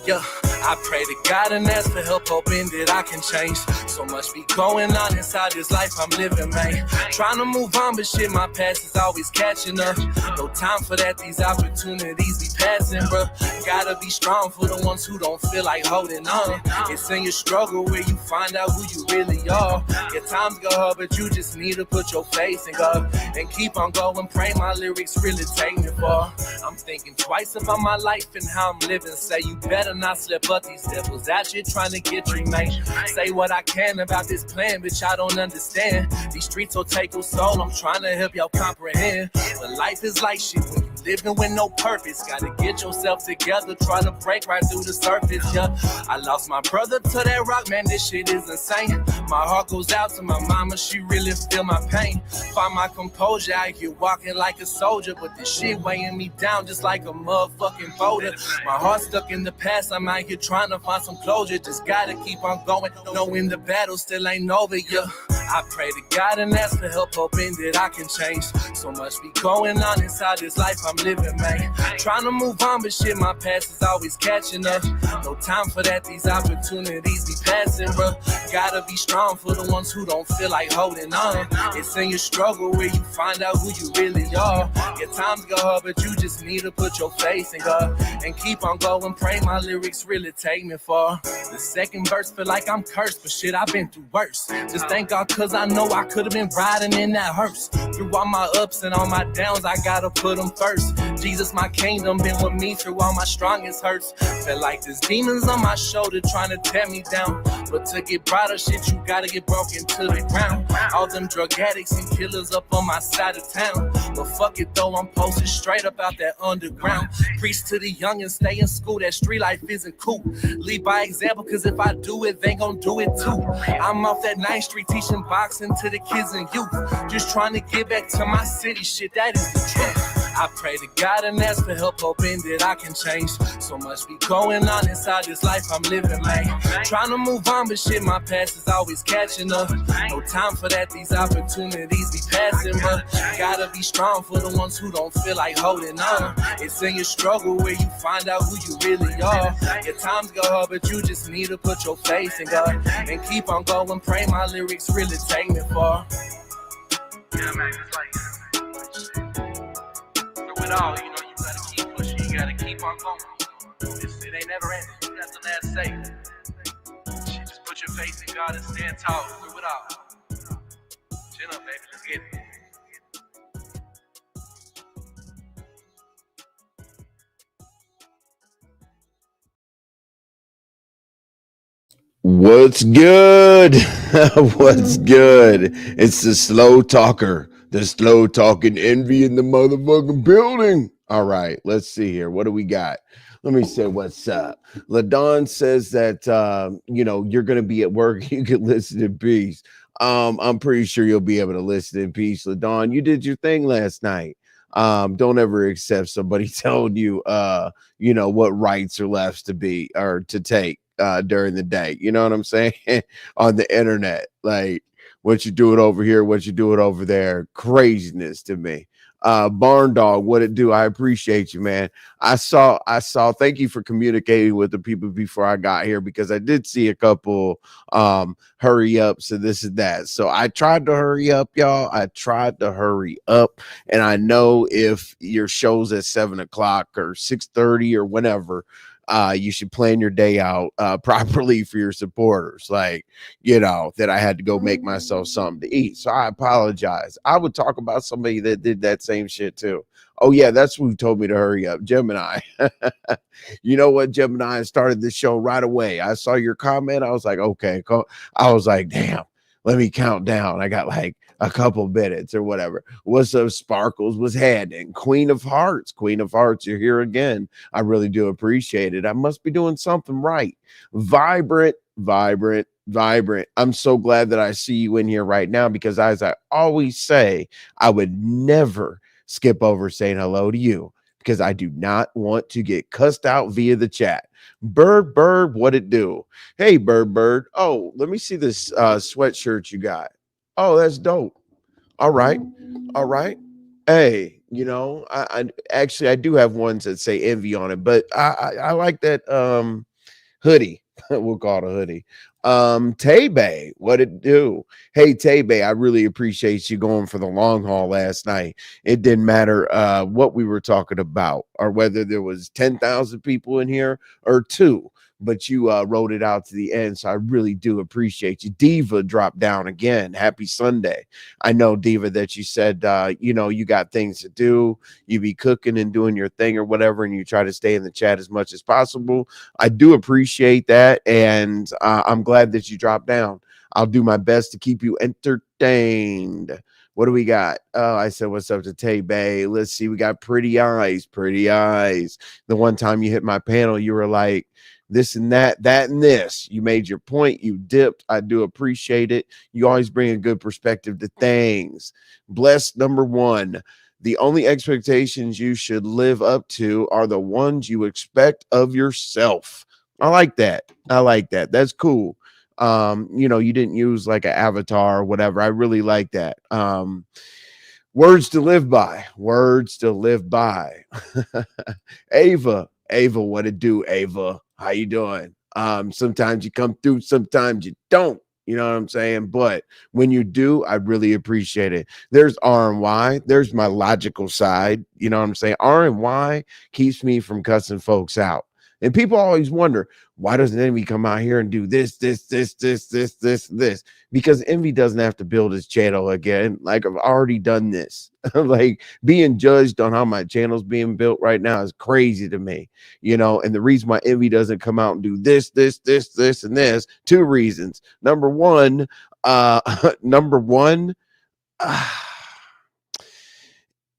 Yeah, I pray to God and ask for help, hoping that I can change. So much be going on inside this life I'm living, man. Trying to move on, but shit, my past is always catching up. No time for that, these opportunities be passing, bro. Gotta be strong for the ones who don't feel like holding on. It's in your struggle where you find out who you really are. Your times go hard, but you just need to put your faith in God and keep on going. Pray my lyrics really take me far. I'm thinking twice about my life and how I'm living. Say you better not slip up, these devils out here trying to get you, man. Say what I can about this plan, bitch, I don't understand. These streets will take your soul, I'm trying to help y'all comprehend. But life is like shit when you living with no purpose. Gotta get yourself together, try to break right through the surface, yeah. I lost my brother to that rock, man, this shit is insane. My heart goes out to my mama, she really feel my pain. Find my composure out here walking like a soldier, but this shit weighing me down just like a motherfucking boulder. My heart's stuck in the past, I'm out here trying to find some closure. Just gotta keep on going, knowing the battle still ain't over, yeah. I pray to God and ask for help, hoping that I can change. So much be going on inside this life I'm living, man. Trying to move on, but shit, my past is always catching up. No time for that, these opportunities be passing, bro. Gotta be strong for the ones who don't feel like holding on. It's in your struggle where you find out who you really are. Your times go hard, but you just need to put your faith in God and keep on going. Pray my lyrics really take me far. The second verse feel like I'm cursed, but shit, I've been through worse. Just thank God, cause I know I could have been riding in that hearse. Through all my ups and all my downs, I gotta put them first. Jesus, my kingdom, been with me through all my strongest hurts. Feel like there's demons on my shoulder trying to tear me down. But to get brighter shit, you gotta get broken to the ground. All them drug addicts and killers up on my side of town. But fuck it though, I'm posted straight up out that underground. Preach to the young and stay in school, that street life isn't cool. Lead by example, cause if I do it, they gon' do it too. I'm off that 9th Street teaching boxing to the kids and youth. Just trying to get back to my city, shit, that is the truth. I pray to God and ask for help, hoping that I can change. So much be going on inside this life I'm living, man. Trying to move on, but shit, my past is always catching up. No time for that, these opportunities be passing, but gotta be strong for the ones who don't feel like holding on. It's in your struggle where you find out who you really are. Your times go hard, but you just need to put your faith in God and keep on going. Pray my lyrics really take me far. Yeah, man, it's like through it all, you know, you gotta keep pushing, you gotta keep on going. It ain't never ending. You got the last say. Shit, just put your faith in God and stand tall through it all. Chill up, baby. Let's get it. What's good? What's good? It's the slow talker, the slow talking envy in the motherfucking building. All right, let's see here. What do we got? Let me say what's up. LaDon says that you're gonna be at work. You can listen in peace. I'm pretty sure you'll be able to listen in peace, LaDon. You did your thing last night. Don't ever accept somebody telling you what rights are left to be or to take during the day. You know what I'm saying? On the internet, like what you do it over here, what you do it over there, craziness to me. Barn Dog, what it do? I appreciate you, man. I saw, thank you for communicating with the people before I got here, because I did see a couple hurry ups and this and that. So I tried to hurry up, y'all. I tried to hurry up. And I know if your show's at 7 o'clock or 6:30 or whenever, you should plan your day out properly for your supporters. Like, that I had to go make myself something to eat. So I apologize. I would talk about somebody that did that same shit too. Oh yeah, that's who told me to hurry up. Gemini. You know what, Gemini? I started this show right away. I saw your comment. I was like, okay. I was like, damn, let me count down. I got like a couple minutes or whatever. What's up, Sparkles? Was heading. Queen of Hearts. Queen of Hearts, you're here again. I really do appreciate it. I must be doing something right. Vibrant. I'm so glad that I see you in here right now, because as I always say, I would never skip over saying hello to you, because I do not want to get cussed out via the chat. Bird, what it do? Hey, Bird. Oh, let me see this sweatshirt you got. Oh, that's dope. All right. Hey, I actually I do have ones that say envy on it, but I like that hoodie. We'll call it a hoodie. Tay Bay, what it do? Hey Tay Bay, I really appreciate you going for the long haul last night. It didn't matter what we were talking about or whether there was 10,000 people in here or two, but you wrote it out to the end. So I really do appreciate you. Diva dropped down again. Happy Sunday. I know, Diva, that you said, you got things to do. You be cooking and doing your thing or whatever, and you try to stay in the chat as much as possible. I do appreciate that. And I'm glad that you dropped down. I'll do my best to keep you entertained. What do we got? Oh, I said, what's up to Tay Bay? Let's see. We got pretty eyes, pretty eyes. The one time you hit my panel, you were like, this and that, that and this. You made your point. You dipped. I do appreciate it. You always bring a good perspective to things. Blessed number one. The only expectations you should live up to are the ones you expect of yourself. I like that. I like that. That's cool. You didn't use like an avatar or whatever. I really like that. Words to live by. Words to live by. Ava, what it do, Ava? How you doing? Sometimes you come through, sometimes you don't. You know what I'm saying? But when you do, I really appreciate it. There's R and Y. There's my logical side. You know what I'm saying? R and Y keeps me from cussing folks out. And people always wonder, why doesn't Envy come out here and do this, this? Because Envy doesn't have to build his channel again. Like, I've already done this. Like, being judged on how my channel's being built right now is crazy to me, and the reason why Envy doesn't come out and do this, and this, two reasons. Number one, number one,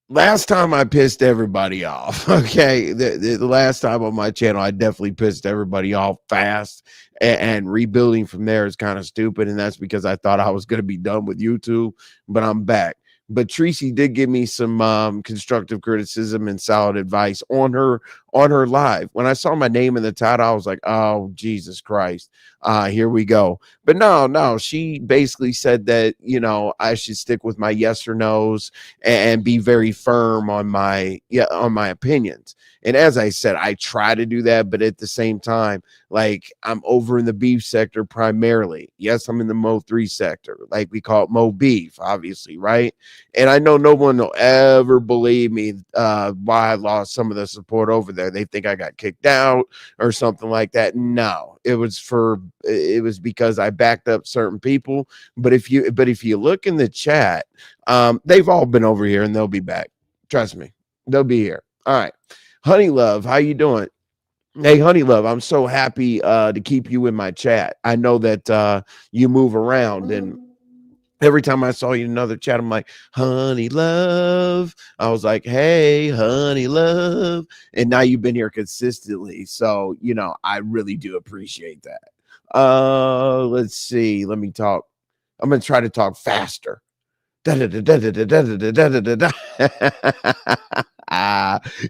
last time I pissed everybody off. Okay, the last time on my channel, I definitely pissed everybody off fast, and rebuilding from there is kind of stupid, and that's because I thought I was going to be done with YouTube, but I'm back. But Tracy did give me some constructive criticism and solid advice on her live. When I saw my name in the title, I was like, oh, Jesus Christ. Here we go. But no, she basically said that, I should stick with my yes or no's and be very firm on my opinions. And as I said, I try to do that, but at the same time, like, I'm over in the beef sector primarily. Yes, I'm in the Mo 3 sector, like we call it Mo Beef, obviously, right? And I know no one will ever believe me why I lost some of the support over there. They think I got kicked out or something like that. No, it was because I backed up certain people. But if you look in the chat, they've all been over here and they'll be back. Trust me, they'll be here. All right. Honey Love, how you doing? Hey, Honey Love, I'm so happy to keep you in my chat. I know that you move around, and every time I saw you in another chat, I'm like, Honey Love. I was like, hey, Honey Love. And now you've been here consistently. So, I really do appreciate that. Let's see. Let me talk. I'm going to try to talk faster.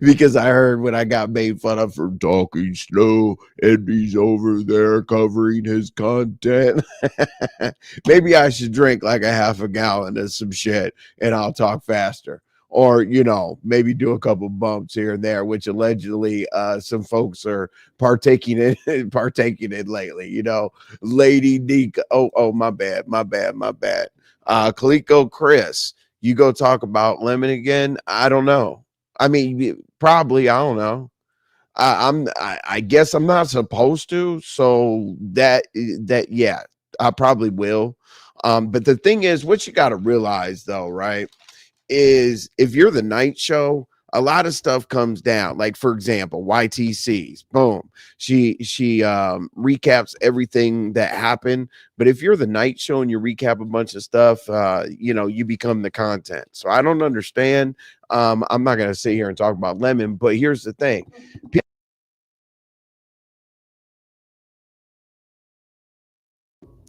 Because I heard when I got made fun of for talking slow, and he's over there covering his content. Maybe I should drink like a half a gallon of some shit and I'll talk faster. Or, maybe do a couple bumps here and there, which allegedly some folks are partaking in lately. Lady Nika. Oh, my bad. Kaliko Chris, you go talk about Lemon again? I don't know. I mean, probably. I don't know. I guess I'm not supposed to. So that yeah, I probably will. But the thing is, what you got to realize though, right, is if you're the night show, a lot of stuff comes down. Like, for example, YTC's boom. She recaps everything that happened. But if you're the night show and you recap a bunch of stuff, you become the content. So I don't understand. I'm not gonna sit here and talk about Lemon, but here's the thing.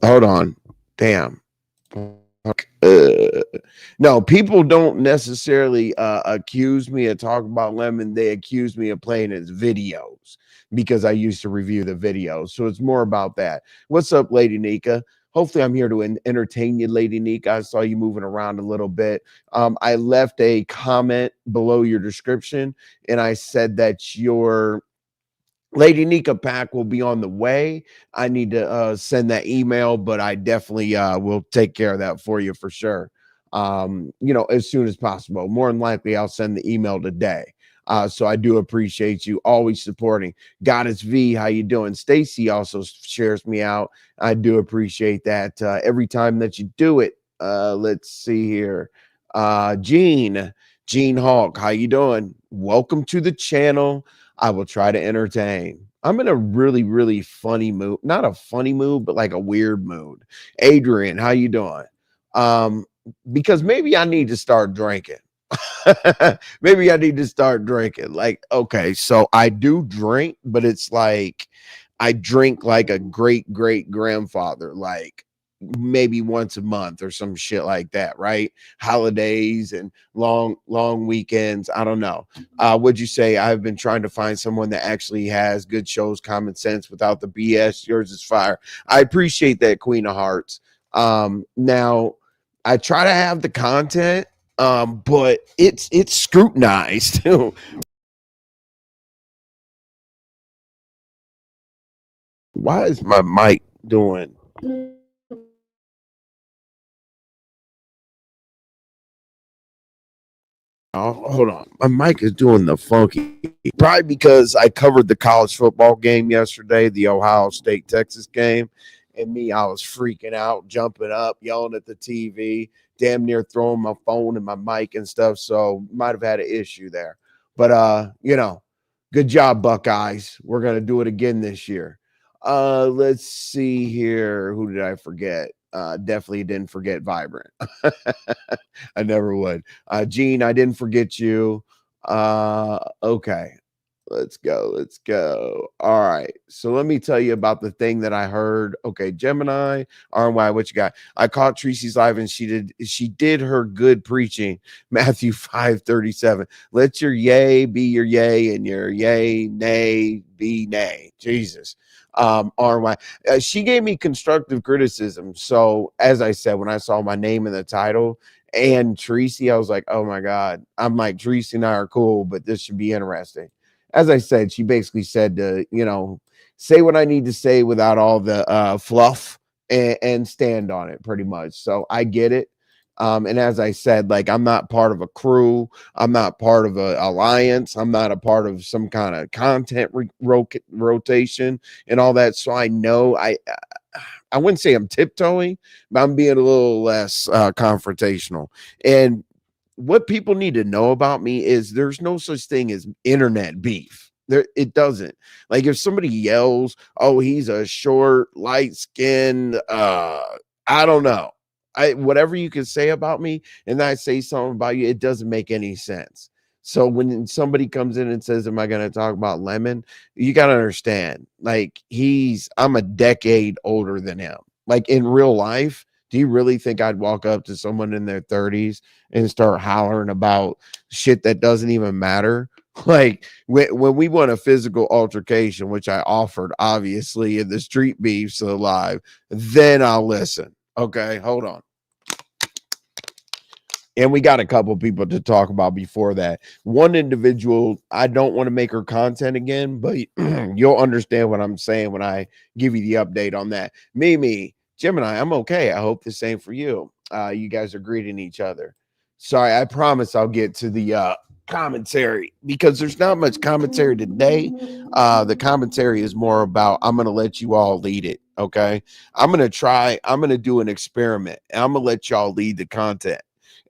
Hold on. Damn. No, people don't necessarily accuse me of talking about Lemon. They accuse me of playing his videos because I used to review the videos. So it's more about that. What's up, Lady Nika? Hopefully I'm here to entertain you, Lady Nika. I saw you moving around a little bit. I left a comment below your description, and I said that your Lady Nika pack will be on the way. I need to send that email, but I definitely will take care of that for you for sure. As soon as possible. More than likely, I'll send the email today. So I do appreciate you always supporting. Goddess V, how you doing? Stacy also shares me out. I do appreciate that every time that you do it. Let's see here. Gene Hawk, how you doing? Welcome to the channel. I will try to entertain. I'm in a really, really funny mood. Not a funny mood, but like a weird mood. Adrian, how you doing? Um, because maybe I need to start drinking. Maybe I need to start drinking. Like, okay, so I do drink, but it's like I drink like a great great grandfather, like maybe once a month or some shit like that, right? Holidays and long weekends. I don't know. Would you say I've been trying to find someone that actually has good shows, common sense without the BS? Yours is fire. I appreciate that, Queen of Hearts. Now I try to have the content, but it's scrutinized. Why is my mic doing? Oh, hold on. My mic is doing the funky. Probably because I covered the college football game yesterday, the Ohio State Texas game. And me, I was freaking out, jumping up, yelling at the TV, damn near throwing my phone and my mic and stuff. So might have had an issue there. But good job, Buckeyes. We're gonna do it again this year. Let's see here. Who did I forget? Definitely didn't forget Vibrant. I never would. Gene, I didn't forget you. Okay. Let's go. Let's go. All right. So let me tell you about the thing that I heard. Okay, Gemini, RY, what you got? I caught Tracy's live and she did her good preaching. Matthew 5:37. Let your yay be your yay and your yay nay be nay. Jesus. RY. She gave me constructive criticism. So as I said, when I saw my name in the title and Tracy, I was like, oh my God. I'm like, Tracy and I are cool, but this should be interesting. As I said, she basically said to, say what I need to say without all the fluff and stand on it pretty much. So I get it. And as I said, like, I'm not part of a crew. I'm not part of an alliance. I'm not a part of some kind of content rotation and all that. So I know I wouldn't say I'm tiptoeing, but I'm being a little less confrontational. And what people need to know about me is there's no such thing as internet beef. There, it doesn't. Like if somebody yells, "Oh, he's a short, light skinned," I don't know. I whatever you can say about me, and I say something about you, it doesn't make any sense. So when somebody comes in and says, "Am I going to talk about Lemon?" You got to understand, like I'm a decade older than him. Like in real life, do you really think I'd walk up to someone in their 30s and start hollering about shit that doesn't even matter? Like when we want a physical altercation, which I offered obviously in the street beefs live, then I'll listen. Okay, hold on. And we got a couple people to talk about before that. One individual, I don't want to make her content again, but you'll understand what I'm saying when I give you the update on that. Mimi, Gemini, I'm okay. I hope the same for you. You guys are greeting each other. Sorry, I promise I'll get to the commentary because there's not much commentary today. The commentary is more about I'm going to let you all lead it. Okay. I'm going to do an experiment. And I'm going to let y'all lead the content.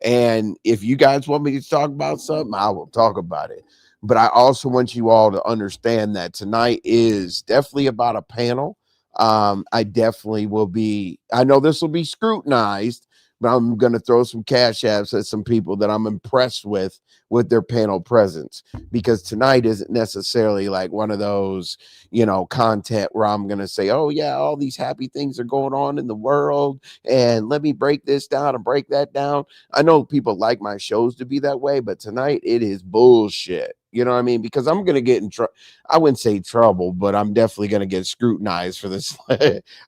And if you guys want me to talk about something, I will talk about it. But I also want you all to understand that tonight is definitely about a panel. I definitely will be, I know this will be scrutinized, but I'm going to throw some cash apps at some people that I'm impressed with their panel presence, because tonight isn't necessarily like one of those, content where I'm going to say, oh yeah, all these happy things are going on in the world and let me break this down and break that down. I know people like my shows to be that way, but tonight it is bullshit. You know what I mean? Because I'm going to get in trouble. I wouldn't say trouble, but I'm definitely going to get scrutinized for this.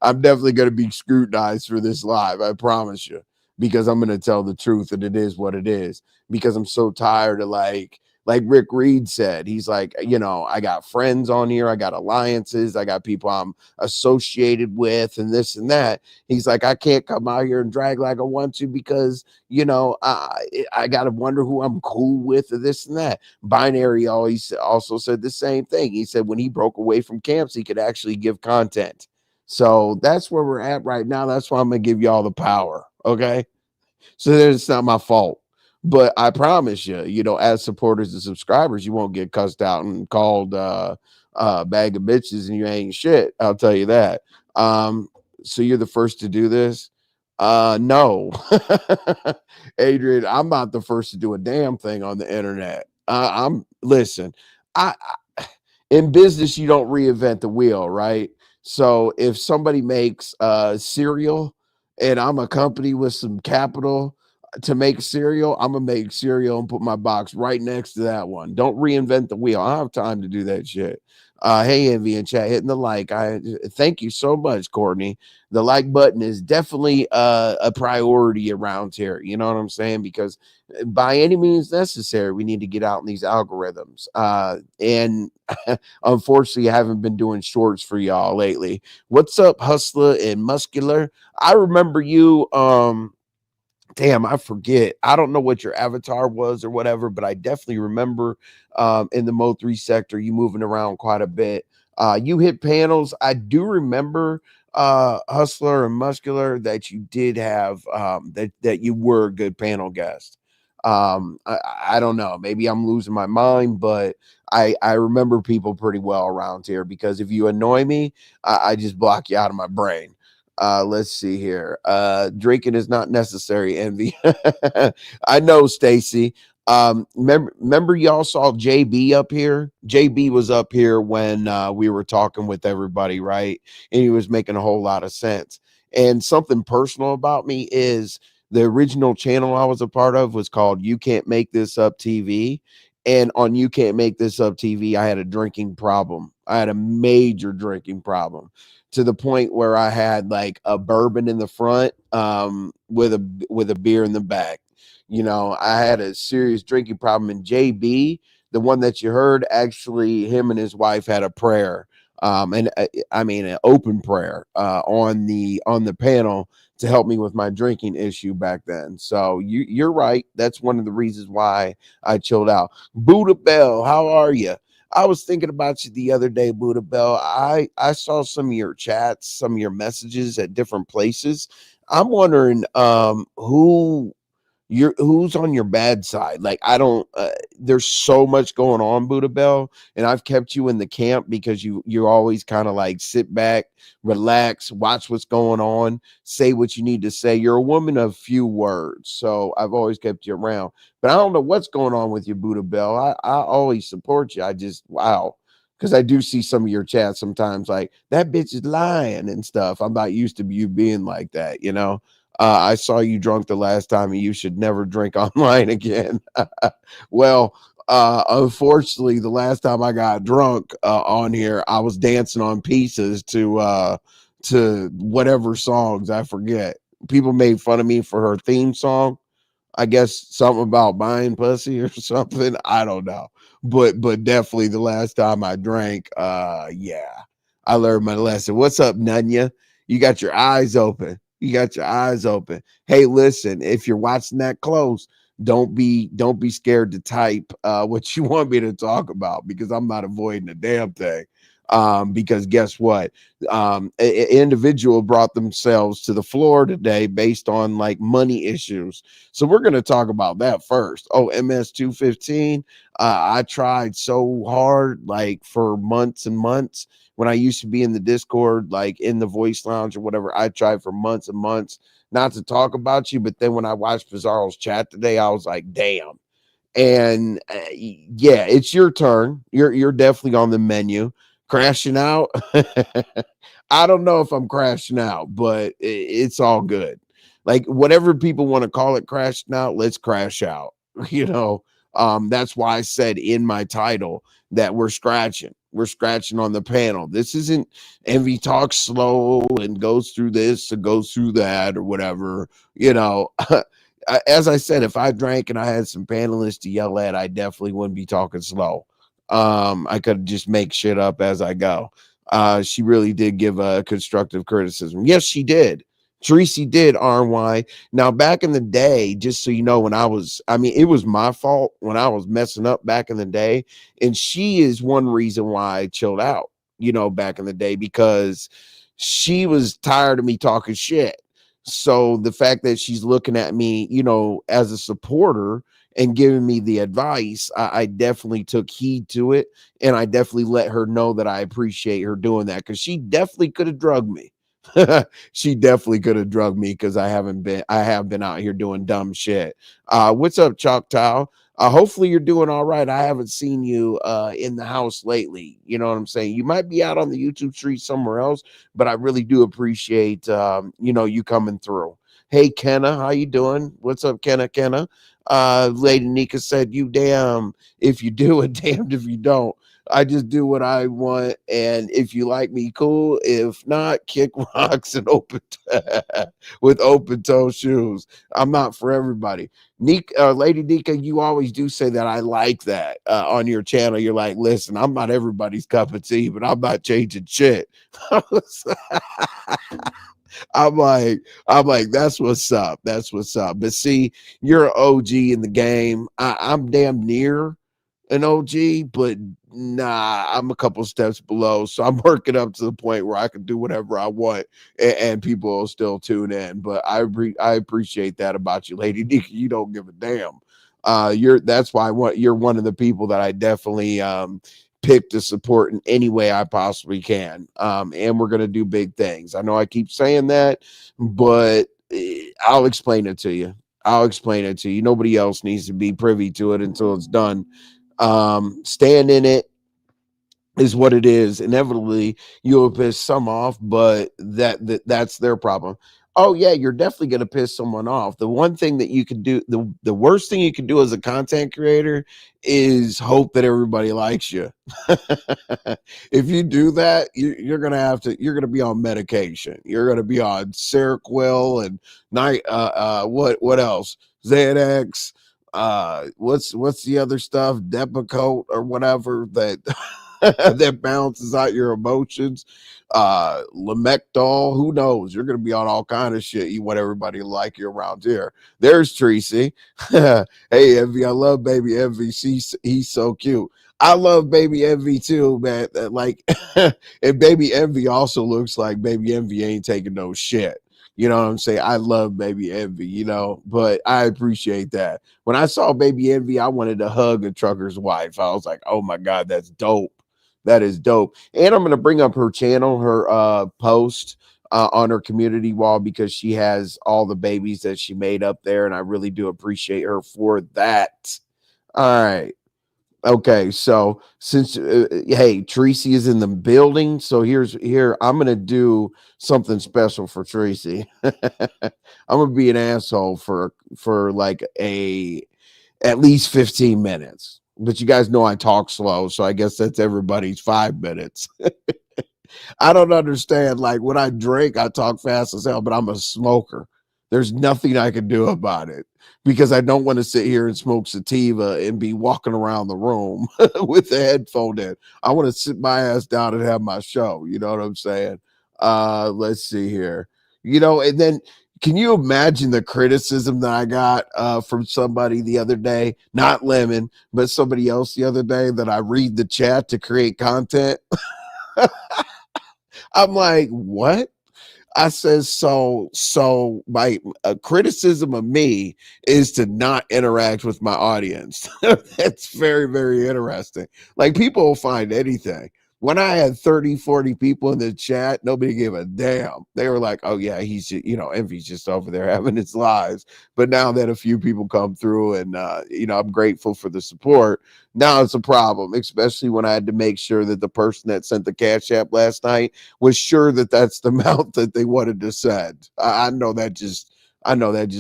I'm definitely going to be scrutinized for this live. I promise you, because I'm going to tell the truth and it is what it is, because I'm so tired of like like Rick Reed said, he's like, I got friends on here, I got alliances, I got people I'm associated with, and this and that. He's like, I can't come out here and drag like I want to because I gotta wonder who I'm cool with, or this and that. Binary always also said the same thing. He said when he broke away from camps, he could actually give content. So that's where we're at right now. That's why I'm gonna give y'all the power. Okay. So it's not my fault. But I promise you, as supporters and subscribers, you won't get cussed out and called bag of bitches and you ain't shit. I'll tell you that. So you're the first to do this? No. Adrian, I'm not the first to do a damn thing on the internet. I'm listen, I in business you don't reinvent the wheel, right? So if somebody makes cereal and I'm a company with some capital to make cereal, I'm gonna make cereal and put my box right next to that one. Don't reinvent the wheel. I don't have time to do that shit. Hey, Envy and chat, hitting the like. I thank you so much, Courtney. The like button is definitely a priority around here. You know what I'm saying? Because by any means necessary, we need to get out in these algorithms. And unfortunately, I haven't been doing shorts for y'all lately. What's up, Hustler and Muscular? I remember you. Damn, I forget. I don't know what your avatar was or whatever, but I definitely remember in the Mo3 sector, you moving around quite a bit. You hit panels. I do remember Hustler and Muscular that you did have that you were a good panel guest. I don't know. Maybe I'm losing my mind, but I remember people pretty well around here because if you annoy me, I just block you out of my brain. Let's see here. Drinking is not necessary, Envy. I know, Stacy. Remember y'all saw JB up here? JB was up here when we were talking with everybody, right? And he was making a whole lot of sense. And something personal about me is the original channel I was a part of was called You Can't Make This Up TV. And on You Can't Make This Up TV, I had a drinking problem. I had a major drinking problem to the point where I had like a bourbon in the front with a beer in the back. I had a serious drinking problem. And JB, the one that you heard, actually, him and his wife had a prayer, and I mean an open prayer on the panel to help me with my drinking issue back then. So you're right. That's one of the reasons why I chilled out. Buddha Bell, how are you? I was thinking about you the other day, Buddha Bell. I saw some of your chats, some of your messages at different places. I'm wondering who's on your bad side. Like I don't there's so much going on, Buddha Bell, and I've kept you in the camp because you always kind of like sit back, relax, watch what's going on, say what you need to say. You're a woman of few words, so I've always kept you around. But I don't know what's going on with you, Buddha Bell. I always support you. I just wow. Because I do see some of your chats sometimes, like that bitch is lying and stuff. I'm not used to you being like that. I saw you drunk the last time, and you should never drink online again. Well, unfortunately, the last time I got drunk on here, I was dancing on pieces to whatever songs I forget. People made fun of me for her theme song. I guess something about buying pussy or something. I don't know. But definitely the last time I drank, yeah, I learned my lesson. What's up, Nunya? You got your eyes open. You got your eyes open. Hey, listen, if you're watching that close, don't be scared to type what you want me to talk about because I'm not avoiding a damn thing. Because guess what? An individual brought themselves to the floor today based on like money issues. So we're going to talk about that first. Oh, MS215. I tried so hard, like for months and months when I used to be in the Discord, like in the voice lounge or whatever. I tried for months and months not to talk about you. But then when I watched Bizarro's chat today, I was like, damn. And yeah, it's your turn. You're definitely on the menu. Crashing out. I don't know if I'm crashing out, but it's all good. Like whatever people want to call it crashing out, let's crash out. You know, that's why I said in my title that we're scratching. We're scratching on the panel. This isn't Envy talks slow and goes through this and goes through that or whatever. as I said, if I drank and I had some panelists to yell at, I definitely wouldn't be talking slow. I could just make shit up as I go. She really did give a constructive criticism. Yes, she did. Tracy did, RY. Now, back in the day, just so you know, I mean, it was my fault when I was messing up back in the day. And she is one reason why I chilled out, back in the day, because she was tired of me talking shit. So the fact that she's looking at me, as a supporter and giving me the advice, I definitely took heed to it. And I definitely let her know that I appreciate her doing that, because she definitely could have drugged me. She definitely could have drugged me, because I have been out here doing dumb shit. What's up, Choctaw? Hopefully you're doing all right. I haven't seen you in the house lately. You know what I'm saying? You might be out on the YouTube street somewhere else, but I really do appreciate you coming through. Hey Kenna, how you doing? What's up, Kenna? Lady Nika said, you damn if you do it, damned if you don't. I just do what I want, and if you like me, cool. If not, kick rocks and with open toe shoes. I'm not for everybody. Lady Nika, you always do say that. I like that on your channel. You're like, listen, I'm not everybody's cup of tea, but I'm not changing shit. I'm like, that's what's up. That's what's up. But see, you're an OG in the game. I'm damn near an OG, but nah, I'm a couple steps below. So I'm working up to the point where I can do whatever I want, and people will still tune in. But I appreciate that about you, Lady Nika. You don't give a damn. That's why you're one of the people that I definitely pick to support in any way I possibly can. And we're gonna do big things. I know I keep saying that, but I'll explain it to you. I'll explain it to you. Nobody else needs to be privy to it until it's done. Stand in it is what it is. Inevitably, you'll piss some off, but that's their problem. Oh yeah, you're definitely gonna piss someone off. The one thing that you can do, the worst thing you can do as a content creator, is hope that everybody likes you. If you do that, you're gonna be on medication. You're gonna be on Seroquel and night. What else? Xanax. What's the other stuff? Depakote or whatever that that balances out your emotions. Lamictal, who knows? You're gonna be on all kind of shit. You want everybody to like you around here. There's Tracy. Hey Envy, I love baby Envy. He's so cute. I love baby Envy too, man. Like, and baby Envy also looks like baby Envy ain't taking no shit. You know what I'm saying? I love baby Envy, but I appreciate that. When I saw baby Envy, I wanted to hug a trucker's wife. I was like, oh my God, that's dope. That is dope. And I'm going to bring up her channel, her post on her community wall, because she has all the babies that she made up there. And I really do appreciate her for that. All right. Okay, so since hey, Tracy is in the building, so here I'm gonna do something special for Tracy. I'm gonna be an asshole for like a at least 15 minutes. But you guys know I talk slow, so I guess that's everybody's 5 minutes. I don't understand. Like when I drink, I talk fast as hell, but I'm a smoker. There's nothing I can do about it, because I don't want to sit here and smoke sativa and be walking around the room with the headphone in. I want to sit my ass down and have my show. You know what I'm saying? Let's see here. And then can you imagine the criticism that I got from somebody the other day? Not Lemon, but somebody else the other day, that I read the chat to create content. I'm like, what? I says, so my criticism of me is to not interact with my audience. That's very, very interesting. Like people will find anything. When I had 30, 40 people in the chat, nobody gave a damn. They were like, oh yeah, he's just, Envy's just over there having his lives. But now that a few people come through and, I'm grateful for the support, now it's a problem, especially when I had to make sure that the person that sent the cash app last night was sure that that's the amount that they wanted to send. I know that just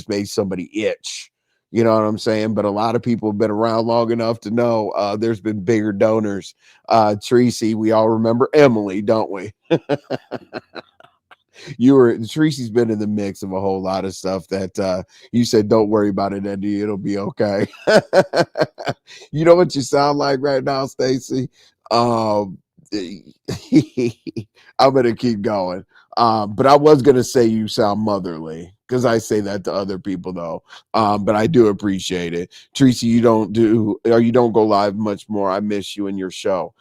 made somebody itch. You know what I'm saying? But a lot of people have been around long enough to know there's been bigger donors. Tracy, we all remember Emily, don't we? Tracy's been in the mix of a whole lot of stuff that you said, don't worry about it, Andy. It'll be okay. You know what you sound like right now, Stacy? Um, I'm gonna keep going. But I was gonna say you sound motherly because I say that to other people though. But I do appreciate it. Tracy, you don't go live much more. I miss you and your show.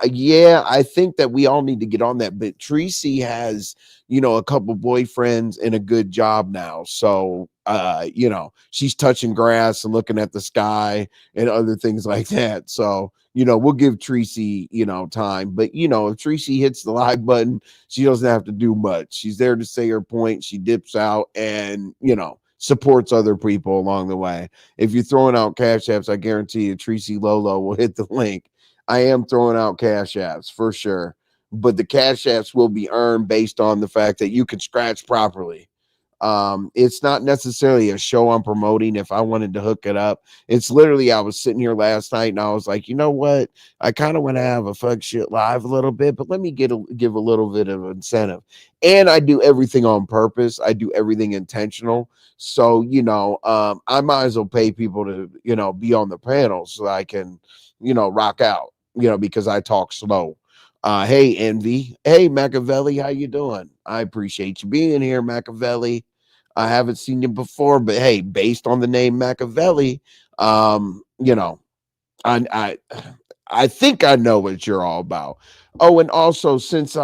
Yeah, I think that we all need to get on that. But Tracy has, a couple boyfriends and a good job now. So she's touching grass and looking at the sky and other things like that. So, we'll give Tracy, time. But if Tracy hits the like button, she doesn't have to do much. She's there to say her point. She dips out and, supports other people along the way. If you're throwing out cash apps, I guarantee you Tracy Lolo will hit the link. I am throwing out cash apps for sure, but the cash apps will be earned based on the fact that you can scratch properly. It's not necessarily a show I'm promoting. If I wanted to hook it up, it's literally, I was sitting here last night and I was like, you know what? I kind of want to have a fuck shit live a little bit, but let me give a little bit of incentive. And I do everything on purpose. I do everything intentional. So, I might as well pay people to, be on the panel so I can, rock out, because I talk slow. Hey Envy, hey Machiavelli, how you doing? I appreciate you being here, Machiavelli. I haven't seen you before, but hey, based on the name Machiavelli, um, you know, I I I think I know what you're all about. Oh, and also since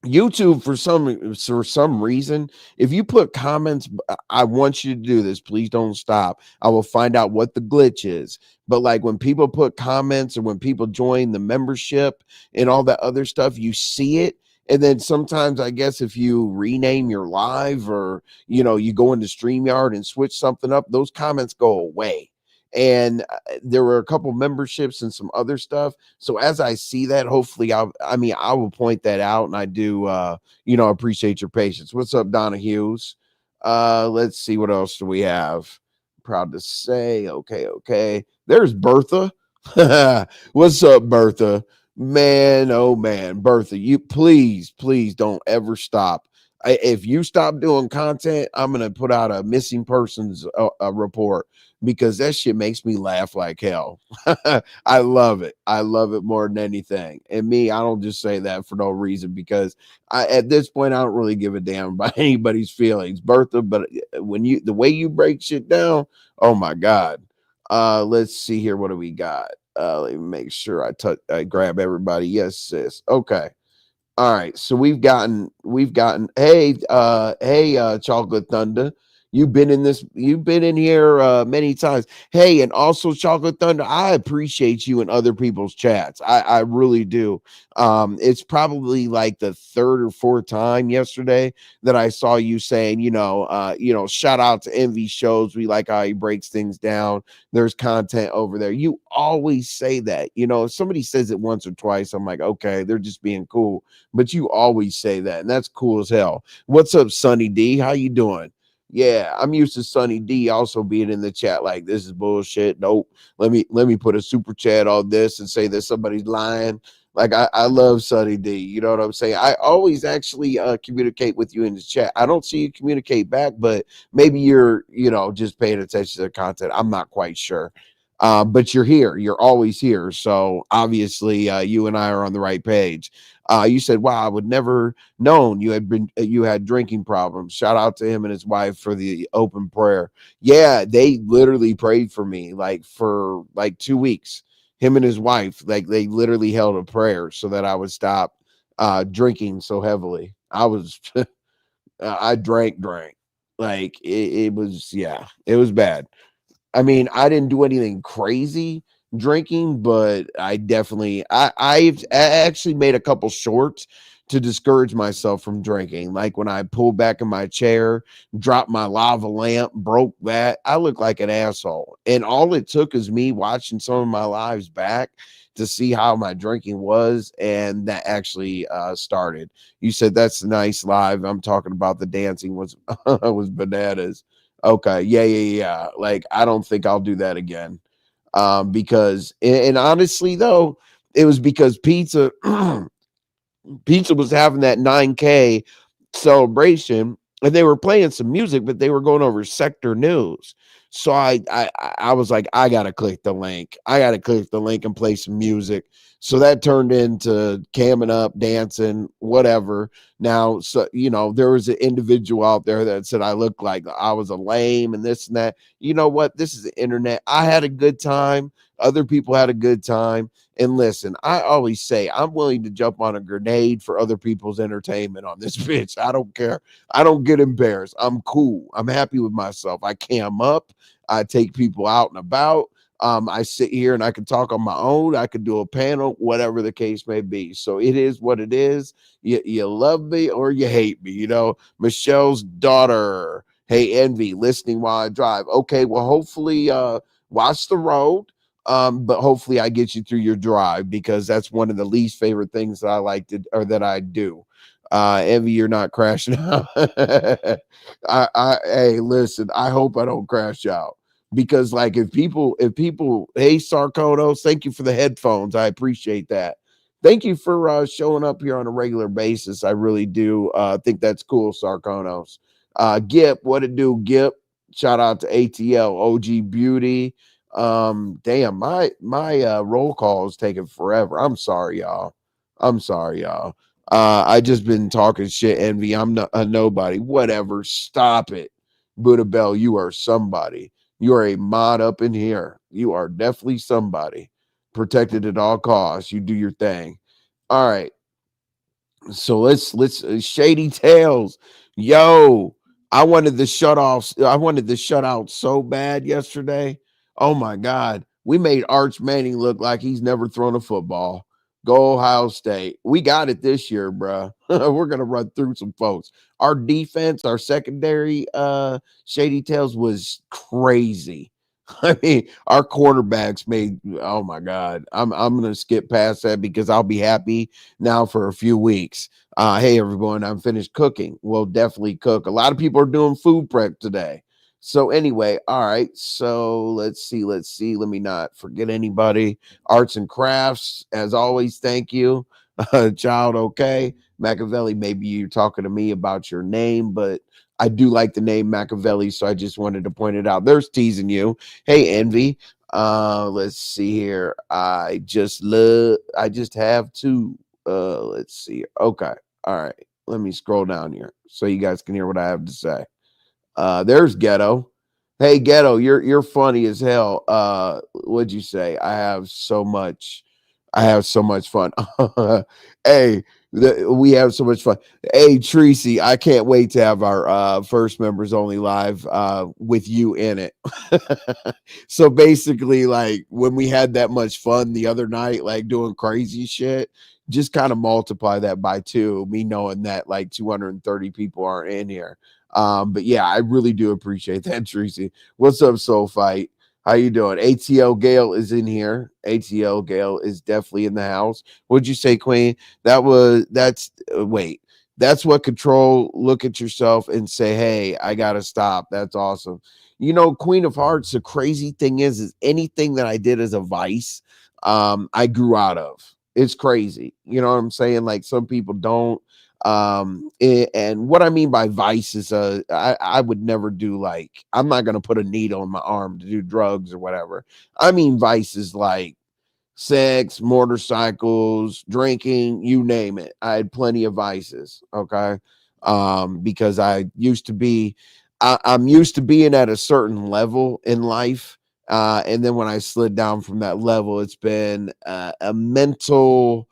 YouTube for some reason, if you put comments, I want you to do this. Please don't stop. I will find out what the glitch is. But like when people put comments or when people join the membership and all that other stuff, you see it. And then sometimes I guess if you rename your live or you go into StreamYard and switch something up, those comments go away. And there were a couple memberships and some other stuff. So as I see that, hopefully I will point that out. And I do appreciate your patience. What's up, Donna Hughes? Let's see, what else do we have? Proud to say, okay. There's Bertha. What's up, Bertha? Man, oh man, Bertha, you please don't ever stop. If you stop doing content, I'm gonna put out a missing persons a report because that shit makes me laugh like hell. I love it. I love it more than anything. And me, I don't just say that for no reason because at this point I don't really give a damn about anybody's feelings, Bertha. But the way you break shit down, oh my god. Let's see here. What do we got? Let me make sure I grab everybody. Yes, sis. Okay. All right, so we've gotten hey Chocolate Thunder. You've been in here many times. Hey, and also Chocolate Thunder, I appreciate you in other people's chats. I really do. It's probably like the third or fourth time yesterday that I saw you saying, shout out to Envy Shows. We like how he breaks things down. There's content over there. You always say that. If somebody says it once or twice, I'm like, okay, they're just being cool, but you always say that, and that's cool as hell. What's up, Sunny D? How you doing? Yeah, I'm used to Sunny D also being in the chat like this is bullshit. Nope. Let me put a super chat on this and say that somebody's lying. Like I love Sunny D. You know what I'm saying? I always actually communicate with you in the chat. I don't see you communicate back, but maybe you're just paying attention to the content. I'm not quite sure. But you're here. You're always here. So obviously, you and I are on the right page. You said, "Wow, I would never known you had drinking problems." Shout out to him and his wife for the open prayer. Yeah, they literally prayed for me like for like 2 weeks. Him and his wife, like they literally held a prayer so that I would stop drinking so heavily. I drank like it was, yeah, it was bad. I mean, I didn't do anything crazy drinking, but I actually made a couple shorts to discourage myself from drinking. Like when I pulled back in my chair, dropped my lava lamp, broke that. I look like an asshole. And all it took is me watching some of my lives back to see how my drinking was, and that actually started. You said that's a nice live. I'm talking about the dancing was was bananas. Okay. Yeah. Like, I don't think I'll do that again. Because, and honestly, though, it was because pizza was having that 9K celebration, and they were playing some music, but they were going over sector news. So I was like, I gotta click the link. I gotta click the link and play some music. So that turned into camming up, dancing, whatever. Now, so there was an individual out there that said I looked like I was a lame and this and that. You know what? This is the internet. I had a good time. Other people had a good time. And listen, I always say I'm willing to jump on a grenade for other people's entertainment on this bitch. I don't care. I don't get embarrassed. I'm cool. I'm happy with myself. I cam up. I take people out and about. I sit here and I can talk on my own. I could do a panel, whatever the case may be. So it is what it is. You love me or you hate me. Michelle's daughter. Hey, Envy, listening while I drive. Okay, well, hopefully, watch the road. But hopefully I get you through your drive, because that's one of the least favorite things that I like to, or that I do. Envy, you're not crashing out. Hey, listen, I hope I don't crash out, because like if people, hey, Sarkonos, thank you for the headphones. I appreciate that. Thank you for showing up here on a regular basis. I really do think that's cool, Sarkonos. Gip, what it do, Gip? Shout out to ATL, OG Beauty. Damn, my roll call is taking forever. I'm sorry, y'all. I'm sorry, y'all. I just been talking shit, Envy. I'm not a nobody. Whatever. Stop it. Buddha Bell, you are somebody. You are a mod up in here. You are definitely somebody. Protected at all costs. You do your thing. All right. So let's Shady Tales. Yo, I wanted the shutout so bad yesterday. Oh my god. We made Arch Manning look like he's never thrown a football. Go Ohio State. We got it this year, bruh. We're gonna run through some folks. Our defense, our secondary, Shady Tales was crazy. I mean, our quarterbacks made, oh my god. I'm gonna skip past that because I'll be happy now for a few weeks. Hey everyone, I'm finished cooking. We'll definitely cook. A lot of people are doing food prep today. So anyway, all right. So let's see. Let me not forget anybody. Arts and crafts, as always. Thank you, child. Okay, Machiavelli. Maybe you're talking to me about your name, but I do like the name Machiavelli, so I just wanted to point it out. There's teasing you. Hey, Envy. Let's see here. I just have to. Let's see. Okay. All right. Let me scroll down here so you guys can hear what I have to say. There's Ghetto. Hey Ghetto, you're funny as hell. What'd you say? I have so much fun. Hey, we have so much fun. Hey Tracy, I can't wait to have our first members only live with you in it. So basically, like when we had that much fun the other night, like doing crazy shit, just kind of multiply that by two, me knowing that like 230 people aren't in here. But yeah, I really do appreciate that, Tracy. What's up, Soul Fight? How you doing? ATL Gale is in here. ATL Gale is definitely in the house. What'd you say, Queen? Wait. That's what control. Look at yourself and say, "Hey, I gotta stop." That's awesome. Queen of Hearts. The crazy thing is anything that I did as a vice, I grew out of. It's crazy. You know what I'm saying? Like some people don't. And what I mean by vice is I would never do, like, I'm not gonna put a needle in my arm to do drugs or whatever. I mean vice is like sex, motorcycles, drinking, you name it. I had plenty of vices. Okay. Because I'm used to being at a certain level in life. And then when I slid down from that level, it's been a mental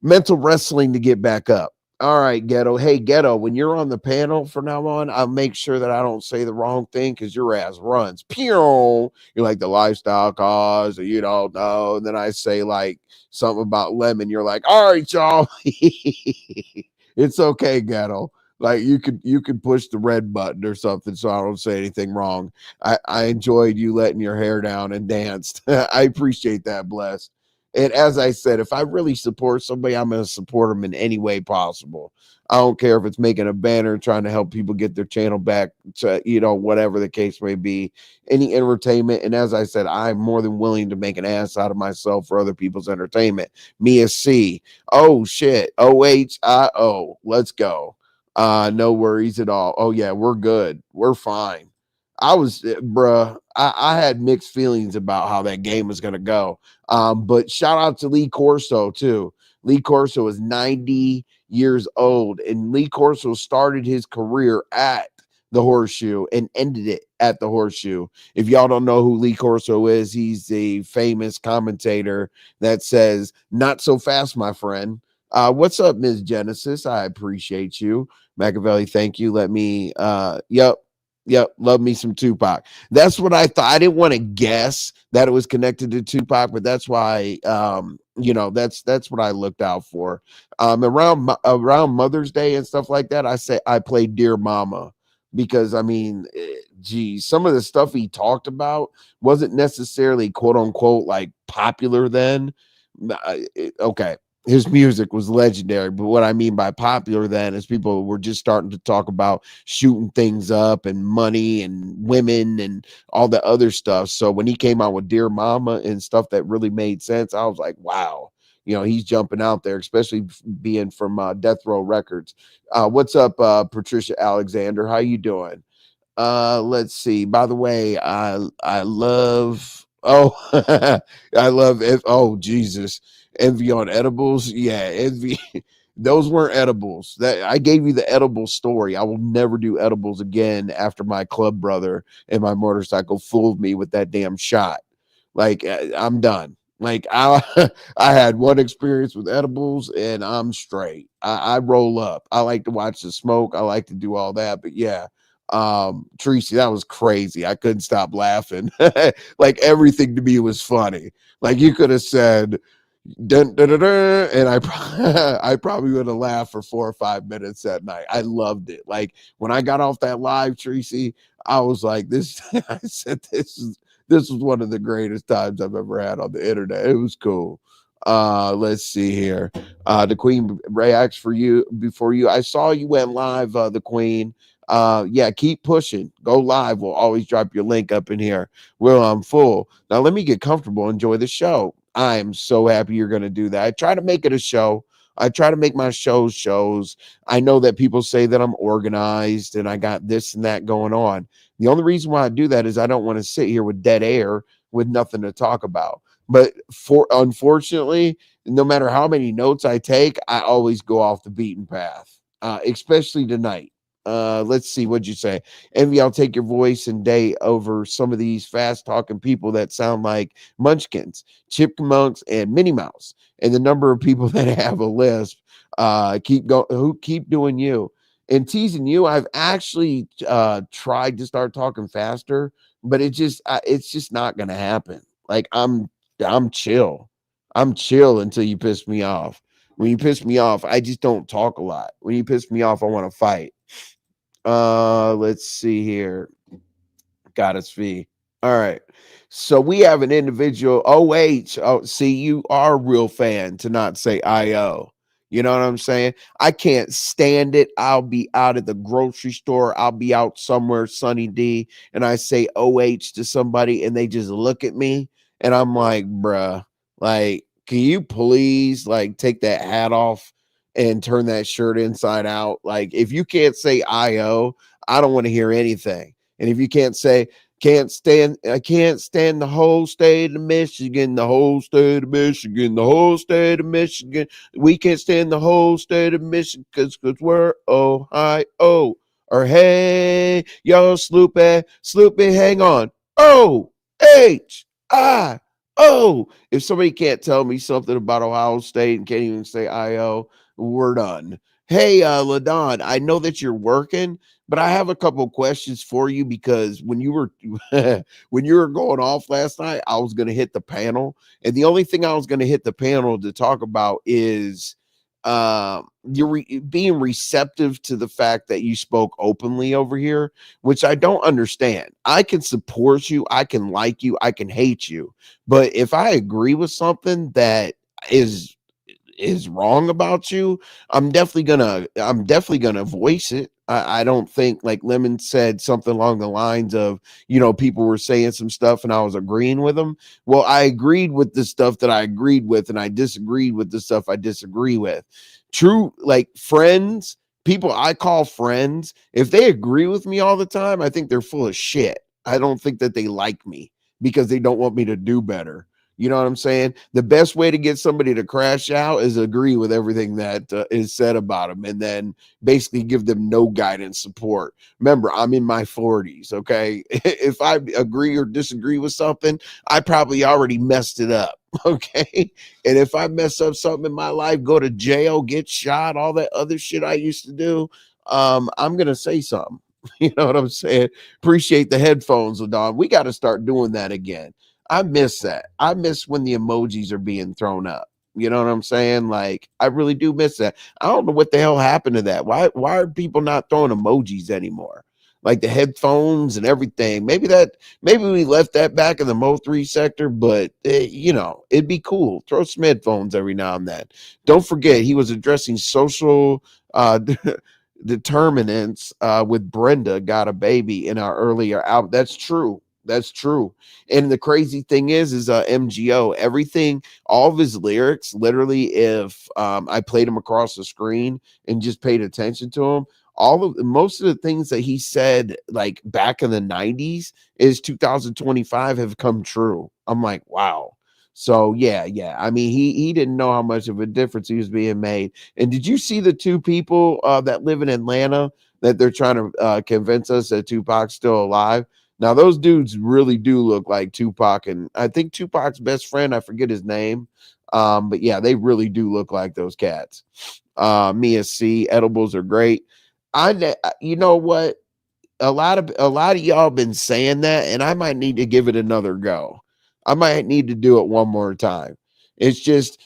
wrestling to get back up. All right, Ghetto. Hey, Ghetto, when you're on the panel from now on, I'll make sure that I don't say the wrong thing because your ass runs. Pew! You're like the lifestyle cause, or you don't know. And then I say like something about lemon. You're like, all right, y'all. It's okay, Ghetto. Like you could push the red button or something so I don't say anything wrong. I enjoyed you letting your hair down and danced. I appreciate that, Bless. And as I said, if I really support somebody, I'm going to support them in any way possible. I don't care if it's making a banner, trying to help people get their channel back to, whatever the case may be, any entertainment. And as I said, I'm more than willing to make an ass out of myself for other people's entertainment. Mia C. Oh, shit. OHIO. Let's go. No worries at all. Oh yeah, we're good. We're fine. Bruh, I had mixed feelings about how that game was gonna go. But shout out to Lee Corso too. Lee Corso is 90 years old, and Lee Corso started his career at the Horseshoe and ended it at the Horseshoe. If y'all don't know who Lee Corso is, he's the famous commentator that says, "Not so fast, my friend." What's up, Ms. Genesis? I appreciate you. Machiavelli, thank you. Yep, love me some Tupac. That's what I thought. I didn't want to guess that it was connected to Tupac, but that's why that's what I looked out for. Around Mother's Day and stuff like that, I say I played Dear Mama because I mean, geez, some of the stuff he talked about wasn't necessarily quote unquote like popular then. Okay, his music was legendary, but what I mean by popular then is people were just starting to talk about shooting things up and money and women and all the other stuff. So when he came out with Dear Mama and stuff that really made sense, I was like, wow, he's jumping out there, especially being from Death Row Records. What's up, Patricia Alexander? How you doing? Let's see. By the way, I love I love Jesus. Envy on edibles. Yeah, envy. Those weren't edibles. That I gave you the edible story. I will never do edibles again after my club brother and my motorcycle fooled me with that damn shot. Like I'm done. Like I I had one experience with edibles and I'm straight. I roll up. I like to watch the smoke. I like to do all that. But yeah, Tracy, that was crazy. I couldn't stop laughing. Like everything to me was funny. Like you could have said dun, dun, dun, dun, and I probably would have laughed for 4 or 5 minutes that night. I loved it. Like when I got off that live, Tracy, I was like, this I said this was one of the greatest times I've ever had on the internet. It was cool. Let's see here. The Queen reacts for you before you. I saw you went live, the Queen. Yeah, keep pushing. Go live. We'll always drop your link up in here. Well, I'm full. Now let me get comfortable. Enjoy the show. I am so happy you're going to do that. I try to make it a show. I try to make my shows. I know that people say that I'm organized and I got this and that going on. The only reason why I do that is I don't want to sit here with dead air with nothing to talk about. But for unfortunately, no matter how many notes I take, I always go off the beaten path, especially tonight. Let's see what you say. Envy, I'll take your voice and day over some of these fast talking people that sound like munchkins, chipmunks, and Minnie Mouse. And the number of people that have a lisp, who keep doing you and teasing you. I've actually tried to start talking faster, but it's just not gonna happen. Like I'm chill. I'm chill until you piss me off. When you piss me off, I just don't talk a lot. When you piss me off, I want to fight. Let's see here. Goddess V. All right. So we have an individual OH. Oh, see, you are a real fan to not say IO. You know what I'm saying? I can't stand it. I'll be out at the grocery store. I'll be out somewhere, Sunny D, and I say OH to somebody and they just look at me and I'm like, bruh, like, can you please like take that hat off and turn that shirt inside out? Like, if you can't say IO, I don't want to hear anything. And if you I can't stand the whole state of Michigan, the whole state of Michigan, the whole state of Michigan. We can't stand the whole state of Michigan because we're Ohio. Or hey, yo, Sloopy, hang on. OHIO. If somebody can't tell me something about Ohio State and can't even say IO, we're done. Hey, LaDon, I know that you're working, but I have a couple of questions for you because when you were when you were going off last night, I was going to hit the panel, and the only thing I was going to hit the panel to talk about is being receptive to the fact that you spoke openly over here, which I don't understand. I can support you, I can like you, I can hate you, but if I agree with something that is wrong about you, I'm definitely gonna voice it. I don't think like Lemon said something along the lines of, people were saying some stuff and I was agreeing with them. Well, I agreed with the stuff that I agreed with, and I disagreed with the stuff I disagree with. True, like friends, people I call friends, if they agree with me all the time, I think they're full of shit. I don't think that they like me because they don't want me to do better. You know what I'm saying? The best way to get somebody to crash out is agree with everything that is said about them, and then basically give them no guidance support. Remember, I'm in my 40s, okay? If I agree or disagree with something, I probably already messed it up, okay? And if I mess up something in my life, go to jail, get shot, all that other shit I used to do, I'm going to say something. You know what I'm saying? Appreciate the headphones, Ladon. We got to start doing that again. I miss that. I miss when the emojis are being thrown up. You know what I'm saying? Like, I really do miss that. I don't know what the hell happened to that. Why are people not throwing emojis anymore? Like the headphones and everything. Maybe we left that back in the Mo3 sector, but you know, it'd be cool. Throw some headphones every now and then. Don't forget, he was addressing social determinants with Brenda Got a Baby in our earlier album. That's true. That's true. And the crazy thing is MGO, everything, all of his lyrics, literally, if I played him across the screen and just paid attention to him, most of the things that he said like back in the 90s is 2025 have come true. I'm like, wow. So yeah. I mean, he didn't know how much of a difference he was being made. And did you see the two people that live in Atlanta that they're trying to convince us that Tupac's still alive? Now those dudes really do look like Tupac, and I think Tupac's best friend, I forget his name. But yeah, they really do look like those cats. Mia C, edibles are great. You know what? A lot of y'all been saying that, and I might need to give it another go. I might need to do it one more time. It's just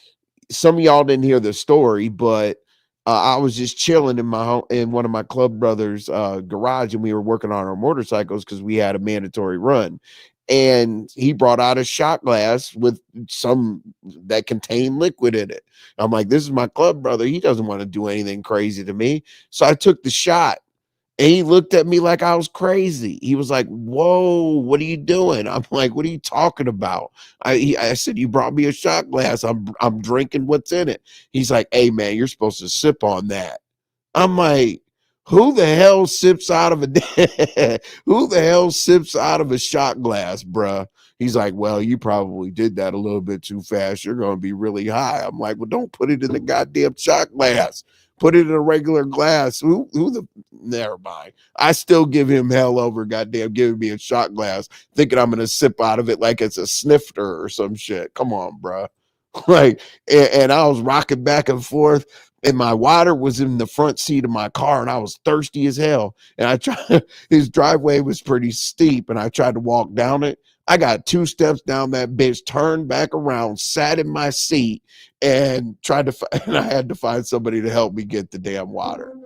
some of y'all didn't hear the story, but I was just chilling in in one of my club brothers' garage, and we were working on our motorcycles because we had a mandatory run. And he brought out a shot glass with some that contained liquid in it. I'm like, this is my club brother. He doesn't want to do anything crazy to me. So I took the shot. And he looked at me like I was crazy. He was like, "Whoa, what are you doing?" I'm like, "What are you talking about?" I said, "You brought me a shot glass. I'm drinking what's in it." He's like, "Hey man, you're supposed to sip on that." I'm like, "Who the hell sips out of a who the hell sips out of a shot glass, bruh?" He's like, "Well, you probably did that a little bit too fast. You're going to be really high." I'm like, "Well, don't put it in the goddamn shot glass. Put it in a regular glass." Who the Never mind. I still give him hell over goddamn giving me a shot glass, thinking I'm gonna sip out of it like it's a snifter or some shit. Come on, bro. Like, and I was rocking back and forth, and my water was in the front seat of my car, and I was thirsty as hell. And I tried. His driveway was pretty steep, and I tried to walk down it. I got 2 steps down that bitch, turned back around, sat in my seat, and and I had to find somebody to help me get the damn water,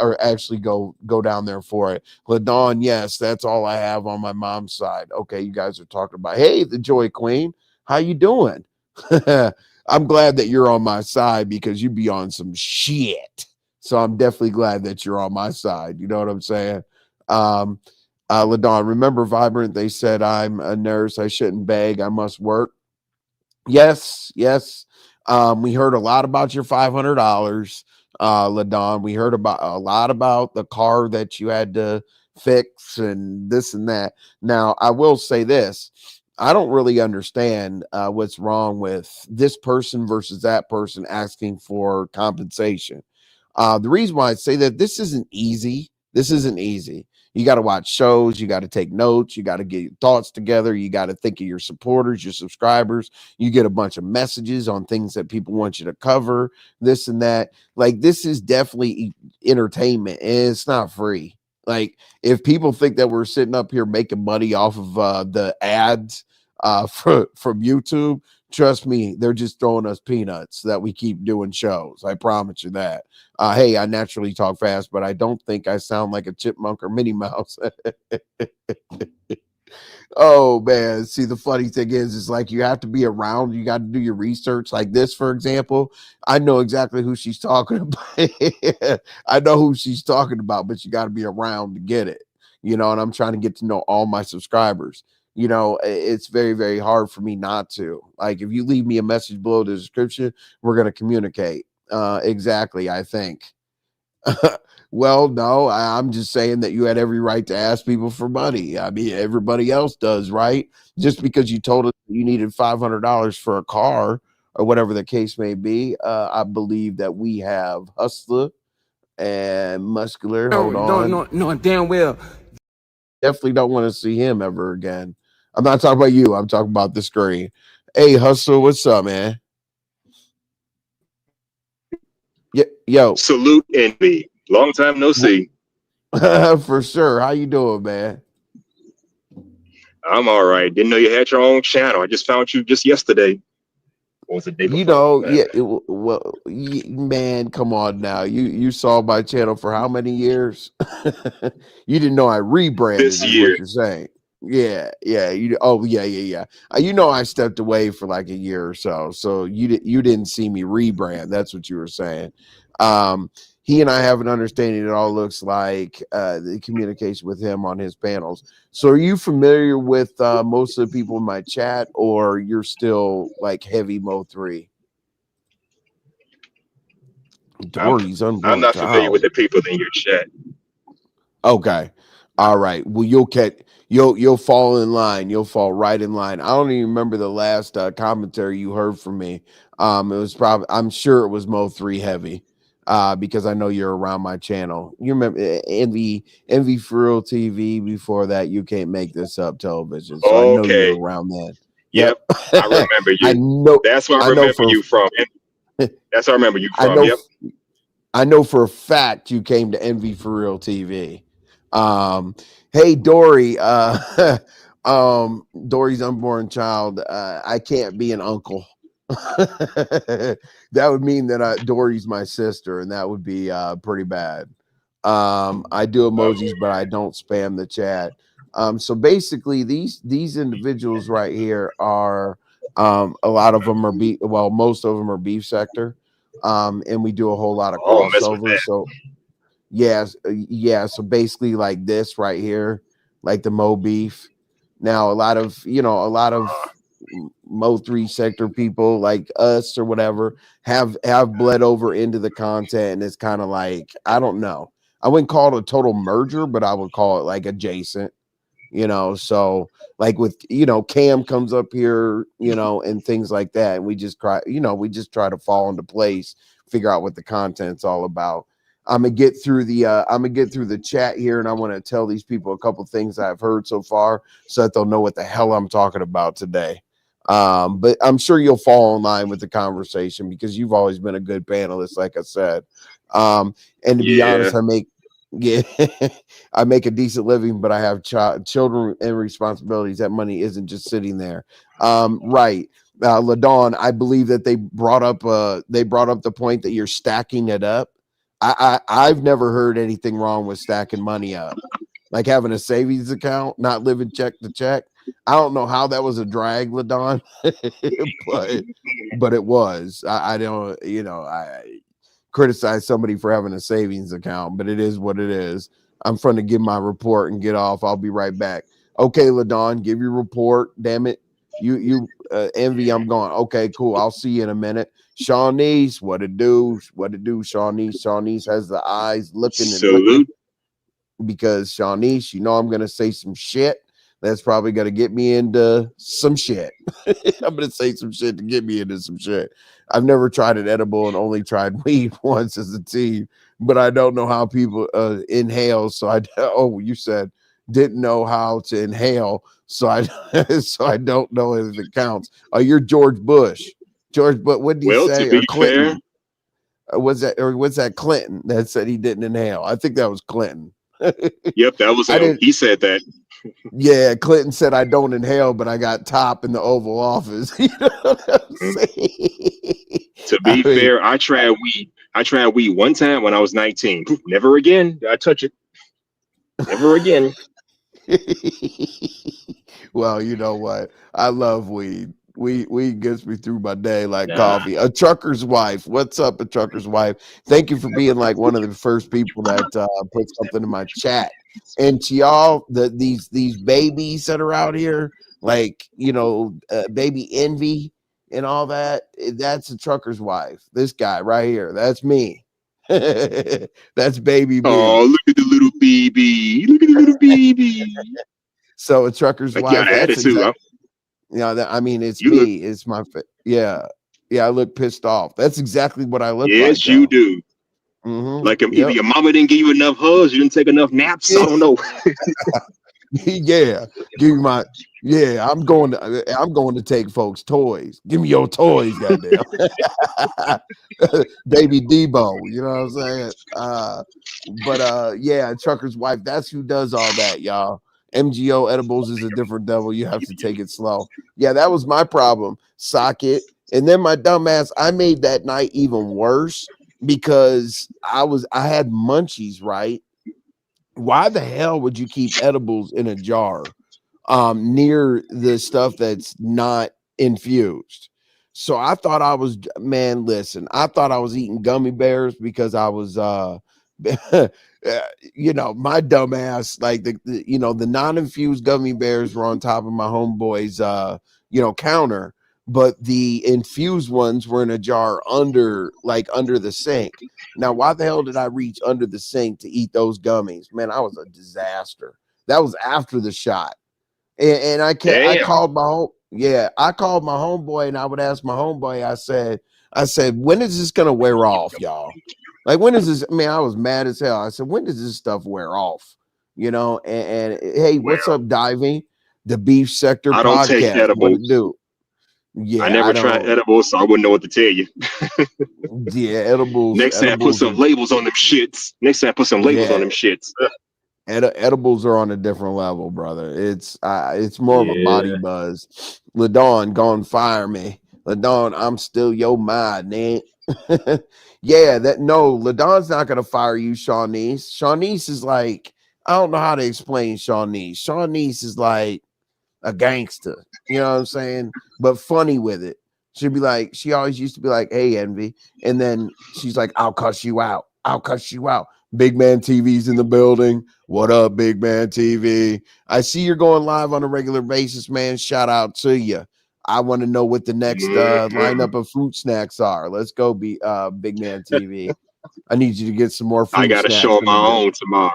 or actually go down there for it. Ladon, yes, that's all I have on my mom's side. Okay, you guys are talking about, hey, the Joy Queen, how you doing? I'm glad that you're on my side because you be on some shit. So I'm definitely glad that you're on my side. You know what I'm saying? Um, Ladon, remember Vibrant? They said I'm a nurse. I shouldn't beg. I must work. Yes. We heard a lot about your $500, Ladon. We heard about a lot about the car that you had to fix and this and that. Now, I will say this. I don't really understand what's wrong with this person versus that person asking for compensation. The reason why I say that this isn't easy. This isn't easy. You got to watch shows. You got to take notes. You got to get your thoughts together. You got to think of your supporters, your subscribers. You get a bunch of messages on things that people want you to cover, this and that. Like, this is definitely entertainment, and it's not free. Like, if people think that we're sitting up here making money off of the ads from YouTube, trust me, they're just throwing us peanuts that we keep doing shows. I promise you that. Hey, I naturally talk fast, but I don't think I sound like a chipmunk or Minnie Mouse. Oh man, see, the funny thing is like you have to be around, you got to do your research. Like this, for example, I know exactly who she's talking about. I know who she's talking about, but you got to be around to get it. And I'm trying to get to know all my subscribers. It's very, very hard for me not to. Like, if you leave me a message below the description, we're going to communicate. Exactly, I think. Well, no, I'm just saying that you had every right to ask people for money. I mean, everybody else does, right? Just because you told us you needed $500 for a car or whatever the case may be, I believe that we have Hustler and Muscular. No, Hold no, on. no, no, damn well. Definitely don't want to see him ever again. I'm not talking about you. I'm talking about the screen. Hey, Hustler, what's up, man? Yo, Salute Envy. Long time no see. for sure. How you doing, man? I'm all right. Didn't know you had your own channel. I just found you just yesterday. Or was it the day You before? know, Man, yeah. Well, man, come on now. You saw my channel for how many years? You didn't know I rebranded, this is what year. you're saying. Yeah, yeah. Oh, yeah. You know, I stepped away for like a year or so, so you didn't see me rebrand. That's what you were saying. Um, he and I have an understanding. It all looks like the communication with him on his panels. So, are you familiar with most of the people in my chat, or you're still like heavy Mo3? I'm Dory's I'm unborn not familiar with child. the people in your chat. Okay. All right. Well, you'll fall in line. You'll fall right in line. I don't even remember the last commentary you heard from me. It was probably, I'm sure it was Mo3 heavy. Because I know you're around my channel. You remember Envy for Real TV. Before that, you can't make this up television. So I know you Okay. were around then. Yep. Yep. I remember I you. know. That's where I I know remember for. you from. And that's where I remember you I from. know. Yep. I know for a fact you came to Envy for Real TV. Um, hey Dory, Dory's unborn child. I can't be an uncle. That would mean that Dory's my sister, and that would be pretty bad. I do emojis, but I don't spam the chat. So basically, these individuals right here are a lot of them are beef. Well, most of them are beef sector, and we do a whole lot of I don't mess with crossover. that. So yes, yeah. So basically, like this right here, like the Mo beef. Now, a lot of Mo3 sector people like us or whatever have bled over into the content, and it's kind of like I don't know. I wouldn't call it a total merger, but I would call it like adjacent. So like with Cam comes up here, and things like that, and we just try to fall into place, figure out what the content's all about. I'm gonna get through the chat here, and I want to tell these people a couple things I've heard so far so that they'll know what the hell I'm talking about today. But I'm sure you'll fall in line with the conversation because you've always been a good panelist, like I said. And to be Yeah. honest, yeah, I make a decent living, but I have children and responsibilities. That money isn't just sitting there. Right. Ladon, I believe that they brought up the point that you're stacking it up. I've never heard anything wrong with stacking money up, like having a savings account, not living check to check. I don't know how that was a drag, Ladon, but it was. I don't, I criticize somebody for having a savings account, but it is what it is. I'm trying to give my report and get off. I'll be right back. Okay, Ladon, give your report. Damn it. Envy, I'm going. Okay, cool. I'll see you in a minute. Shawnee's, what it do? What it do, Shawnee's? Shawnee's has the eyes looking and licking Salute. because Shawnee's, I'm gonna say some shit that's probably gonna get me into some shit. I'm gonna say some shit to get me into some shit. I've never tried an edible and only tried weed once as a teen, but I don't know how people inhale. So you said didn't know how to inhale, so I so I don't know if it counts. You're George Bush. George, but what did he Well, to say? Or be fair, Clinton? Was that Clinton that said he didn't inhale? I think that was Clinton. yep, that was I him. didn't. He said that. Yeah, Clinton said I don't inhale, but I got top in the Oval Office. You know what I'm Mm. saying? To I be mean, fair, I tried weed. I tried weed one time when I was 19. Never again. Did I touch it? Never again. well, you know what? I love weed. Weed gets me through my day like Nah. coffee. A trucker's wife. What's up, a trucker's wife? Thank you for being like one of the first people that put something in my chat. And to y'all, these babies that are out here, like baby envy and all that. That's a trucker's wife. This guy right here. That's me. That's baby Oh, B. look at the little baby. Look at the little baby. So a trucker's Like, you wife. got an That's attitude. exact. Huh? I mean, it's You look, me. It's my. Yeah, yeah. I look pissed off. That's exactly what I look like, yes, you though. do. Mm-hmm. Like, either Yep. your mama didn't give you enough hugs, you didn't take enough naps. I don't know. Yeah, give me my. Yeah, I'm going to take folks' toys. Give me your toys, goddamn. Baby Debo, you know what I'm saying? Yeah, trucker's wife. That's who does all that, y'all. MGO edibles is a different devil. You have to take it slow. Yeah, that was my problem. Socket, and then my dumbass. I made that night even worse because I had munchies, right? Why the hell would you keep edibles in a jar near the stuff that's not infused? So I thought I was, man, listen, I thought I was eating gummy bears because I was my dumb ass, like the non-infused gummy bears were on top of my homeboy's counter, but the infused ones were in a jar under the sink. Now, why the hell did I reach under the sink to eat those gummies? Man, I was a disaster. That was after the shot. And I Damn. called my home. Yeah, I called my homeboy and I would ask my homeboy, I said, when is this gonna wear off, y'all? Like, when is this? Man, I was mad as hell. I said, when does this stuff wear off? And hey, what's Well, up, Diving? The Beef Sector I don't take podcast. What it edibles. do? I Yeah, I never tried don't. edibles, so I wouldn't know what to tell you. Yeah, edibles, Next time, put edibles some are labels on them shits. Next time, put some labels on yeah. them shits. Edibles are on a different level, brother. It's more of a body Yeah. buzz. Ladon, gone fire me. Ladon, I'm still your mind, man. Yeah, that no, Ladon's not gonna fire you, Shawnese. Shawnese is like, I don't know how to explain Shawnese. Shawnese is like a gangster. You know what I'm saying? But funny with it. She always used to be like, hey, Envy. And then she's like, I'll cuss you out. I'll cuss you out. Big Man TV's in the building. What up, Big Man TV? I see you're going live on a regular basis, man. Shout out to you. I want to know what the next Mhm. lineup of fruit snacks are. Let's go, Big Man TV. I need you to get some more I fruit got to snacks show in my the building. own tomorrow.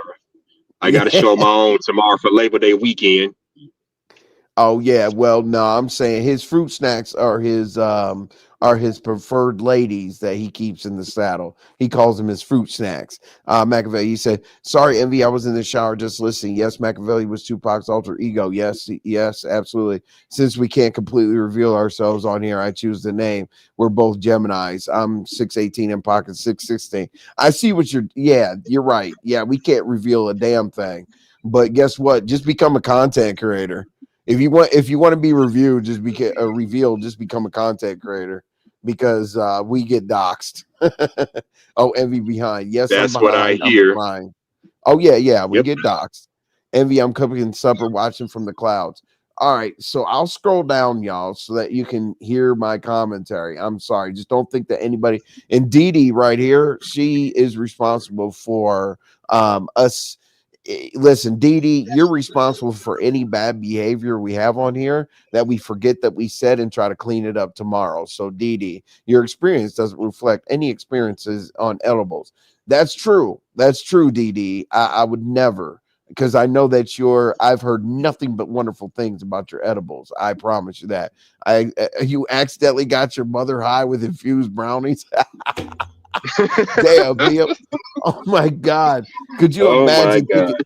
I got to Yeah. show my own tomorrow for Labor Day weekend. Oh yeah, well no, I'm saying his fruit snacks are his preferred ladies that he keeps in the saddle. He calls them his fruit snacks. Machiavelli, he said, "Sorry, Envy, I was in the shower just listening." Yes, Machiavelli was Tupac's alter ego. Yes, yes, absolutely. Since we can't completely reveal ourselves on here, I choose the name. We're both Geminis. I'm 618 and Pocket 616. I see what you're. Yeah, you're right. Yeah, we can't reveal a damn thing. But guess what? Just become a content creator. If you want to be reviewed, revealed, just become a content creator because we get doxxed. Oh, Envy behind. Yes, I'm That's what I behind. I'm hear. flying. Oh yeah, we Yep. get doxxed. Envy, I'm cooking supper, watching from the clouds. All right, so I'll scroll down, y'all, so that you can hear my commentary. I'm sorry, just don't think that anybody. And Dee Dee right here, she is responsible for us. Listen, Dee Dee, you're responsible for any bad behavior we have on here that we forget that we said and try to clean it up tomorrow. So, Dee Dee, your experience doesn't reflect any experiences on edibles. That's true. That's true, Dee Dee. I would never, because I know that I've heard nothing but wonderful things about your edibles. I promise you that. You accidentally got your mother high with infused brownies. Damn, Neil. Oh my God. Could you Oh my imagine God. thinking?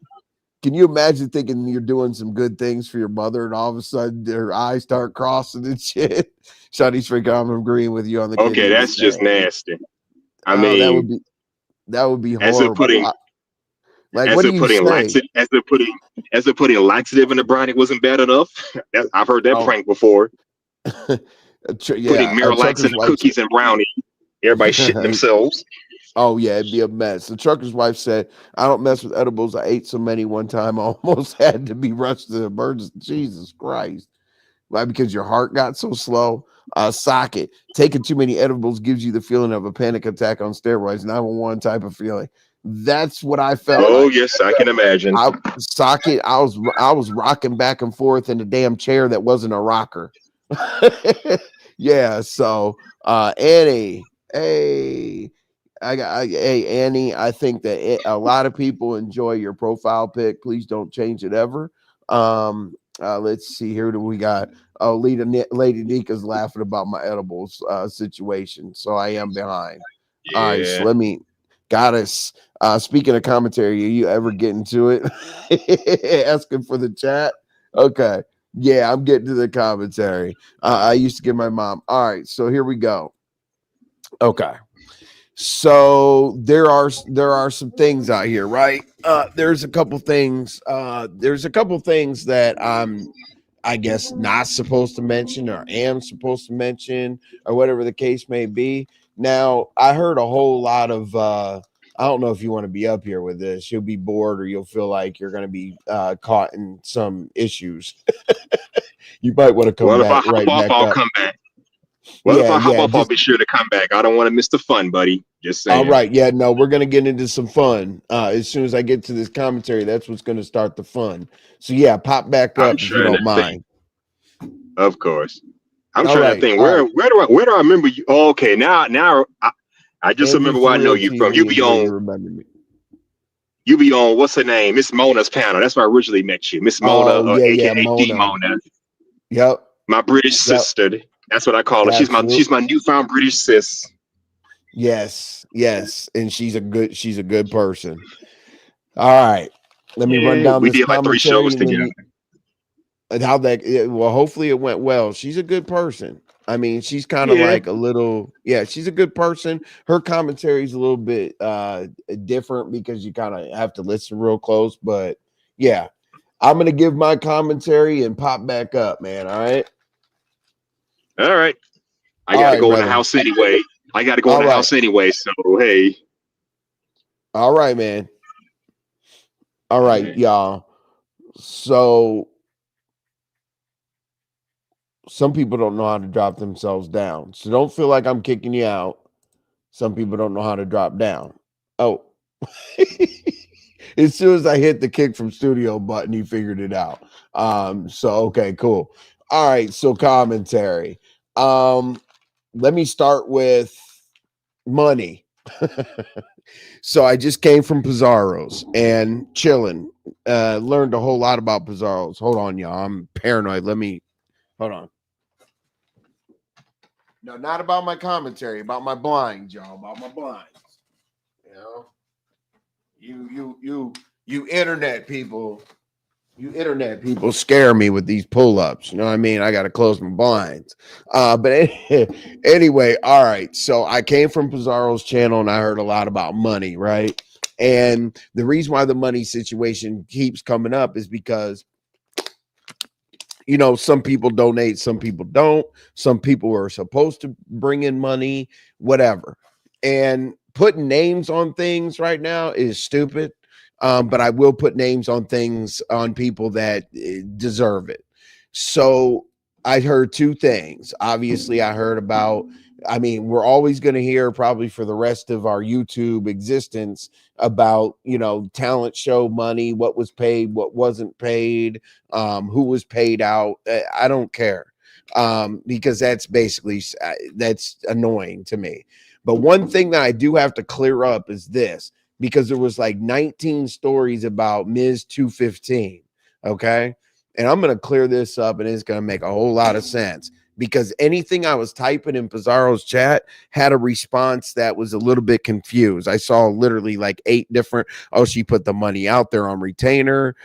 Can you imagine thinking you're doing some good things for your mother and all of a sudden their eyes start crossing and shit? Shawty's freaking out. I'm agreeing with you on the kid Okay, needs a that's just snack. nasty. I Oh, mean, that would be as they're horrible. putting Like, as what do they're you putting say? laxative as they're putting laxative in the brownie wasn't bad enough. I've heard that Oh, prank before. Putting yeah, a Miralax in trucker's the wife cookies and brownie. Everybody shitting said. themselves. Oh yeah, it'd be a mess. The trucker's wife said, "I don't mess with edibles. I ate so many one time, I almost had to be rushed to the emergency." Jesus Christ! Why? Because your heart got so slow. Socket. Taking too many edibles gives you the feeling of a panic attack on steroids. 911 type of feeling. That's what I felt Oh like. yes, I can imagine. Socket. I was rocking back and forth in a damn chair that wasn't a rocker. Yeah. So Annie, hey. Hey, Annie, I think that a lot of people enjoy your profile pic. Please don't change it ever. Let's see here. Do we got? Oh, Lady Nika's laughing about my edibles situation, so I am behind. All right, so Yeah. let me. Got us. Speaking of commentary, are you ever getting to it? Asking for the chat. Okay. Yeah, I'm getting to the commentary. I used to give my mom. All right, so here we go. Okay. So there are some things out here, right? There's a couple things. There's a couple things that I guess not supposed to mention or am supposed to mention or whatever the case may be. Now, I heard a whole lot of I don't know if you want to be up here with this. You'll be bored or you'll feel like you're going to be caught in some issues. You might want to come Well, if I back hop right off, back I'll up. come back. Well, if Yeah, I hop yeah, off, I'll just be sure to come back. I don't want to miss the fun, buddy. Just all saying. right. Yeah, no, we're gonna get into some fun. As soon as I get to this commentary, that's what's gonna start the fun. So yeah, pop back I'm up if you trying to don't think. mind. Of course. I'm All trying to right, think. all right. Where do I remember you? Oh, okay, now I just Envy remember where for I know Real you from. You TV be is where you on remember me. you be on what's her name? Miss Mona's panel. That's where I originally met you. Miss Mona, Oh yeah, yeah, aka D Mona. Mona, Yep, my British yep, sister. That's what I call her. She's absolute. my newfound British sis. Yes, yes, and she's a good person. All right, let me run Yeah, down we this did like 3 shows commentary and together. then and how that well hopefully it went well. She's a good person. I mean, she's kind of Yeah. like a little, yeah, she's a good person. Her commentary is a little bit different because you kind of have to listen real close, but yeah, I'm gonna give my commentary and pop back up, man. All right, All right. I all got to right, go in the brother. house anyway. I got to go in All the right, house anyway. So hey. all right, man. All right, y'all. So some people don't know how to drop themselves down, so don't feel like I'm kicking you out. Some people don't know how to drop down. Oh, as soon as I hit the kick from studio button, he figured it out. So okay, cool. All right, so commentary. Um, let me start with money. So I just came from Pizarro's and chilling. Learned a whole lot about Pizarro's. Hold on, y'all. I'm paranoid. Let me hold on. No, not about my commentary, about my blinds, y'all. About my blinds. You know, you internet people, you internet people scare me with these pull-ups. You know what I mean? I got to close my blinds. But anyway, all right. So I came from Pizarro's channel and I heard a lot about money, right? And the reason why the money situation keeps coming up is because some people donate, some people don't. Some people are supposed to bring in money, whatever. And putting names on things right now is stupid. But I will put names on things on people that deserve it. So I heard two things. Obviously, I heard about, I mean, we're always going to hear probably for the rest of our YouTube existence about, talent show money, what was paid, what wasn't paid, who was paid out. I don't care because that's basically that's annoying to me. But one thing that I do have to clear up is this, because there was like 19 stories about Ms. 215. Okay. And I'm going to clear this up and it's going to make a whole lot of sense because anything I was typing in Pizarro's chat had a response that was a little bit confused. I saw literally like 8 different, oh, she put the money out there on retainer.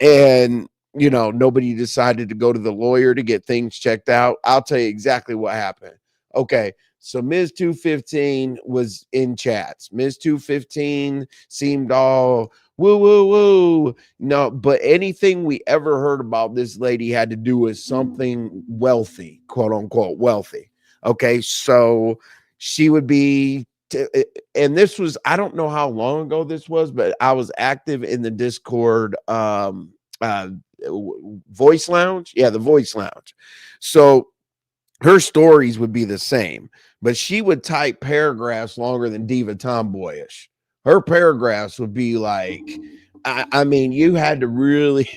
And nobody decided to go to the lawyer to get things checked out. I'll tell you exactly what happened. Okay, so Ms. 215 was in chats. Ms. 215 seemed all woo woo woo. No, but anything we ever heard about this lady had to do with something wealthy, quote unquote wealthy. Okay, so she would be and this was, I don't know how long ago this was, but I was active in the Discord uh voice lounge. Yeah, the voice lounge. So her stories would be the same, but she would type paragraphs longer than Diva Tomboyish. Her paragraphs would be like I mean, you had to really,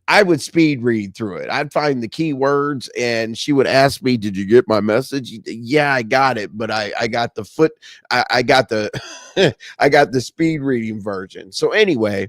I would speed read through it. I'd find the key words and she would ask me, did you get my message? Yeah, I got it, but I got the I got the, I got the speed reading version. So anyway,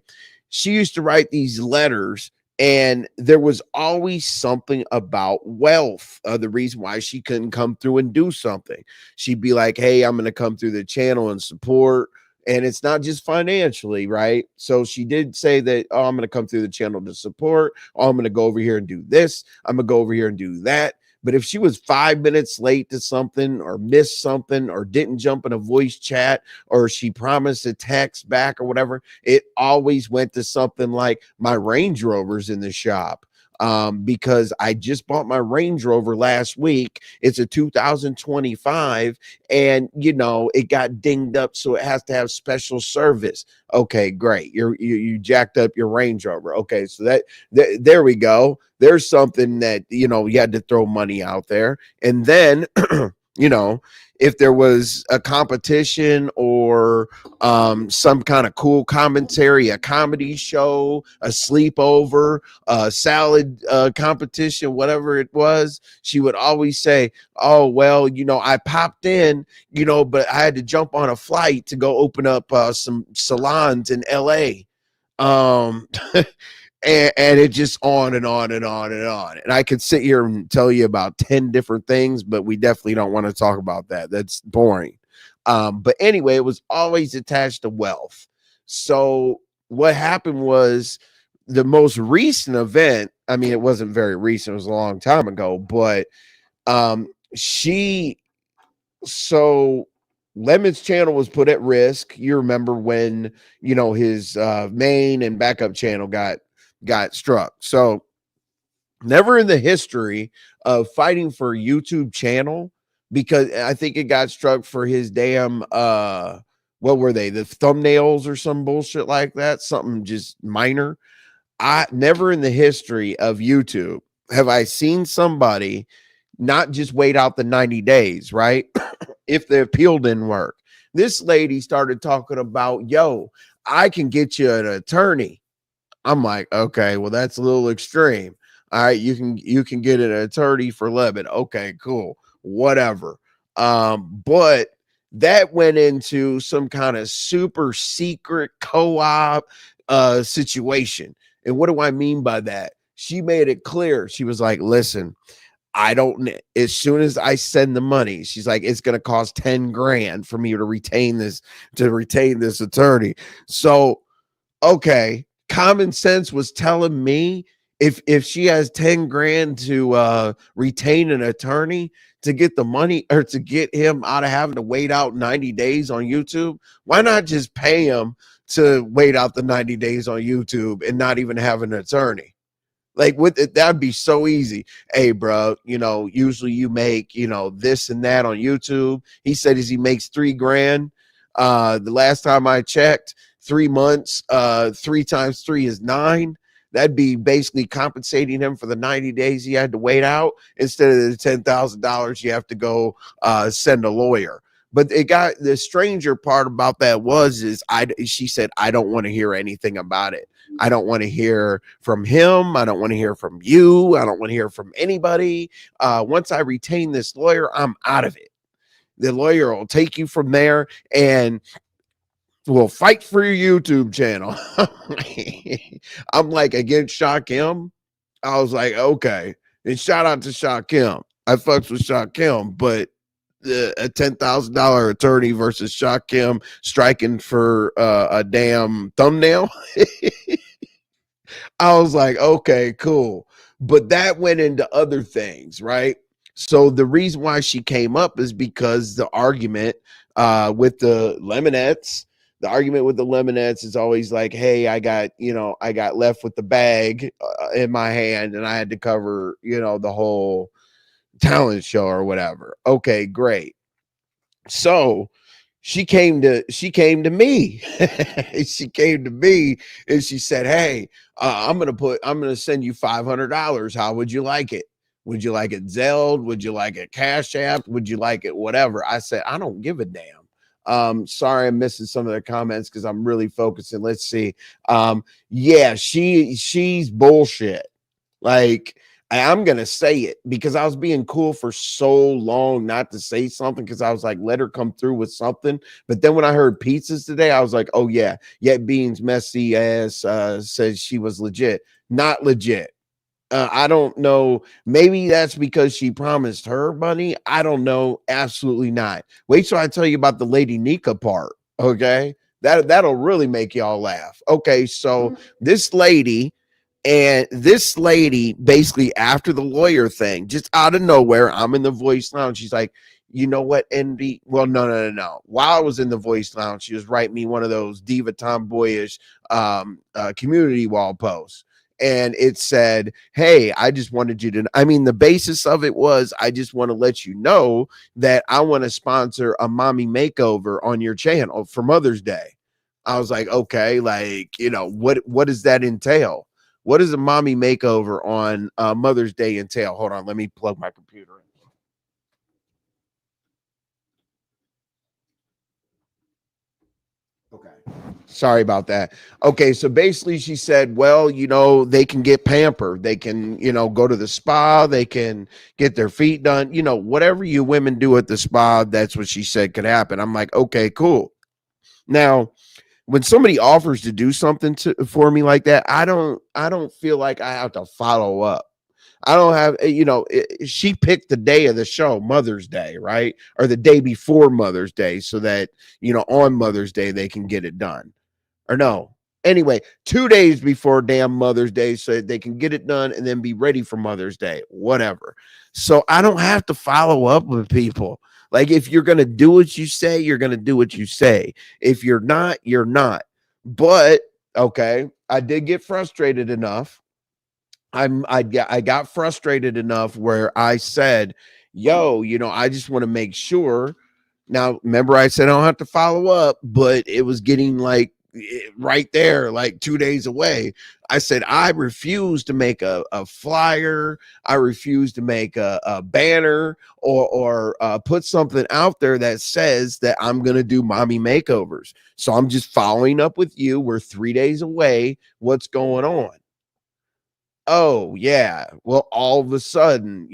she used to write these letters and there was always something about wealth. The reason why she couldn't come through and do something. She'd be like, hey, I'm going to come through the channel and support. And it's not just financially, right? So she did say that, oh, I'm going to come through the channel to support. Oh, I'm going to go over here and do this. I'm going to go over here and do that. But if she was 5 minutes late to something or missed something or didn't jump in a voice chat or she promised a text back or whatever, it always went to something like my Range Rover's in the shop. Because I just bought my Range Rover last week. It's a 2025 and you know it got dinged up, so it has to have special service. Okay, great. You jacked up your Range Rover. Okay, so there we go. There's something that you know you had to throw money out there, and then you know if there was a competition or some kind of cool commentary, a comedy show, a sleepover, a salad competition, whatever it was, she would always say, oh, well, you know, I popped in, you know, but I had to jump on a flight to go open up some salons in LA. Um, and it just on and on and on and on. And I could sit here and tell you about 10 different things, but we definitely don't want to talk about that. That's boring. But anyway, it was always attached to wealth. So what happened was the most recent event, I mean, it wasn't very recent, it was a long time ago, but she so Lemon's channel was put at risk. You remember when you know his main and backup channel got struck. So never in the history of fighting for a YouTube channel, because I think it got struck for his damn what were they, the thumbnails or some bullshit like that, something just minor. I never in the history of YouTube have I seen somebody not just wait out the 90 days, right? If the appeal didn't work. This lady started talking about, yo, I can get you an attorney. I'm like, okay, well, that's a little extreme. All right, you can get an attorney for Lemon. Okay, cool. Whatever. But that went into some kind of super secret co-op situation. And what do I mean by that? She made it clear. She was like, listen, I don't, as soon as I send the money, she's like, it's going to cost 10 grand for me to retain this attorney. So, okay, common sense was telling me if she has 10 grand to retain an attorney to get the money or to get him out of having to wait out 90 days on YouTube, why not just pay him to wait out the 90 days on YouTube and not even have an attorney? Like with it, that'd be so easy. Hey, bro, you know, usually you make, you know, this and that on YouTube. He said he makes 3 grand. The last time I checked, 3 months, 3 times 3 is 9. That'd be basically compensating him for the 90 days he had to wait out instead of the $10,000 you have to go send a lawyer. But it got the stranger part about that is she said, I don't want to hear anything about it. I don't want to hear from him. I don't want to hear from you. I don't want to hear from anybody. Once I retain this lawyer, I'm out of it. The lawyer will take you from there and will fight for your YouTube channel. I'm like, against Shakim. I was like, okay. And shout out to Shakim. I fucks with Shakim, but a $10,000 attorney versus Shakim striking for a damn thumbnail. I was like, okay, cool. But that went into other things, right? So the reason why she came up is because the argument with the Lemonettes, is always like, hey, I got left with the bag in my hand and I had to cover, the whole talent show or whatever. Okay, great. So she came to me. She came to me and she said, hey, I'm gonna send you $500. How would you like it? Would you like it Zelle? Would you like it Cash App? Would you like it whatever? I said, I don't give a damn. Sorry, I'm missing some of the comments because I'm really focusing. Let's see. Yeah, she's bullshit. Like, I'm gonna say it because I was being cool for so long not to say something because I was like, let her come through with something. But then when I heard pizzas today, I was like, oh yeah, yet Beans messy ass says she was legit, not legit. I don't know. Maybe that's because she promised her money. I don't know. Absolutely not. Wait till I tell you about the Lady Nika part. Okay, that'll really make y'all laugh. Okay, so this lady basically after the lawyer thing, just out of nowhere, I'm in the voice lounge. She's like, you know what, Envy? Well, no. While I was in the voice lounge, she was writing me one of those diva tomboyish community wall posts. And it said, hey, I just wanted you to, I mean, the basis of it was, I just want to let you know that I want to sponsor a mommy makeover on your channel for Mother's Day. I was like, okay, like, what does that entail? What does a mommy makeover on Mother's Day entail? Hold on, let me plug my computer in. Okay. Sorry about that. Okay, so basically she said, well, they can get pampered. They can, go to the spa. They can get their feet done. Whatever you women do at the spa, that's what she said could happen. I'm like, okay, cool. Now, when somebody offers to do something for me like that, I don't feel like I have to follow up. I don't have, she picked the day of the show, Mother's Day, right? Or the day before Mother's Day so that, on Mother's Day, they can get it done. Or no. Anyway, 2 days before damn Mother's Day so they can get it done and then be ready for Mother's Day, whatever. So I don't have to follow up with people. Like, if you're going to do what you say, you're going to do what you say. If you're not, you're not. But, okay, I did get frustrated enough. I got frustrated enough where I said, yo, I just want to make sure. Now, remember I said I don't have to follow up, but it was getting like right there, like 2 days away. I said, I refuse to make a flyer. I refuse to make a banner or put something out there that says that I'm going to do mommy makeovers. So I'm just following up with you. We're 3 days away. What's going on? Oh yeah. Well, all of a sudden,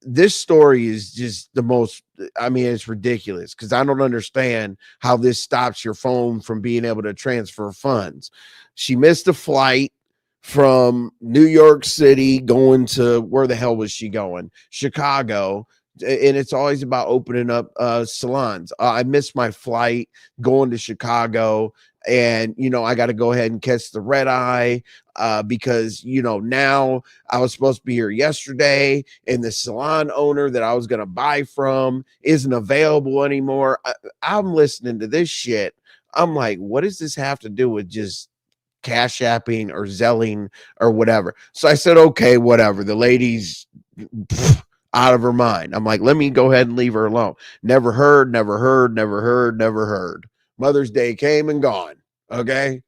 this story is just the most, I mean, it's ridiculous because I don't understand how this stops your phone from being able to transfer funds. She missed a flight from New York City going to, where the hell was she going? Chicago. And it's always about opening up salons. I missed my flight going to Chicago, and I got to go ahead and catch the red eye because now I was supposed to be here yesterday, and the salon owner that I was going to buy from isn't available anymore. I'm listening to this shit. I'm like, what does this have to do with just cash apping or zelling or whatever? So I said, okay, whatever. The lady's out of her mind. I'm like, let me go ahead and leave her alone. Never heard. Mother's Day came and gone. Okay.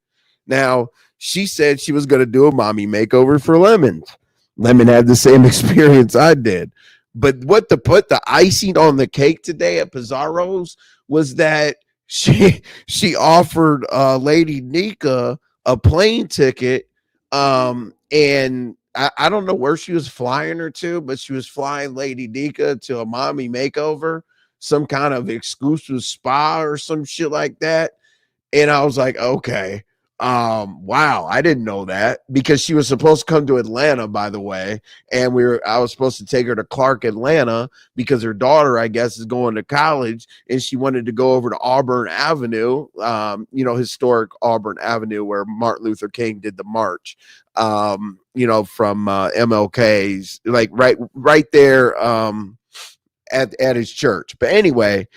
Now, she said she was going to do a mommy makeover for Lemons. Lemon had the same experience I did. But what to put the icing on the cake today at Pizarro's was that she offered Lady Nika a plane ticket. And I don't know where she was flying her to, but she was flying Lady Nika to a mommy makeover, some kind of exclusive spa or some shit like that. And I was like, okay, wow, I didn't know that, because she was supposed to come to Atlanta, by the way, and I was supposed to take her to Clark, Atlanta, because her daughter, I guess, is going to college, and she wanted to go over to Auburn Avenue, historic Auburn Avenue, where Martin Luther King did the march, from MLK's, like right there, at his church. But anyway,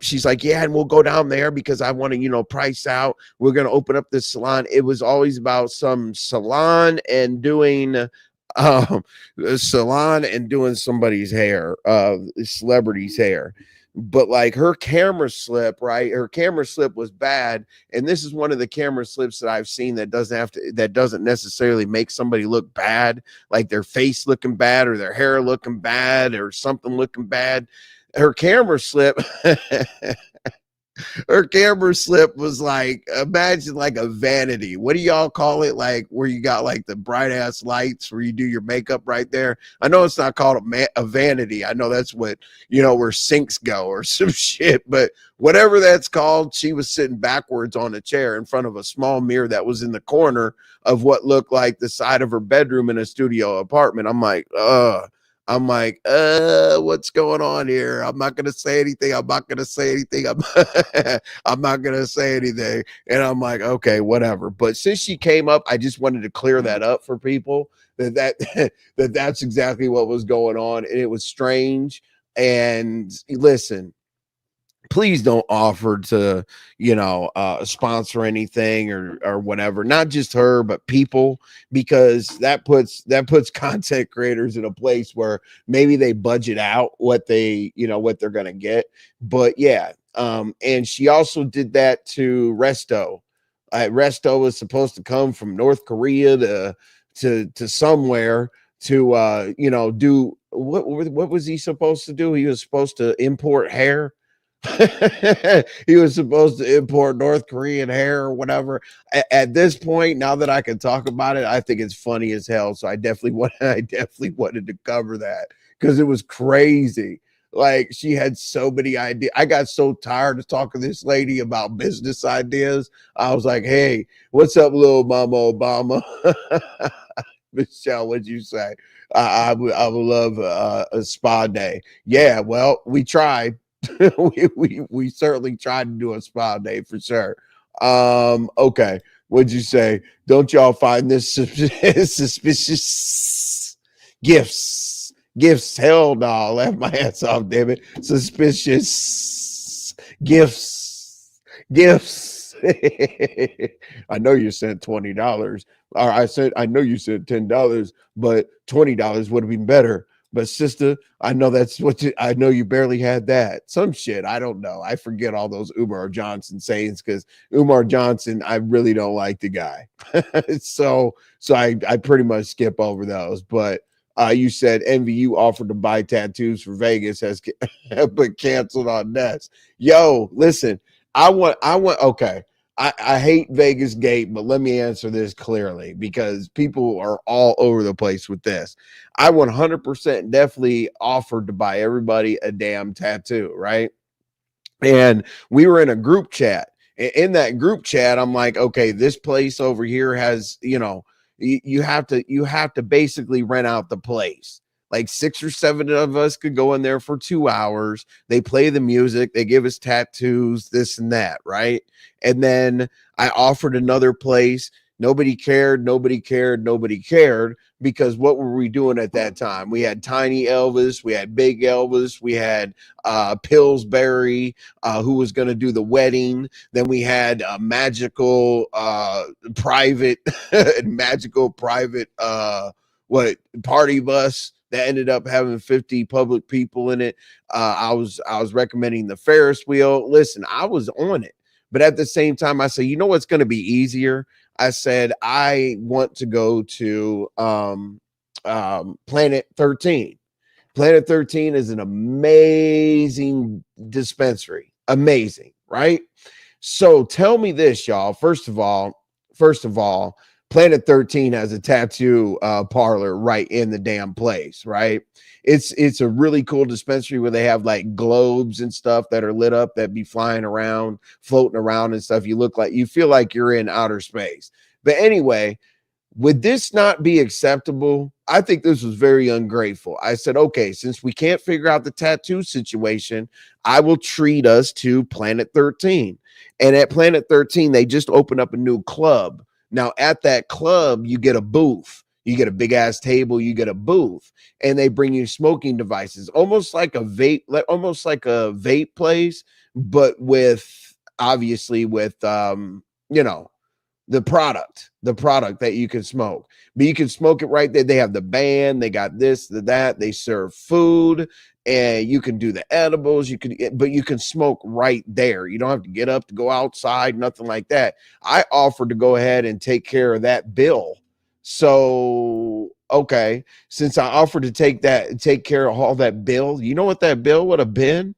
she's like, yeah, and we'll go down there because I want to, price out. We're going to open up this salon. It was always about some salon and doing somebody's hair, celebrity's hair. But like her camera slip, right? Her camera slip was bad. And this is one of the camera slips that I've seen that doesn't necessarily make somebody look bad, like their face looking bad or their hair looking bad or something looking bad. her camera slip her camera slip was like, imagine like a vanity. What do y'all call it? Like where you got like the bright ass lights where you do your makeup right there. I know it's not called a vanity. I know that's what, where sinks go or some shit, but whatever that's called, she was sitting backwards on a chair in front of a small mirror that was in the corner of what looked like the side of her bedroom in a studio apartment. I'm like, what's going on here? I'm not going to say anything. I'm not going to say anything. I'm not going to say anything. And I'm like, okay, whatever. But since she came up, I just wanted to clear that up for people that's exactly what was going on. And it was strange. And listen, please don't offer to sponsor anything or whatever, not just her but people, because that puts content creators in a place where maybe they budget out what they're gonna get. But yeah, and she also did that to Resto. Resto was supposed to come from North Korea to somewhere to do what was he supposed to do? He was supposed to import hair. He was supposed to import North Korean hair or whatever. At this point, now that I can talk about it, I think it's funny as hell. So I definitely wanted to cover that because it was crazy. Like she had so many ideas. I got so tired of talking to this lady about business ideas. I was like, "Hey, what's up, little Mama Obama?" Michelle, what'd you say? I would love a spa day. Yeah, well, we tried. we certainly tried to do a spa day for sure. Okay, what'd you say? Don't y'all find this suspicious? Gifts, hell no. I'll laugh my ass off, damn it. Suspicious gifts. I know you sent $20, or I know you said $10, but $20 would have been better. But sister, I know I know you barely had that. Some shit. I don't know. I forget all those Umar Johnson sayings because Umar Johnson, I really don't like the guy. so I pretty much skip over those. But you said NVU offered to buy tattoos for Vegas has but canceled on Nets. Yo, listen, okay. I hate Vegas Gate, but let me answer this clearly because people are all over the place with this. I 100% definitely offered to buy everybody a damn tattoo, right? And we were in a group chat. In that group chat, I'm like, okay, this place over here has, you have to basically rent out the place. Like 6 or 7 of us could go in there for 2 hours. They play the music, they give us tattoos, this and that, right? And then I offered another place. Nobody cared because what were we doing at that time? We had Tiny Elvis, we had Big Elvis, we had Pillsbury, who was going to do the wedding. Then we had a magical private what party bus that ended up having 50 public people in it. I was recommending the Ferris wheel. Listen, I was on it. But at the same time, I said, you know what's going to be easier? I said, I want to go to Planet 13. Planet 13 is an amazing dispensary. Amazing, right? So tell me this, y'all. First of all, Planet 13 has a tattoo parlor right in the damn place, right? It's a really cool dispensary where they have like globes and stuff that are lit up that be flying around, floating around and stuff. You feel like you're in outer space. But anyway, would this not be acceptable? I think this was very ungrateful. I said, okay, since we can't figure out the tattoo situation, I will treat us to Planet 13. And at Planet 13, they just opened up a new club. Now, at that club, you get a booth. You get a big ass table, you get a booth, and they bring you smoking devices, almost like a vape place, but with obviously with the product that you can smoke. But you can smoke it right there. They have the band, they got this, that, they serve food, and you can do the edibles. But you can smoke right there. You don't have to get up to go outside, nothing like that. I offered to go ahead and take care of that bill. So okay, since I offered to take care of all that bill, you know what that bill would have been?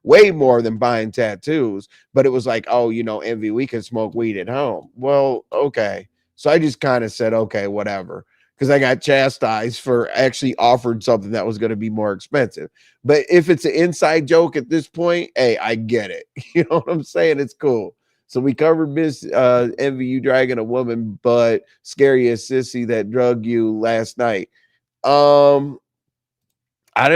Way more than buying tattoos. But it was like, oh, Envy, we can smoke weed at home. Well, okay. So I just kind of said, okay, whatever. Because I got chastised for actually offered something that was going to be more expensive. But if it's an inside joke at this point, hey, I get it. You know what I'm saying? It's cool. So we covered Miss Envy, you dragging a woman, but scariest sissy that drug you last night. Um, I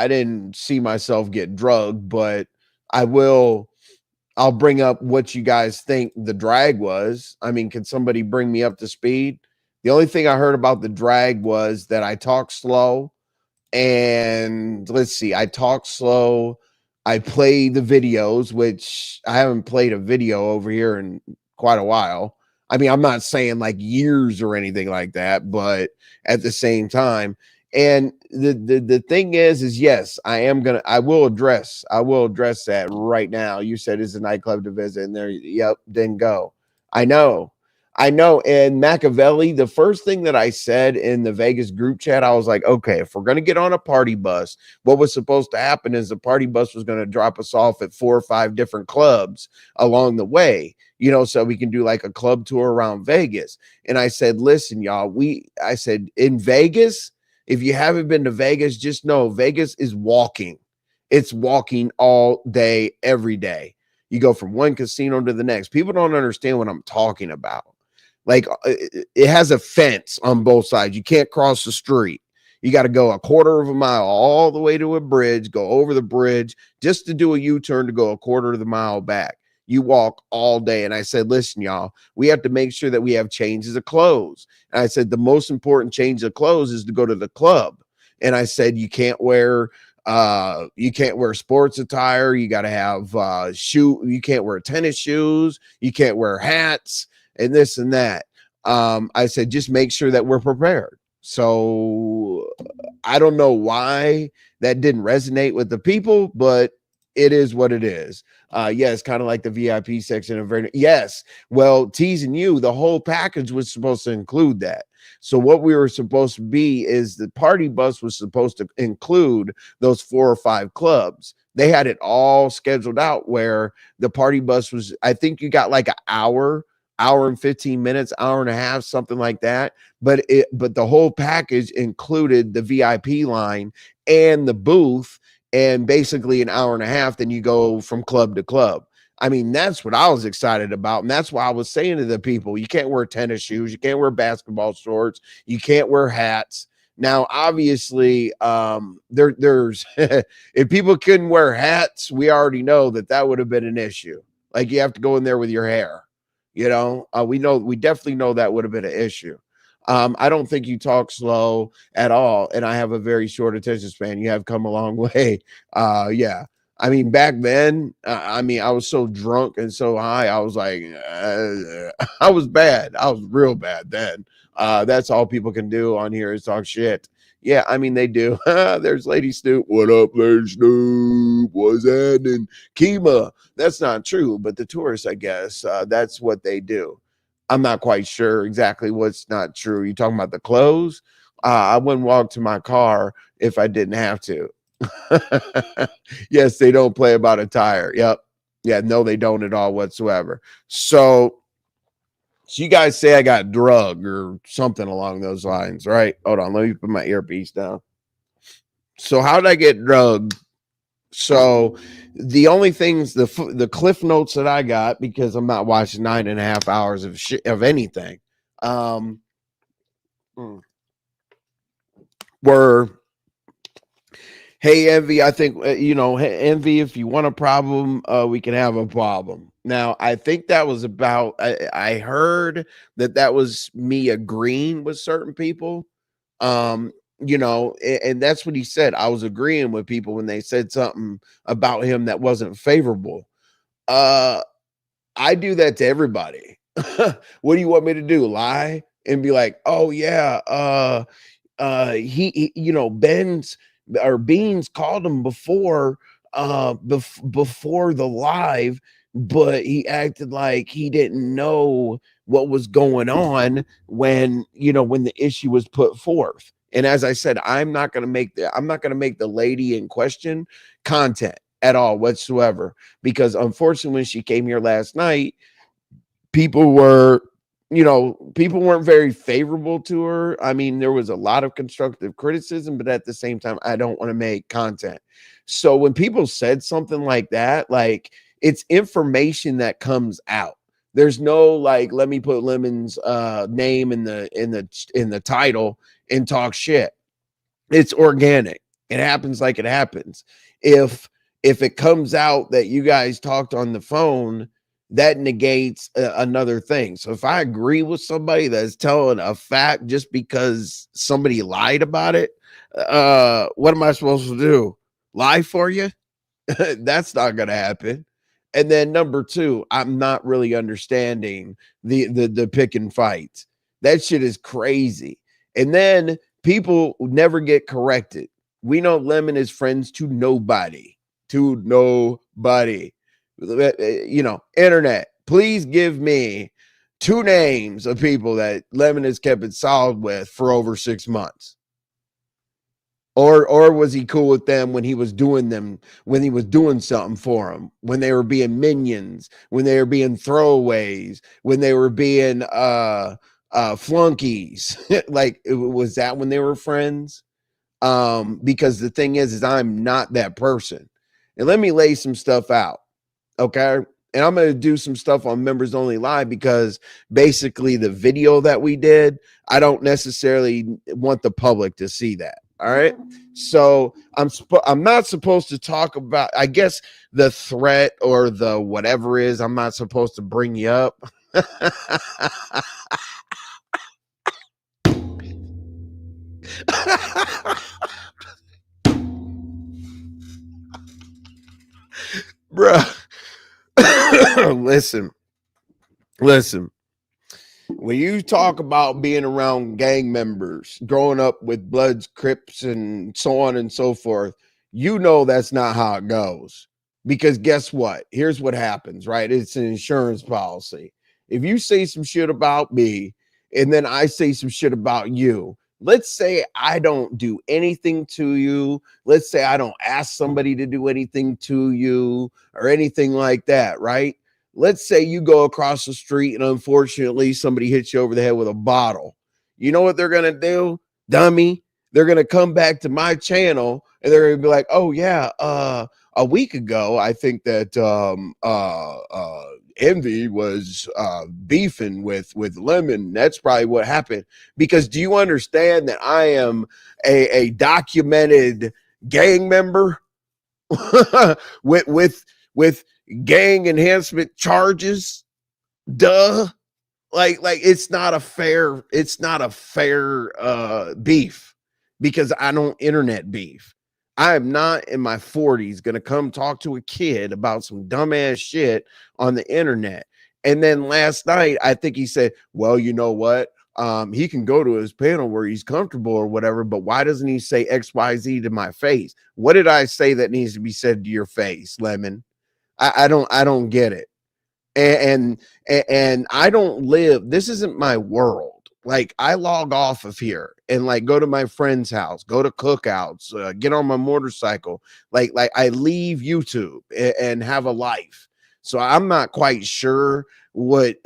didn't see myself get drugged, but I will. I'll bring up what you guys think the drag was. I mean, can somebody bring me up to speed? The only thing I heard about the drag was that I talk slow, and let's see, I talk slow. I play the videos, which I haven't played a video over here in quite a while. I mean, I'm not saying like years or anything like that, but at the same time, and the thing is yes, I will address that right now. You said it's a nightclub to visit, and there, yep, then go. I know, I know. And Machiavelli, the first thing that I said in the Vegas group chat, I was like, okay, if we're going to get on a party bus, what was supposed to happen is the party bus was going to drop us off at 4 or 5 different clubs along the way, so we can do like a club tour around Vegas. And I said, listen, y'all, I said, in Vegas, if you haven't been to Vegas, just know Vegas is walking. It's walking all day, every day. You go from one casino to the next. People don't understand what I'm talking about. Like it has a fence on both sides. You can't cross the street. You got to go a quarter of a mile all the way to a bridge, go over the bridge just to do a U-turn to go a quarter of the mile back. You walk all day. And I said, listen, y'all, we have to make sure that we have changes of clothes. And I said, the most important change of clothes is to go to the club. And I said, you can't wear sports attire. You got to have you can't wear tennis shoes. You can't wear hats and this and that. I said, just make sure that we're prepared. So I don't know why that didn't resonate with the people, but it is what it is. Yeah, it's kind of like the VIP section of yes. Well, teasing you, the whole package was supposed to include that. So what we were supposed to be is the party bus was supposed to include those 4 or 5 clubs. They had it all scheduled out where the party bus was, I think you got like an hour and 15 minutes, hour and a half, something like that. But the whole package included the VIP line and the booth, and basically an hour and a half. Then you go from club to club. I mean, that's what I was excited about. And that's why I was saying to the people, you can't wear tennis shoes. You can't wear basketball shorts. You can't wear hats. Now, obviously, there's if people couldn't wear hats, we already know that would have been an issue. Like you have to go in there with your hair. We definitely know that would have been an issue. I don't think you talk slow at all, and I have a very short attention span. You have come a long way. Yeah. I mean, back then, I was so drunk and so high. I was like, I was bad. I was real bad then. That's all people can do on here is talk shit. Yeah, I mean, they do. There's Lady Snoop. What up, Lady Snoop? What's happening? Kima. That's not true, but the tourists, I guess, that's what they do. I'm not quite sure exactly what's not true. You talking about the clothes? I wouldn't walk to my car if I didn't have to. Yes, they don't play about attire. Yep. Yeah, no, they don't at all whatsoever. So you guys say I got drugged or something along those lines, right? Hold on, let me put my earpiece down. So how did I get drugged? So the only things, the cliff notes that I got, because I'm not watching 9.5 hours of anything, were, hey Envy, I think hey, Envy, if you want a problem, we can have a problem. Now I think that was about, I heard that was me agreeing with certain people. And that's what he said. I was agreeing with people when they said something about him that wasn't favorable. I do that to everybody. What do you want me to do? Lie and be like, oh yeah, he Ben's or Beans called him before before the live, but he acted like he didn't know what was going on when, when the issue was put forth. And as I said, I'm not going to make the lady in question content at all whatsoever, because unfortunately when she came here last night, people were people weren't very favorable to her. I mean, there was a lot of constructive criticism, but at the same time, I don't want to make content. So when people said something like that, like, it's information that comes out. There's no like, let me put Lemon's name in the title and talk shit. It's organic. It happens like it happens. If it comes out that you guys talked on the phone, that negates another thing. So if I agree with somebody that's telling a fact just because somebody lied about it, what am I supposed to do? Lie for you? That's not going to happen. And then number two, I'm not really understanding the pick and fight. That shit is crazy. And then people never get corrected. We know Lemon is friends to nobody. To nobody. Internet, please give me 2 names of people that Lemon has kept it solid with for over 6 months. Or was he cool with them when he was doing something for them, when they were being minions, when they were being throwaways, when they were being flunkies? Like, was that when they were friends? Because the thing is I'm not that person. And let me lay some stuff out. Okay. And I'm going to do some stuff on Members Only Live, because basically the video that we did, I don't necessarily want the public to see that. All right. So I'm not supposed to talk about, I guess, the threat or the whatever is, I'm not supposed to bring you up. Bruh. Listen. When you talk about being around gang members, growing up with Bloods, Crips, and so on and so forth, that's not how it goes. Because guess what? Here's what happens, right? It's an insurance policy. If you say some shit about me and then I say some shit about you, let's say I don't do anything to you. Let's say I don't ask somebody to do anything to you or anything like that, right? Let's say you go across the street and unfortunately somebody hits you over the head with a bottle. You know what they're going to do, dummy? They're going to come back to my channel and they're going to be like, oh, yeah, a week ago, I think that Envy was beefing with Lemon. That's probably what happened. Because do you understand that I am a documented gang member with gang enhancement charges? Duh. Like it's not a fair beef, because I don't internet beef. I am not in my 40s gonna come talk to a kid about some dumbass shit on the internet. And then last night, I think he said, well, you know what? He can go to his panel where he's comfortable or whatever, but why doesn't he say XYZ to my face? What did I say that needs to be said to your face, Lemon? I don't get it. And I don't live, this isn't my world. Like, I log off of here and like go to my friend's house, go to cookouts, get on my motorcycle. Like I leave YouTube and have a life. So I'm not quite sure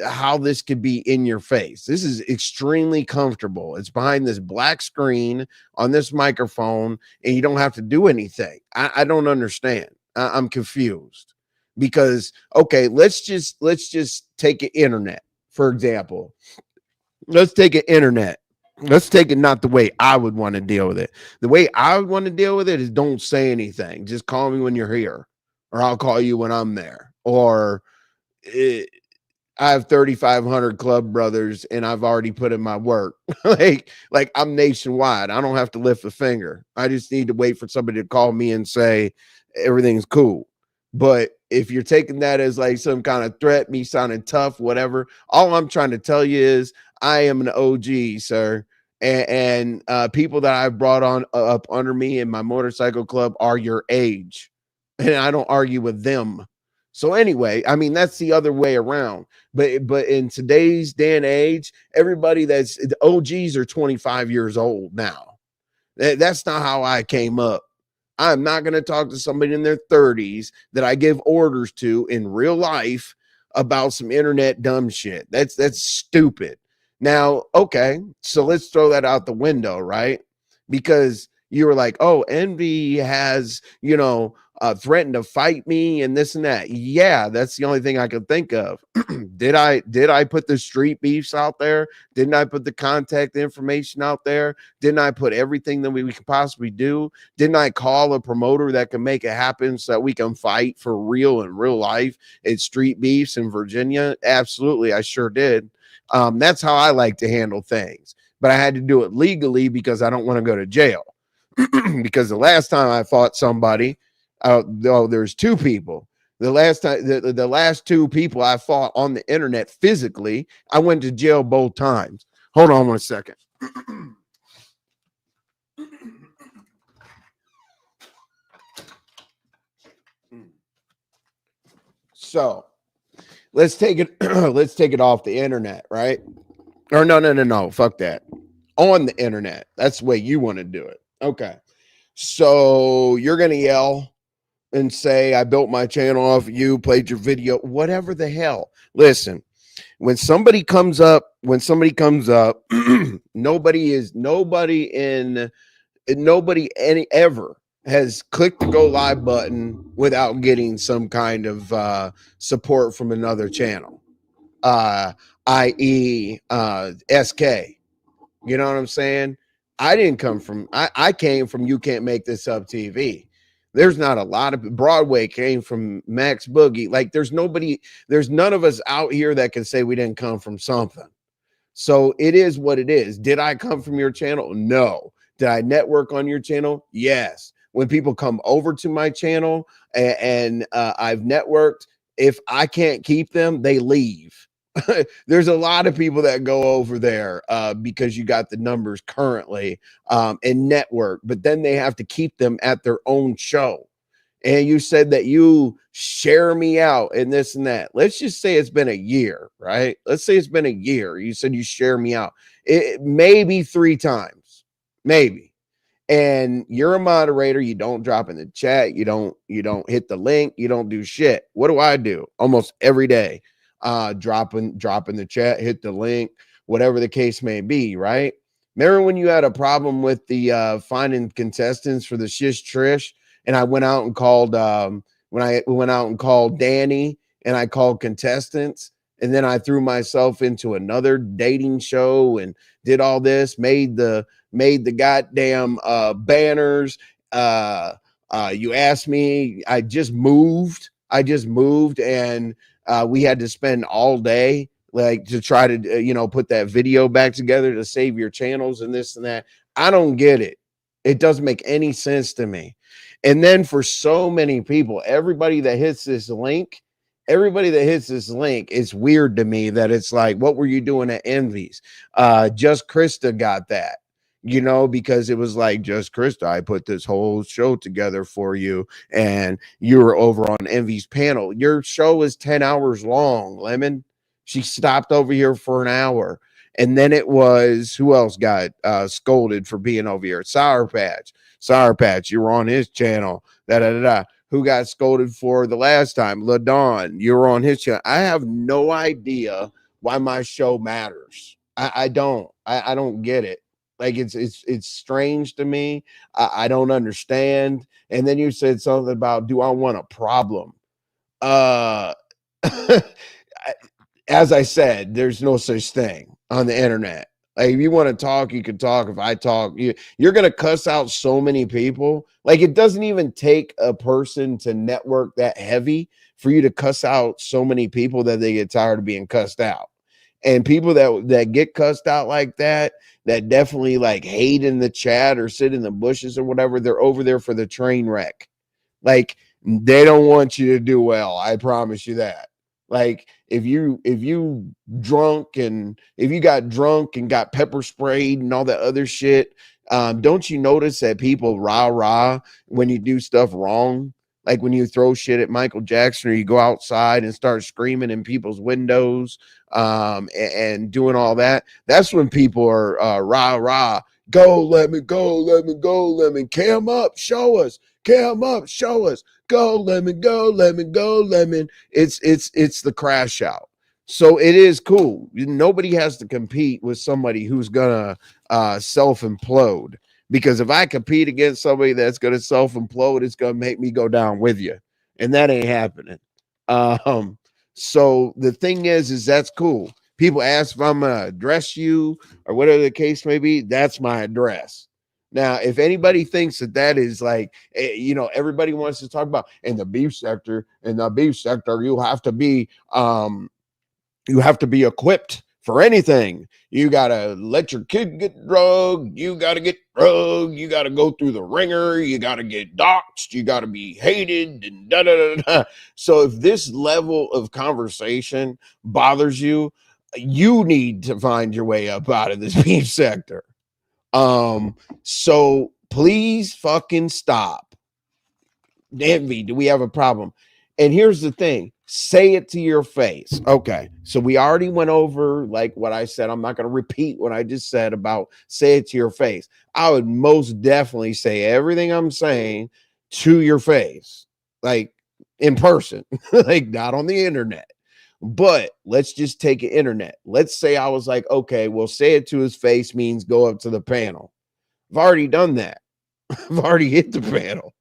how this could be in your face. This is extremely comfortable. It's behind this black screen on this microphone, and you don't have to do anything. I don't understand. I'm confused. Because, okay, let's just take an internet, for example. Let's take an internet. Let's take it not the way I would want to deal with it. The way I would want to deal with it is don't say anything. Just call me when you're here, or I'll call you when I'm there. Or I have 3,500 club brothers and I've already put in my work. like I'm nationwide. I don't have to lift a finger. I just need to wait for somebody to call me and say everything's cool. But if you're taking that as like some kind of threat, me sounding tough, whatever, all I'm trying to tell you is I am an OG, sir. And people that I've brought on up under me in my motorcycle club are your age. And I don't argue with them. So anyway, I mean that's the other way around. But in today's day and age, everybody that's the OGs are 25 years old now. That's not how I came up. I'm not going to talk to somebody in their 30s that I give orders to in real life about some internet dumb shit. That's stupid. Now, okay, so let's throw that out the window, right? Because you were like, "Oh, Envy has, threatened to fight me and this and that." Yeah, that's the only thing I could think of. Did I put the street beefs out there? Didn't I put the contact information out there? Didn't I put everything that we could possibly do? Didn't I call a promoter that can make it happen so that we can fight for real in real life at street beefs in Virginia? Absolutely, I sure did. That's how I like to handle things. But I had to do it legally because I don't want to go to jail. Because the last time I fought somebody, there's two people. The last two people I fought on the internet physically, I went to jail both times. Hold on 1 second. So let's take it let's take it off the internet, right? Or no, fuck that. On the internet. That's the way you want to do it. Okay. So you're gonna yell and say, I built my channel off of you, played your video, whatever the hell. Listen, when somebody comes up, nobody any ever has clicked the go live button without getting some kind of support from another channel, uh, i.e., SK. You know what I'm saying? I came from You Can't Make This Up TV. There's not a lot of Broadway came from Max Boogie. Like there's none of us out here that can say we didn't come from something. So it is what it is. Did I come from your channel? No. Did I network on your channel? Yes. When people come over to my channel and I've networked, if I can't keep them, they leave. There's a lot of people that go over there because you got the numbers currently and network, but then they have to keep them at their own show. And you said that you share me out and this and that. Let's just say it's been a year, right? Let's say it's been a year. You said you share me out. Maybe 3 times, maybe. And you're a moderator. You don't drop in the chat. You don't hit the link. You don't do shit. What do I do? Almost every day. Drop in the chat, hit the link, whatever the case may be, right? Remember when you had a problem with the finding contestants for the Shish Trish? And I went out and called when I went out and called Danny and I called contestants, and then I threw myself into another dating show and did all this, made the goddamn banners. You asked me, I just moved and we had to spend all day like to try to put that video back together to save your channels and this and that. I don't get it. It doesn't make any sense to me. And then for so many people, everybody that hits this link, it's weird to me that it's like, what were you doing at Envy's? Just Krista got that, because it was like, just Krista, I put this whole show together for you, and you were over on Envy's panel. Your show is 10 hours long, Lemon. She stopped over here for an hour. And then it was, who else got scolded for being over here? Sour Patch, you were on his channel. Who got scolded for the last time? LaDon, you were on his channel. I have no idea why my show matters. I don't get it. Like it's strange to me. I don't understand. And then you said something about, do I want a problem? As I said, there's no such thing on the internet. Like if you want to talk, you can talk. If I talk, you're gonna cuss out so many people. Like it doesn't even take a person to network that heavy for you to cuss out so many people that they get tired of being cussed out. And people that get cussed out like that definitely like hate in the chat or sit in the bushes or whatever, they're over there for the train wreck. Like they don't want you to do well. I promise you that. Like if you got drunk and got pepper sprayed and all that other shit, don't you notice that people rah when you do stuff wrong? Like when you throw shit at Michael Jackson, or you go outside and start screaming in people's windows, and doing all that. That's when people are rah rah. Go Lemon, go Lemon, go Lemon. Cam up, show us. Cam up, show us. Go Lemon, go Lemon, go Lemon. It's the crash out. So it is cool. Nobody has to compete with somebody who's gonna self implode, because if I compete against somebody that's going to self implode, it's going to make me go down with you. And that ain't happening. Um, so the thing is that's cool. People ask if I'm going to address you or whatever the case may be. That's my address. Now, if anybody thinks that that is like, everybody wants to talk about in the beef sector, you have to be equipped for anything. You gotta let your kid get drugged. You gotta get drugged. You gotta go through the ringer. You gotta get doxxed. You gotta be hated and da da da da. So if this level of conversation bothers you, you need to find your way up out of this beef sector. So please fucking stop. Envy, do we have a problem? And here's the thing, say it to your face. Okay, so we already went over like what I said. I'm not going to repeat what I just said about say it to your face. I would most definitely say everything I'm saying to your face, like in person, like not on the internet. But let's just take it internet. Let's say I was like, okay, well, say it to his face means go up to the panel. I've already done that. I've already hit the panel.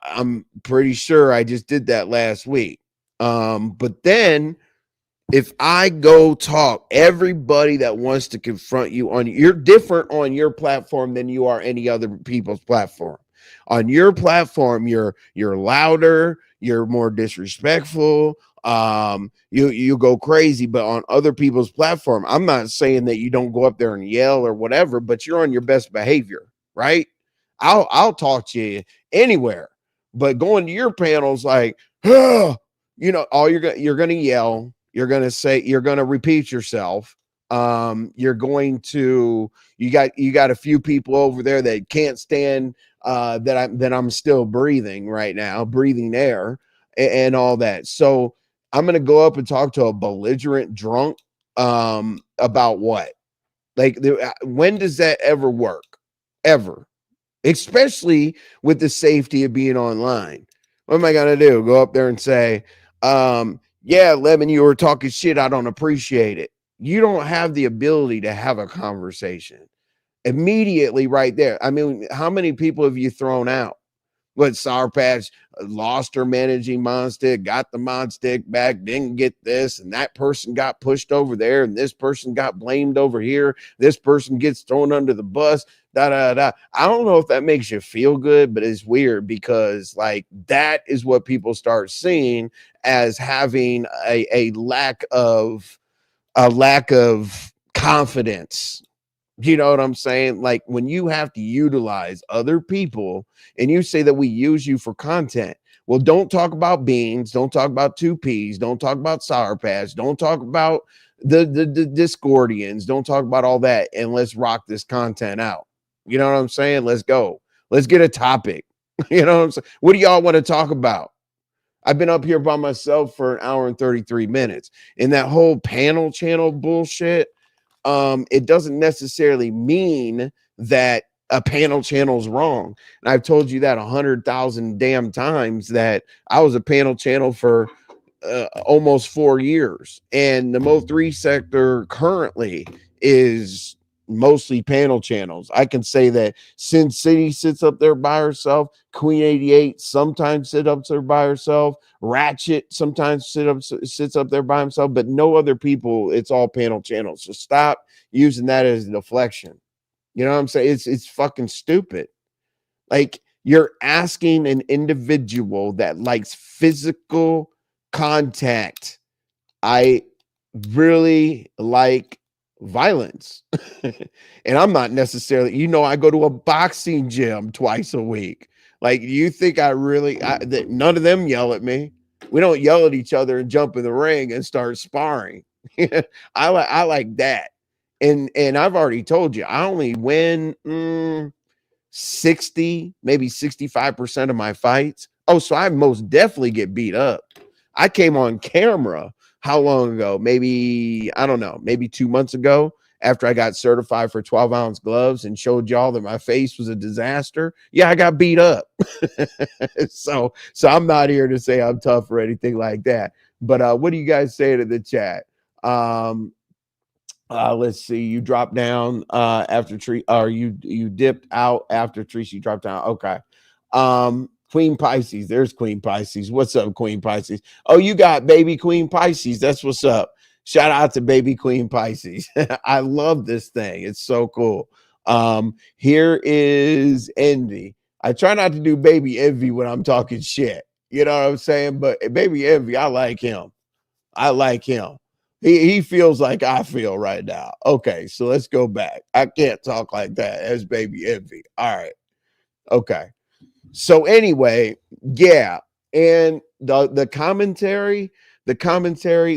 I'm pretty sure I just did that last week. But then if I go talk, everybody that wants to confront you you're different on your platform than you are any other people's platform. On your platform, you're louder, you're more disrespectful, you go crazy. But on other people's platform, I'm not saying that you don't go up there and yell or whatever, but you're on your best behavior, right? I'll talk to you anywhere, but going to your panels like, oh, all you're gonna yell, you're gonna say, you're gonna repeat yourself. You're going to you got a few people over there that can't stand that I'm still breathing right now, breathing air and all that. So I'm gonna go up and talk to a belligerent drunk about what? Like, when does that ever work? Ever? Especially with the safety of being online. What am I gonna do? Go up there and say, yeah, Lemon, you were talking shit. I don't appreciate it. You don't have the ability to have a conversation immediately right there. I mean, how many people have you thrown out? What, Sour Patch lost her managing mod stick, got the mod stick back, didn't get this, and that person got pushed over there, and this person got blamed over here. This person gets thrown under the bus. Da da da. I don't know if that makes you feel good, but it's weird because like that is what people start seeing as having a lack of confidence. You know what I'm saying? Like when you have to utilize other people and you say that we use you for content. Well, don't talk about beans. Don't talk about 2Ps. Don't talk about Sour Patch. Don't talk about the Discordians. Don't talk about all that. And let's rock this content out. You know what I'm saying? Let's go. Let's get a topic. You know what I'm saying? What do y'all want to talk about? I've been up here by myself for an hour and 33 minutes. And that whole panel channel bullshit, it doesn't necessarily mean that a panel channel is wrong. And I've told you that 100,000 damn times that I was a panel channel for almost 4 years. And the Mo3 sector currently is mostly panel channels. I can say that Sin City sits up there by herself. Queen 88 sometimes sits up there by herself. Ratchet sometimes sits up there by himself, but no other people. It's all panel channels. So stop using that as a deflection. You know what I'm saying? It's fucking stupid. Like you're asking an individual that likes physical contact. I really like violence. And I'm not necessarily, I go to a boxing gym twice a week. Like, you think that none of them yell at me? We don't yell at each other and jump in the ring and start sparring. I like that. And I've already told you, I only win 60, maybe 65% of my fights. Oh, so I most definitely get beat up. I came on camera how long ago? Maybe, I don't know, maybe 2 months ago after I got certified for 12-ounce gloves and showed y'all that my face was a disaster. Yeah, I got beat up. So I'm not here to say I'm tough or anything like that. But what do you guys say to the chat? Um, let's see. You dropped down after tree, or you dipped out after Tracy dropped down. Okay. Queen Pisces. There's Queen Pisces. What's up, Queen Pisces? Oh, you got baby Queen Pisces. That's what's up. Shout out to baby Queen Pisces. I love this thing. It's so cool. Here is Envy. I try not to do baby Envy when I'm talking shit. You know what I'm saying? But baby Envy, I like him. I like him. He feels like I feel right now. Okay, so let's go back. I can't talk like that as baby Envy. All right. Okay. So anyway, yeah. And the commentary,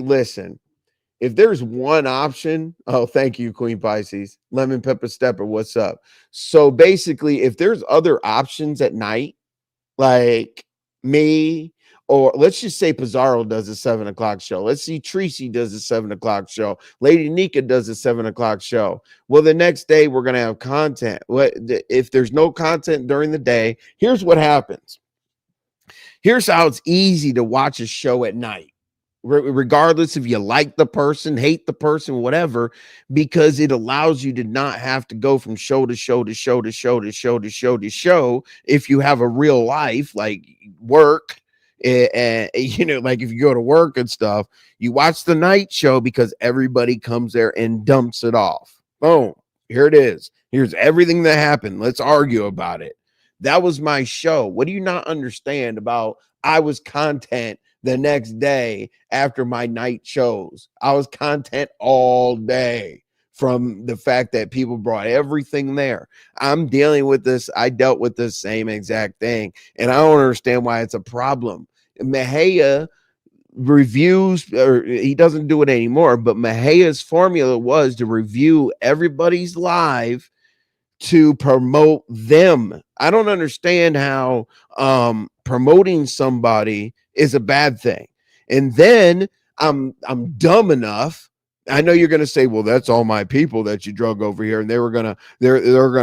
listen, if there's one option, oh, thank you, Queen Pisces. Lemon Pepper Stepper, what's up? So basically, if there's other options at night, like me, or let's just say Pizarro does a 7 o'clock show. Let's see Tracy does a 7 o'clock show. Lady Nika does a 7 o'clock show. Well, the next day we're gonna have content. What if there's no content during the day? Here's what happens. Here's how it's easy to watch a show at night. Regardless if you like the person, hate the person, whatever, because it allows you to not have to go from show to show to show to show to show to show to show. If you have a real life like work, and like if you go to work and stuff, you watch the night show because everybody comes there and dumps it off. Boom, here it is. Here's everything that happened. Let's argue about it. That was my show. What do you not understand about I was content the next day after my night shows? I was content all day from the fact that people brought everything there. I'm dealing with this. I dealt with the same exact thing, and I don't understand why it's a problem. Mahia reviews, or he doesn't do it anymore, but Mahia's formula was to review everybody's live to promote them. I don't understand how promoting somebody is a bad thing. And then I'm dumb enough. I know you're going to say, well, that's all my people that you drug over here, and they're going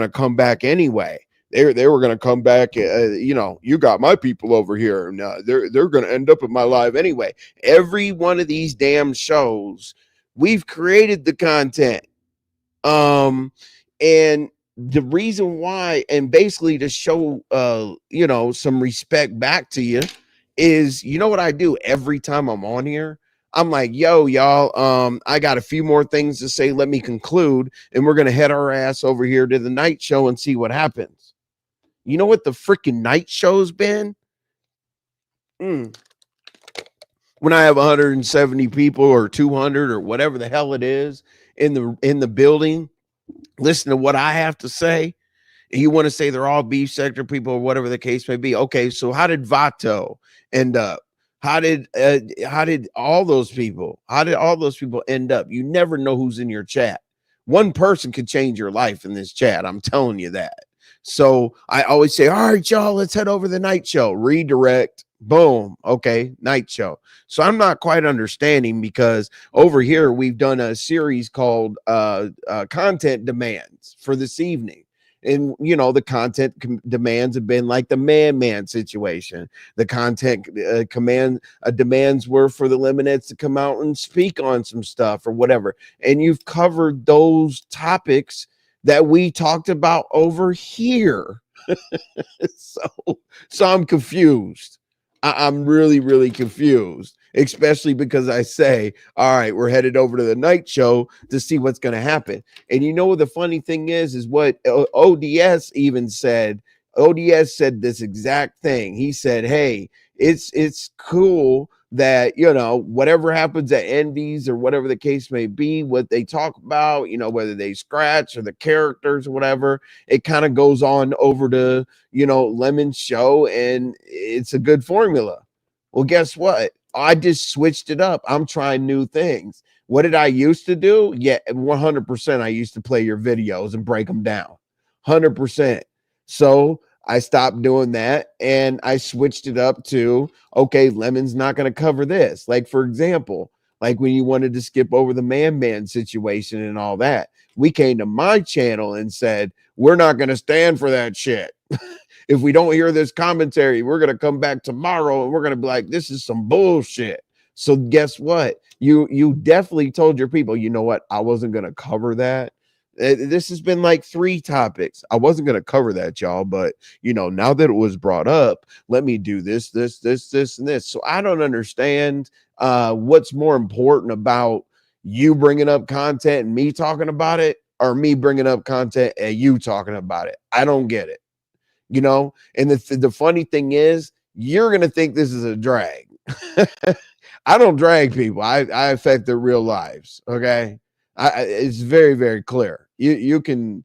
to come back anyway. They were going to come back. You got my people over here, and they're going to end up in my live anyway. Every one of these damn shows, we've created the content. And the reason why, and basically to show some respect back to you, is what I do every time I'm on here. I'm like, yo, y'all, I got a few more things to say. Let me conclude, and we're gonna head our ass over here to the night show and see what happens. You know what the freaking night show's been? When I have 170 people or 200 or whatever the hell it is in the building, listen to what I have to say. You want to say they're all beef sector people or whatever the case may be. Okay, so how did Vato end up? How did all those people end up? You never know who's in your chat. One person could change your life in this chat. I'm telling you that. So I always say, all right, y'all, let's head over the night show. Redirect. Boom. Okay, night show. So I'm not quite understanding, because over here we've done a series called content demands for this evening. And the content demands have been like the man situation. The content demands were for the Lemonettes to come out and speak on some stuff or whatever. And you've covered those topics that we talked about over here. so I'm confused. I'm really, really confused, especially because I say, all right, we're headed over to the night show to see what's going to happen. And the funny thing is what ODS even said. ODS said this exact thing. He said, hey, it's cool that, whatever happens at Envy's or whatever the case may be, what they talk about, whether they scratch or the characters or whatever, it kind of goes on over to, Lemon's show, and it's a good formula. Well, guess what? I just switched it up. I'm trying new things. What did I used to do? Yeah, 100%. I used to play your videos and break them down. 100%. So I stopped doing that and I switched it up to, okay, Lemon's not going to cover this. Like, for example, like when you wanted to skip over the man situation and all that, we came to my channel and said, we're not going to stand for that shit. If we don't hear this commentary, we're going to come back tomorrow and we're going to be like, this is some bullshit. So guess what? You definitely told your people, you know what? I wasn't going to cover that. This has been like 3 topics. I wasn't going to cover that, y'all, but now that it was brought up, let me do this, and this. So I don't understand what's more important about you bringing up content and me talking about it, or me bringing up content and you talking about it. I don't get it. And the funny thing is, you're going to think this is a drag. I don't drag people. I affect their real lives. Okay. It's very, very clear. You can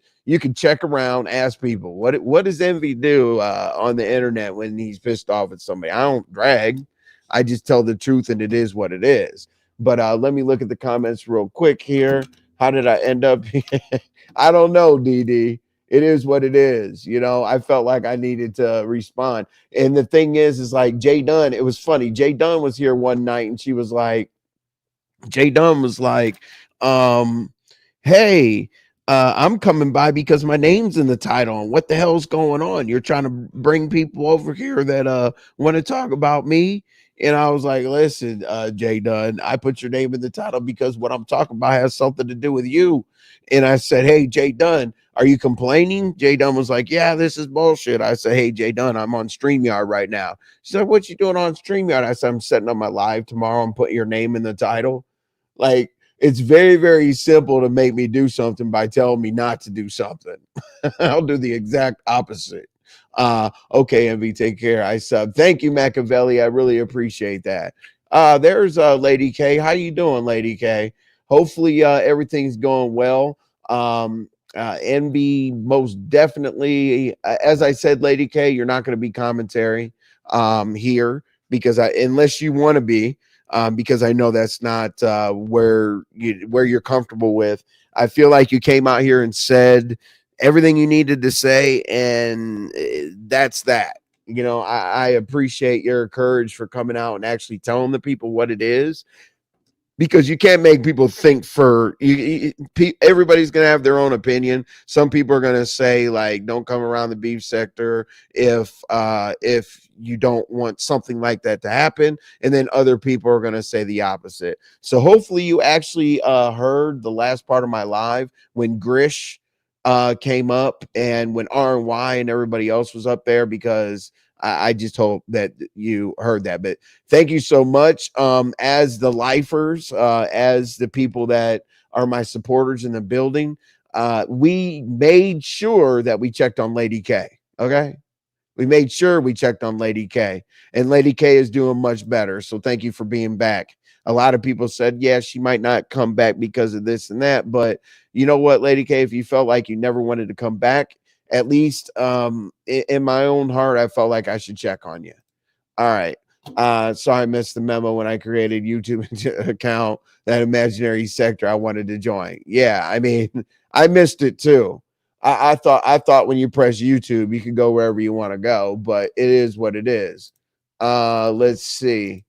check around, ask people what does Envy do on the internet when he's pissed off at somebody. I don't drag. I just tell the truth, and it is what it is. But let me look at the comments real quick here. How did I end up here? I don't know, DD. It is what it is. I felt like I needed to respond. And the thing is like Jay Dunn, it was funny. Jay Dunn was here one night and Jay Dunn was like, hey, I'm coming by because my name's in the title. And what the hell's going on? You're trying to bring people over here that want to talk about me. And I was like, listen, Jay Dunn, I put your name in the title because what I'm talking about has something to do with you. And I said, hey, Jay Dunn, are you complaining? Jay Dunn was like, yeah, this is bullshit. I said, hey, Jay Dunn, I'm on StreamYard right now. She said, what you doing on StreamYard? I said, I'm setting up my live tomorrow and putting your name in the title. Like, it's very, very simple to make me do something by telling me not to do something. I'll do the exact opposite. Okay, MV, take care. I sub. Thank you, Machiavelli. I really appreciate that. There's Lady K. How you doing, Lady K? Hopefully everything's going well. NB most definitely, as I said, Lady K, you're not going to be commentary here because unless you want to be, because I know that's not where you're comfortable with. I feel like you came out here and said everything you needed to say, and that's that. I appreciate your courage for coming out and actually telling the people what it is, because you can't make people think for you. Everybody's going to have their own opinion. Some people are going to say, like, don't come around the beef sector if you don't want something like that to happen. And then other people are going to say the opposite. So hopefully you actually heard the last part of my live when Grish came up and when R&Y and everybody else was up there, because I just hope that you heard that. But thank you so much. As the lifers, as the people that are my supporters in the building, we made sure that we checked on Lady K. Okay. We made sure we checked on Lady K, and Lady K is doing much better. So thank you for being back. A lot of people said, yeah, she might not come back because of this and that. But you know what, Lady K, if you felt like you never wanted to come back, at least in my own heart, I felt like I should check on you. All right. So I missed the memo when I created YouTube account, that imaginary sector I wanted to join. Yeah, I mean, I missed it too. I thought when you press YouTube, you can go wherever you want to go, but it is what it is. Let's see.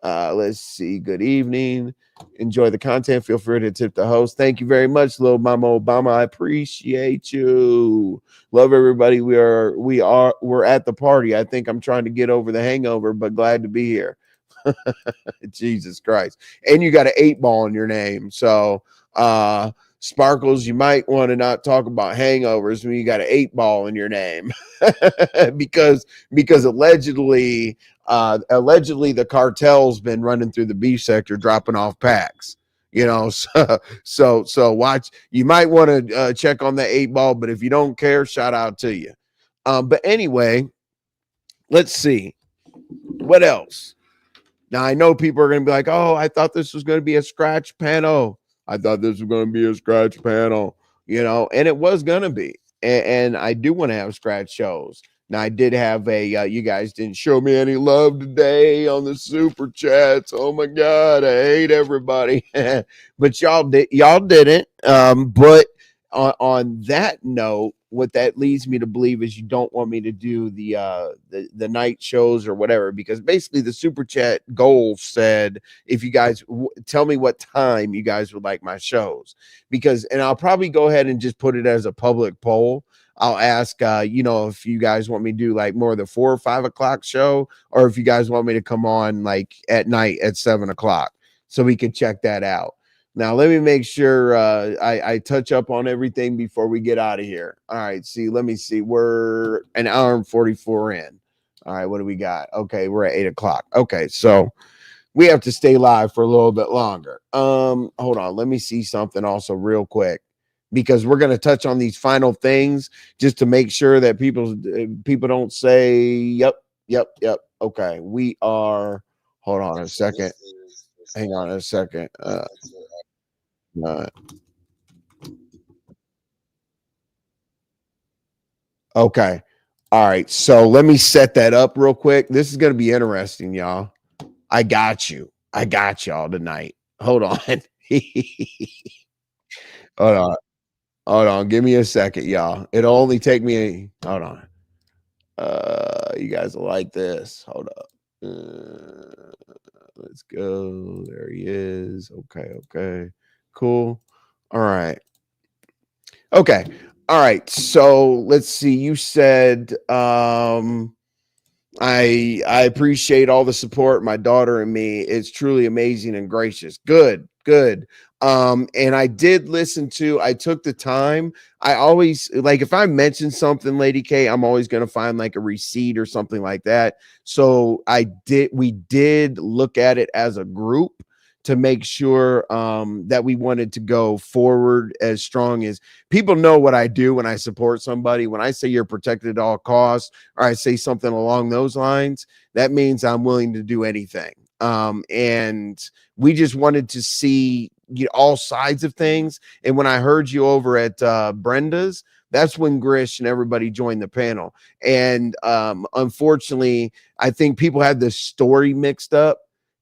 Good evening. Enjoy the content. Feel free to tip the host. Thank you very much, little Mama Obama. I appreciate you. Love everybody. We're at the party. I think I'm trying to get over the hangover, but glad to be here. Jesus Christ. And you got an 8-ball in your name. So Sparkles, you might want to not talk about hangovers when you got an 8-ball in your name. because allegedly the cartel's been running through the beef sector, dropping off packs. So watch. You might want to check on the 8-ball, but if you don't care, shout out to you. But anyway, let's see what else. Now, I know people are going to be like, oh, I thought this was going to be a scratch panel. I thought this was going to be a scratch panel, and it was going to be. And I do want to have scratch shows. Now, I did have you guys didn't show me any love today on the super chats. Oh, my God, I hate everybody. But y'all didn't. But on that note, what that leads me to believe is you don't want me to do the night shows or whatever, because basically the super chat goal said if you guys tell me what time you guys would like my shows, because and I'll probably go ahead and just put it as a public poll. I'll ask, if you guys want me to do like more of the 4 or 5 o'clock show, or if you guys want me to come on like at night at 7 o'clock, so we can check that out. Now, let me make sure I touch up on everything before we get out of here. All right, let me see. We're an hour and 44 in. All right, what do we got? Okay, we're at 8 o'clock. Okay, so we have to stay live for a little bit longer. Hold on. Let me see something also real quick, because we're going to touch on these final things just to make sure that people don't say, yep, yep, yep. Okay, we are. Hold on a second. Hang on a second. Uh, okay. All right. So let me set that up real quick. This is going to be interesting, y'all. I got you. I got y'all tonight. Hold on. Hold on. Hold on. Give me a second, y'all. It'll only take me hold on. You guys will like this. Hold up. Let's go. There he is. Okay, okay. Cool. All right. Okay. All right. So let's see. You said I appreciate all the support, my daughter and me. It's truly amazing and gracious. Good, good. And I took the time. I always like if I mention something, Lady K, I'm always gonna find like a receipt or something like that. So we did look at it as a group to make sure that we wanted to go forward as strong as people know what I do when I support somebody. When I say you're protected at all costs, or I say something along those lines, that means I'm willing to do anything. And we just wanted to see all sides of things. And when I heard you over at Brenda's, that's when Grish and everybody joined the panel. And unfortunately, I think people had the story mixed up.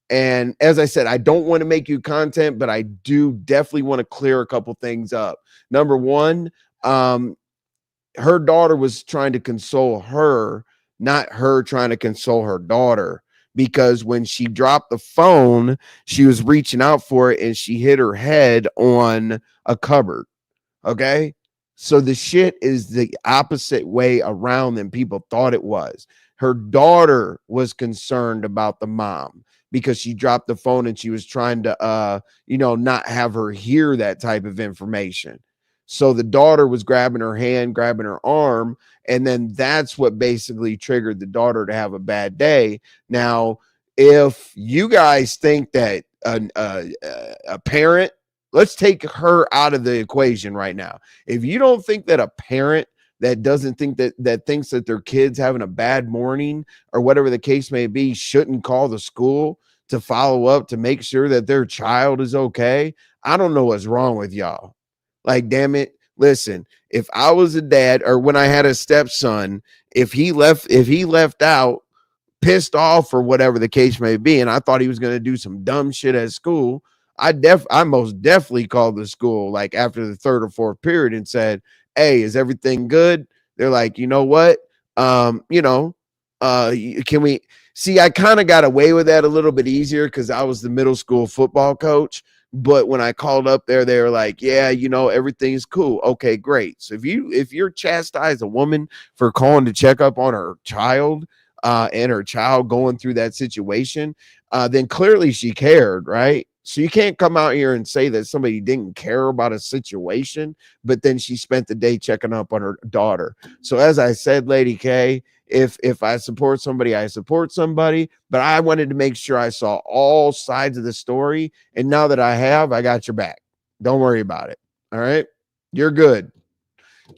And as I said, I don't want to make you content, but I do definitely want to clear a couple things up. Number one, her daughter was trying to console her, not her trying to console her daughter. Because when she dropped the phone, she was reaching out for it and she hit her head on a cupboard. Okay. So the shit is the opposite way around than people thought it was. Her daughter was concerned about the mom because she dropped the phone and she was trying to not have her hear that type of information. So the daughter was grabbing her hand, grabbing her arm, and then that's what basically triggered the daughter to have a bad day. Now, if you guys think that a parent, let's take her out of the equation right now. If you don't think that a parent that doesn't think that thinks that their kid's having a bad morning or whatever the case may be shouldn't call the school to follow up to make sure that their child is okay, I don't know what's wrong with y'all. Like, damn it. Listen, if I was a dad or when I had a stepson, if he left out pissed off or whatever the case may be, and I thought he was going to do some dumb shit at school, I most definitely called the school like after the third or fourth period and said, "Hey, is everything good?" They're like, "You know what? Can we see?" I kind of got away with that a little bit easier because I was the middle school football coach. But when I called up there, they were like, "Yeah, everything's cool. Okay, great." So if you're chastise a woman for calling to check up on her child, and her child going through that situation, then clearly she cared, right? So you can't come out here and say that somebody didn't care about a situation, but then she spent the day checking up on her daughter. So as I said, Lady K, if I support somebody, I support somebody, but I wanted to make sure I saw all sides of the story. And now that I have, I got your back. Don't worry about it. All right. You're good.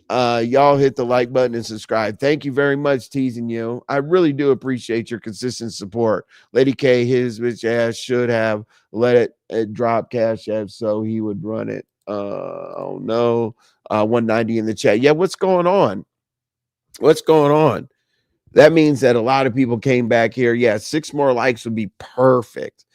Y'all hit the like button and subscribe. Thank you very much, teasing you. I really do appreciate your consistent support. Lady K, his bitch ass should have let it drop Cash App so he would run it. Oh no. 190 in the chat. Yeah, what's going on? What's going on? That means that a lot of people came back here. Yeah, 6 more likes would be perfect.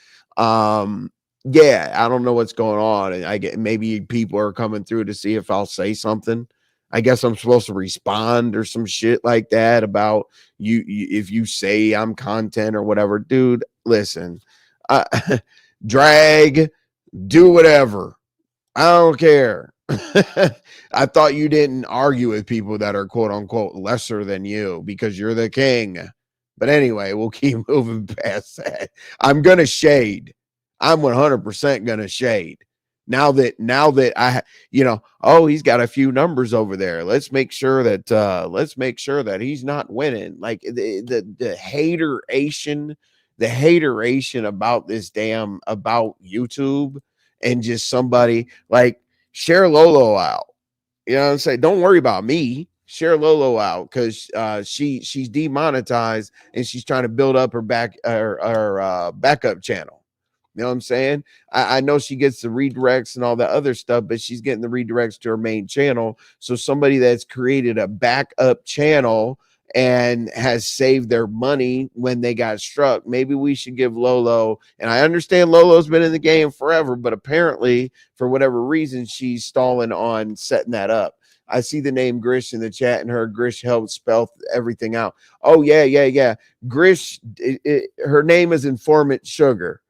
Yeah, I don't know what's going on. And I get maybe people are coming through to see if I'll say something. I guess I'm supposed to respond or some shit like that about if you say I'm content or whatever. Dude, listen, uh, drag, do whatever. I don't care. I thought you didn't argue with people that are quote unquote lesser than you because you're the king. But anyway, we'll keep moving past that. I'm gonna shade. I'm 100% gonna shade. Now that oh, he's got a few numbers over there. Let's make sure that he's not winning. Like the hateration about this damn about YouTube and just somebody like share Lolo out. You know what I'm saying? Don't worry about me. Share Lolo out because she's demonetized and she's trying to build up her backup channel. You know what I'm saying? I know she gets the redirects and all that other stuff, but she's getting the redirects to her main channel. So somebody that's created a backup channel and has saved their money when they got struck. Maybe we should give Lolo, and I understand Lolo's been in the game forever, but apparently, for whatever reason, she's stalling on setting that up. I see the name Grish in the chat and her Grish helped spell everything out. Oh, yeah. Grish, her name is Informant Sugar.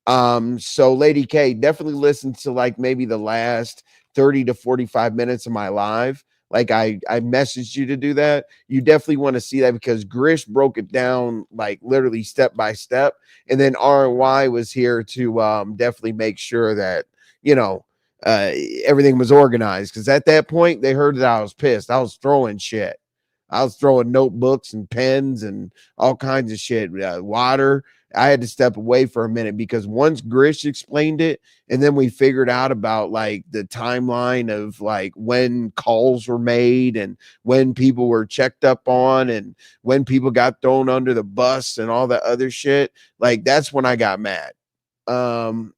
So Lady K, definitely listen to like maybe the last 30 to 45 minutes of my live. Like I messaged you to do that. You definitely want to see that because Grish broke it down like literally step by step. And then RY was here to definitely make sure that, you know, everything was organized. Because at that point, they heard that I was pissed. I was throwing shit. I was throwing notebooks and pens and all kinds of shit, water. I had to step away for a minute because once Grish explained it, and then we figured out about like the timeline of like when calls were made and when people were checked up on and when people got thrown under the bus and all that other shit. Like that's when I got mad. Um,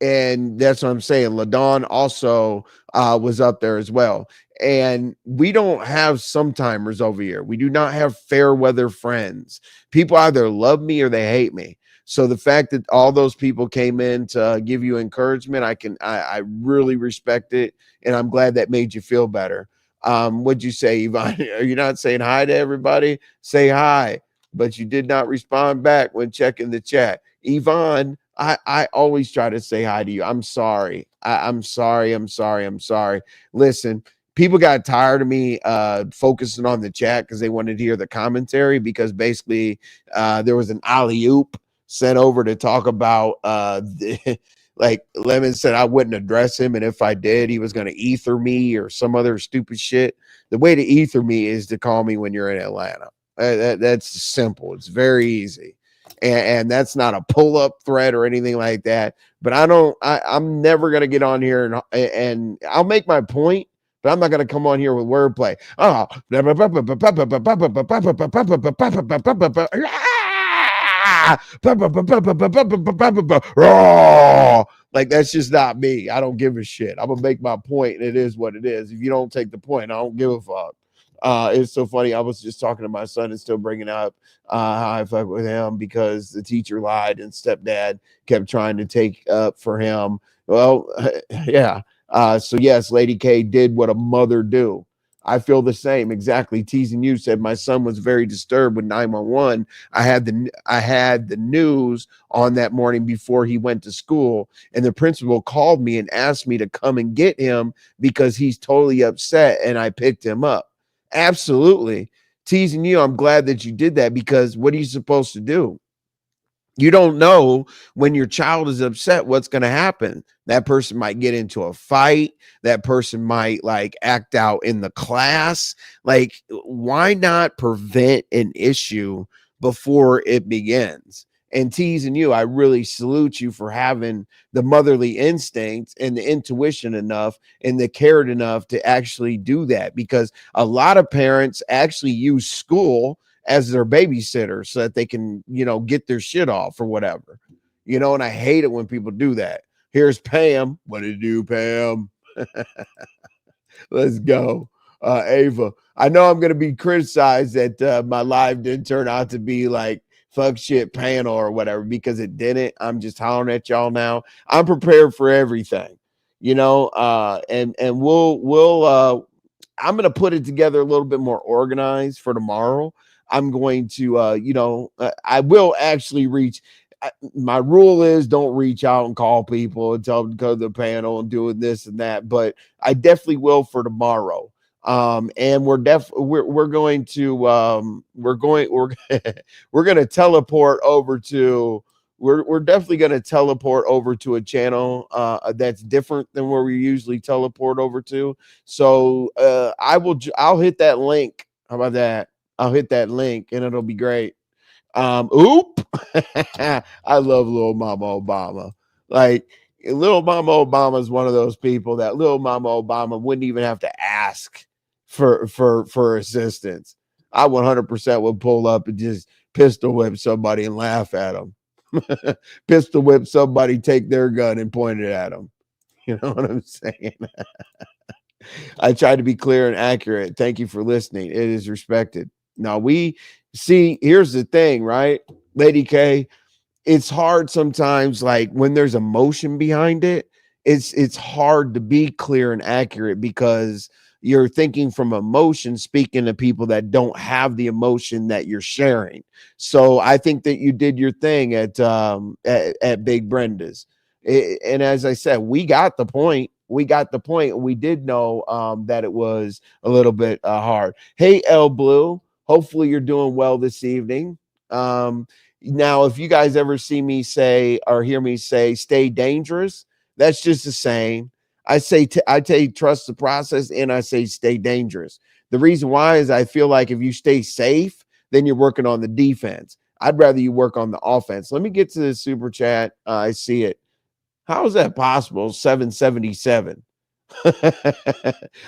and that's what I'm saying. LaDawn also was up there as well. And we don't have sometimers over here. We do not have fair weather friends. People either love me or they hate me. So the fact that all those people came in to give you encouragement, I really respect it, and I'm glad that made you feel better. What'd you say, Yvonne? Are you not saying hi to everybody? Say hi, but you did not respond back when checking the chat. Yvonne, I always try to say hi to you. I'm sorry. I'm sorry. I'm sorry. I'm sorry. Listen, people got tired of me focusing on the chat because they wanted to hear the commentary because basically there was an alley oop sent over to talk about like Lemon said I wouldn't address him, and if I did, he was going to ether me or some other stupid shit. The way to ether me is to call me when you're in Atlanta. That's simple. It's very easy. And that's not a pull-up thread or anything like that. But I'm never gonna get on here and I'll make my point, but I'm not gonna come on here with wordplay. Oh, like that's just not me. I don't give a shit. I'm gonna make my point, and it is what it is. If you don't take the point, I don't give a fuck. It's so funny. I was just talking to my son and still bringing up how I fuck with him because the teacher lied and stepdad kept trying to take up for him. Well, yeah. So yes, Lady K did what a mother do. I feel the same exactly. Teasing you said my son was very disturbed with 911. I had the news on that morning before he went to school, and the principal called me and asked me to come and get him because he's totally upset, and I picked him up. Absolutely. Teasing you, I'm glad that you did that because what are you supposed to do? You don't know when your child is upset what's going to happen. That person might get into a fight. That person might like act out in the class. Like, why not prevent an issue before it begins? And teasing you, I really salute you for having the motherly instinct and the intuition enough and the cared enough to actually do that because a lot of parents actually use school as their babysitter so that they can, get their shit off or whatever. And I hate it when people do that. Here's Pam. What did you do, Pam? Let's go. Ava, I know I'm going to be criticized that my live didn't turn out to be like fuck shit panel or whatever because it didn't. I'm just hollering at y'all now. I'm prepared for everything, and we'll I'm gonna put it together a little bit more organized for tomorrow. I'm going to I will actually reach. My rule is don't reach out and call people and tell them to go to the panel and doing this and that, but I definitely will for tomorrow. And we're going to we're going to teleport over to we're definitely going to teleport over to a channel that's different than where we usually teleport over to. So I'll hit that link. How about that? I'll hit that link and it'll be great. Oop. I love little Mama Obama. Like little Mama Obama is one of those people that little Mama Obama wouldn't even have to ask for assistance. I 100% would pull up and just pistol whip somebody and laugh at them. Pistol whip somebody, take their gun and point it at them. You know what I'm saying? I try to be clear and accurate. Thank you for listening. It is respected. Now we see, here's the thing, right? Lady K, it's hard sometimes, like when there's emotion behind it, it's hard to be clear and accurate because you're thinking from emotion, speaking to people that don't have the emotion that you're sharing. So I think that you did your thing at Big Brenda's. And as I said, we got the point. We got the point. We did know that it was a little bit hard. Hey, L Blue, hopefully you're doing well this evening. Now, if you guys ever see me say or hear me say stay dangerous, that's just a saying. I say I say trust the process and I say stay dangerous. The reason why is I feel like if you stay safe, then you're working on the defense. I'd rather you work on the offense. Let me get to the super chat. I see it. How is that possible? 777. I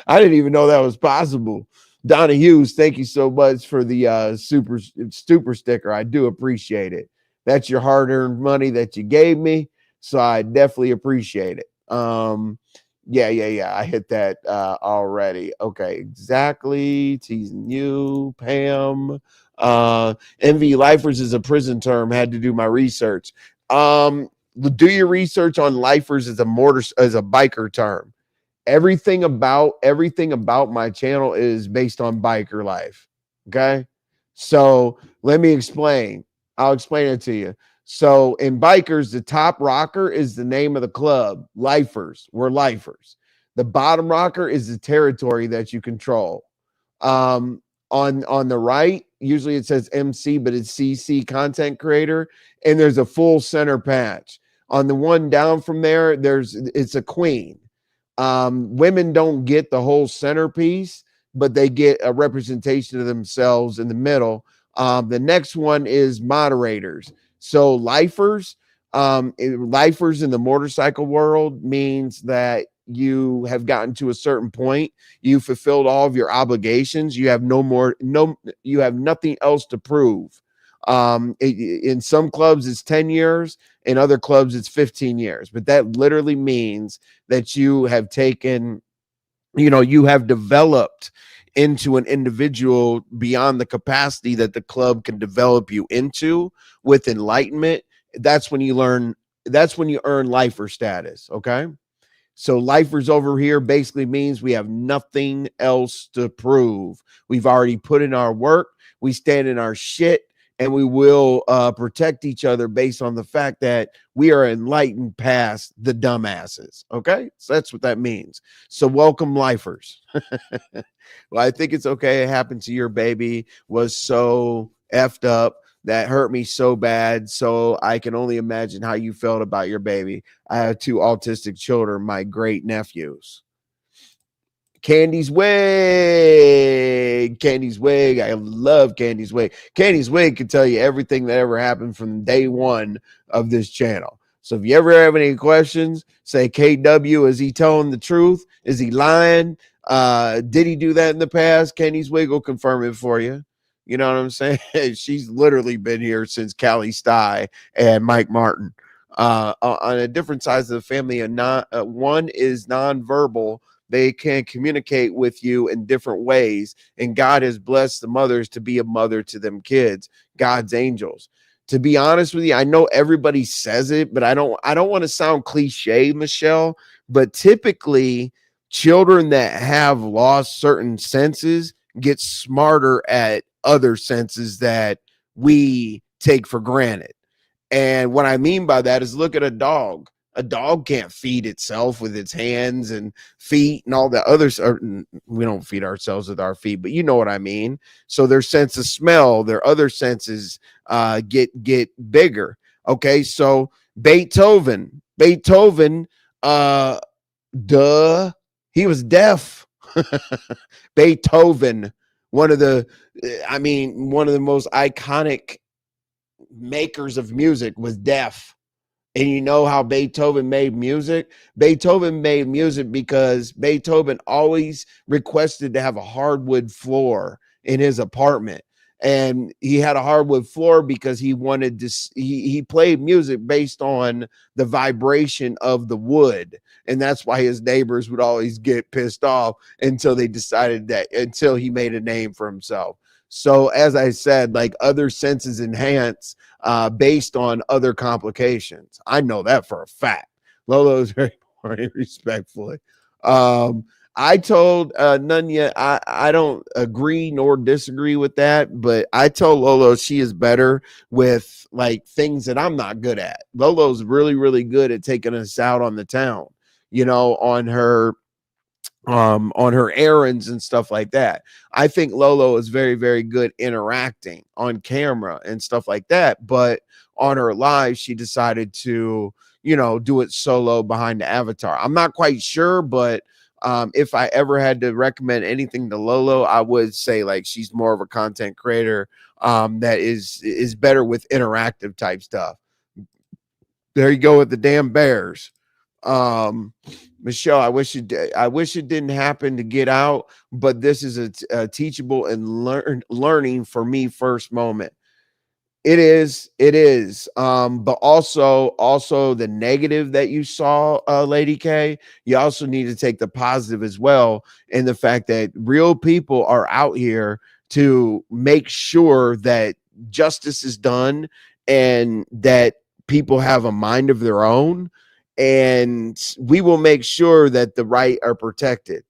didn't even know that was possible. Donna Hughes, thank you so much for the super sticker. I do appreciate it. That's your hard-earned money that you gave me, so I definitely appreciate it. Yeah. I hit that already. Okay, exactly. Teasing you, Pam. MV Lifers is a prison term. Had to do my research. Do your research on lifers as a biker term. Everything about my channel is based on biker life. Okay. So let me explain. I'll explain it to you. So in bikers, the top rocker is the name of the club. Lifers. We're lifers. The bottom rocker is the territory that you control. On the right, usually it says MC, but it's CC, content creator, and there's a full center patch. On the one down from there, it's a queen. Women don't get the whole centerpiece, but they get a representation of themselves in the middle. The next one is moderators. So lifers in the motorcycle world means that you have gotten to a certain point. You fulfilled all of your obligations. You have you have nothing else to prove. In some clubs it's 10 years, in other clubs it's 15 years, but that literally means that you have taken, you have developed into an individual beyond the capacity that the club can develop you into with enlightenment. That's when you earn lifer status. Okay. So lifers over here basically means we have nothing else to prove. We've already put in our work. We stand in our shit, and we will protect each other based on the fact that we are enlightened past the dumbasses. Okay, so that's what that means. So welcome, lifers. Well, I think it's okay. It happened to your baby. Was so effed up. That hurt me so bad. So I can only imagine how you felt about your baby. I have two autistic children, my great nephews. Candy's Wig. Candy's Wig. I love Candy's Wig. Candy's Wig can tell you everything that ever happened from day one of this channel. So if you ever have any questions, say KW, is he telling the truth? Is he lying? Did he do that in the past? Candy's Wig will confirm it for you. You know what I'm saying? She's literally been here since Callie Stye and Mike Martin. On a different sides of the family, one is nonverbal. They can communicate with you in different ways, and God has blessed the mothers to be a mother to them kids, God's angels. To be honest with you, I know everybody says it, but I don't want to sound cliche, Michelle, but typically children that have lost certain senses get smarter at other senses that we take for granted. And what I mean by that is look at a dog. A dog can't feed itself with its hands and feet and all the others. We don't feed ourselves with our feet, but you know what I mean. So their sense of smell, their other senses get bigger. Okay, so Beethoven, uh, duh, he was deaf. Beethoven, one of the, one of the most iconic makers of music, was deaf. And you know how Beethoven made music? Beethoven made music because Beethoven always requested to have a hardwood floor in his apartment. And he had a hardwood floor because he wanted to, he played music based on the vibration of the wood. And that's why his neighbors would always get pissed off until until he made a name for himself. So, as I said, like other senses enhance based on other complications. I know that for a fact. Lolo's very respectfully. I told Nunya I don't agree nor disagree with that, but I told Lolo she is better with like things that I'm not good at. Lolo's really, really good at taking us out on the town, on her errands and stuff like that. I think Lolo is very, very good interacting on camera and stuff like that. But on her live, she decided to, do it solo behind the avatar. I'm not quite sure, but if I ever had to recommend anything to Lolo, I would say like she's more of a content creator that is better with interactive type stuff. There you go with the damn Bears. Michelle, I wish it didn't happen to get out, but this is a teachable and learning for me first moment. It is. But also the negative that you saw, Lady K, you also need to take the positive as well, in the fact that real people are out here to make sure that justice is done and that people have a mind of their own, and we will make sure that the right are protected.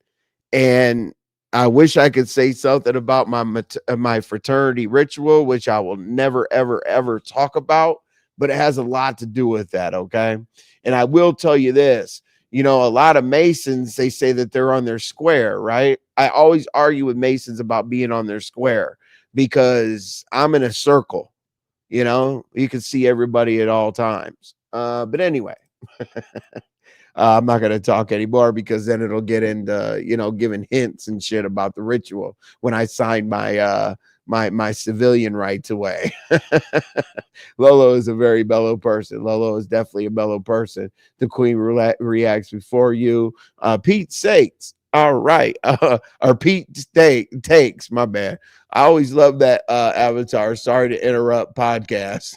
And I wish I could say something about my fraternity ritual, which I will never, ever, ever talk about, but it has a lot to do with that. Okay. And I will tell you this, a lot of Masons, they say that they're on their square, right? I always argue with Masons about being on their square because I'm in a circle, you can see everybody at all times. But anyway, I'm not going to talk anymore because then it'll get into, giving hints and shit about the ritual when I sign my civilian rights away. Lolo is a very mellow person. Lolo is definitely a mellow person. The queen reacts before you. Pete sakes. All right. Or Pete takes, my bad. I always love that avatar. Sorry to interrupt podcast.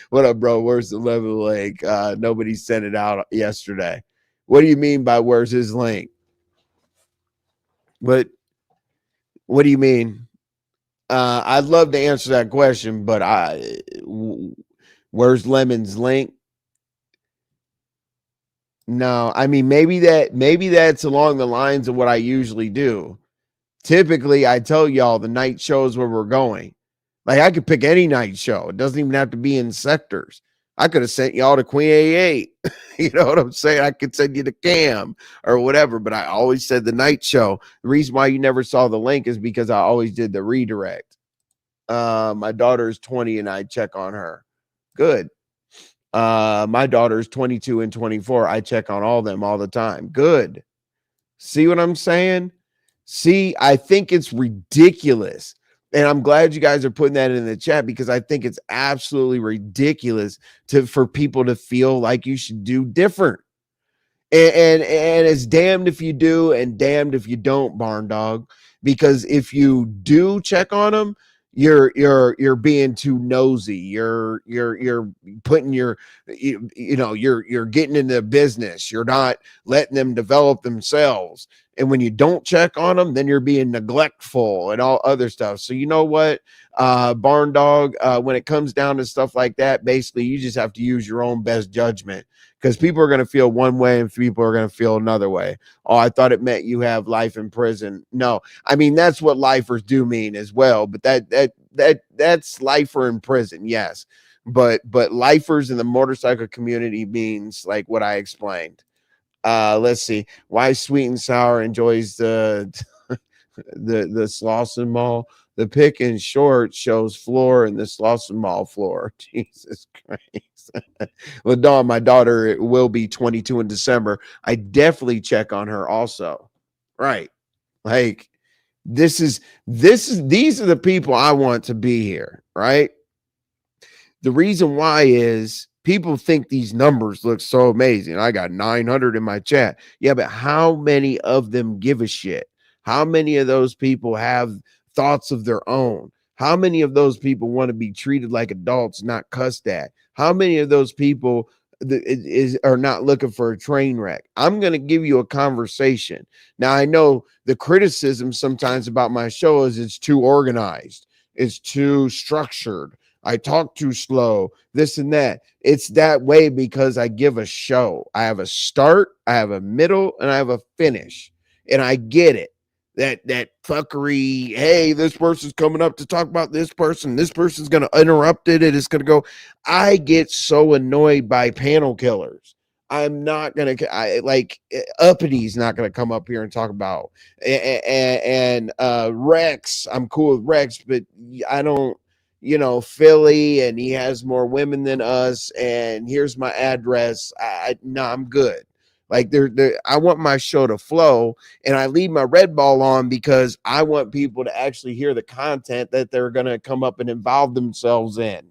What up, bro? Where's the level link? Nobody sent it out yesterday. What do you mean by where's his link? What do you mean? I'd love to answer that question, but where's Lemon's link? No, I mean maybe that's along the lines of what I usually do. Typically, I tell y'all the night shows where we're going. Like I could pick any night show. It doesn't even have to be in sectors. I could have sent y'all to Queen 88. You know what I'm saying? I could send you to Cam or whatever, but I always said the night show. The reason why you never saw the link is because I always did the redirect. My daughter is 20 and I check on her. Good. My daughter is 22 and 24. I check on all them all the time. Good. See what I'm saying? See, I think it's ridiculous. And I'm glad you guys are putting that in the chat because I think it's absolutely ridiculous for people to feel like you should do different. And it's damned if you do and damned if you don't, barn dog. Because if you do check on them, you're being too nosy. You're putting you're getting into business. You're not letting them develop themselves. And when you don't check on them, then you're being neglectful and all other stuff. So you know what, barn dog, when it comes down to stuff like that, basically you just have to use your own best judgment, because people are going to feel one way and people are going to feel another way. Oh, I thought it meant you have life in prison. No, I mean that's what lifers do mean as well, but that's lifer in prison, yes. But lifers in the motorcycle community means like what I explained. Let's see. Why Sweet and Sour enjoys the Slauson Mall. The pick and short shows floor in the Slauson Mall floor. Jesus Christ. Well, Dawn, my daughter will be 22 in December. I definitely check on her also. Right. Like these are the people I want to be here, right? The reason why is people think these numbers look so amazing. I got 900 in my chat. Yeah, but how many of them give a shit? How many of those people have thoughts of their own? How many of those people want to be treated like adults, not cussed at? How many of those people are not looking for a train wreck? I'm going to give you a conversation. Now, I know the criticism sometimes about my show is it's too organized, it's too structured, I talk too slow, this and that. It's that way because I give a show. I have a start, I have a middle, and I have a finish. And I get it. That fuckery, hey, this person's coming up to talk about this person. This person's going to interrupt it. And it's going to go. I get so annoyed by panel killers. I'm not going to, like, Uppity's not going to come up here and talk about. And Rex, I'm cool with Rex, but I don't, Philly, and he has more women than us, and here's my address. No, I'm good. Like I want my show to flow, and I leave my red ball on because I want people to actually hear the content that they're going to come up and involve themselves in.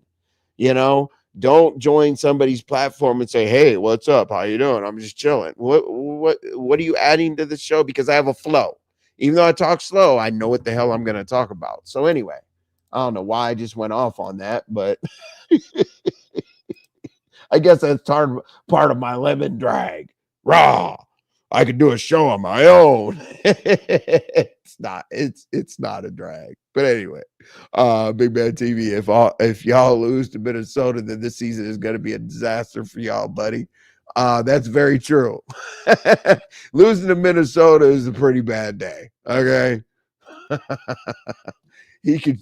Don't join somebody's platform and say, "Hey, what's up? How you doing? I'm just chilling." What are you adding to the show? Because I have a flow. Even though I talk slow, I know what the hell I'm going to talk about. So anyway, I don't know why I just went off on that, but I guess that's part of my lemon drag. Raw. I could do a show on my own. It's not a drag. But anyway, Big Man TV, if y'all lose to Minnesota, then this season is gonna be a disaster for y'all, buddy. That's very true. Losing to Minnesota is a pretty bad day. Okay. He could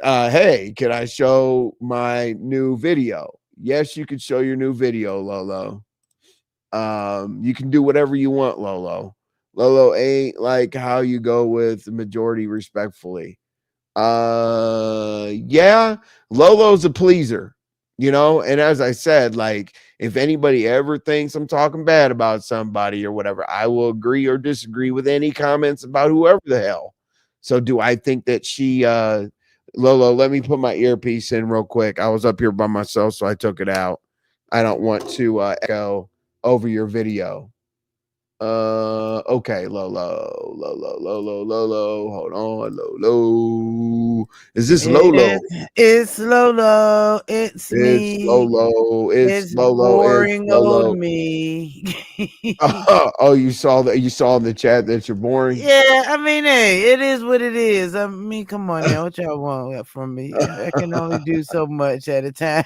hey, can I show my new video? Yes, you could show your new video, Lolo. You can do whatever you want, Lolo. Lolo ain't like how you go with the majority respectfully. Yeah, Lolo's a pleaser, and as I said, like if anybody ever thinks I'm talking bad about somebody or whatever, I will agree or disagree with any comments about whoever the hell. So do I think that she Lolo, let me put my earpiece in real quick. I was up here by myself, so I took it out. I don't want to echo over your video. Okay, Lolo. Hold on, Lolo. Is this Lolo? It's Lolo. It's It's me. Lolo. It's It's Lolo. It's boring old Lolo. me. Oh, you saw that? You saw in the chat that you're boring. Yeah, I mean, hey, it is what it is. I mean, come on now, what y'all want from me? I can only do so much at a time.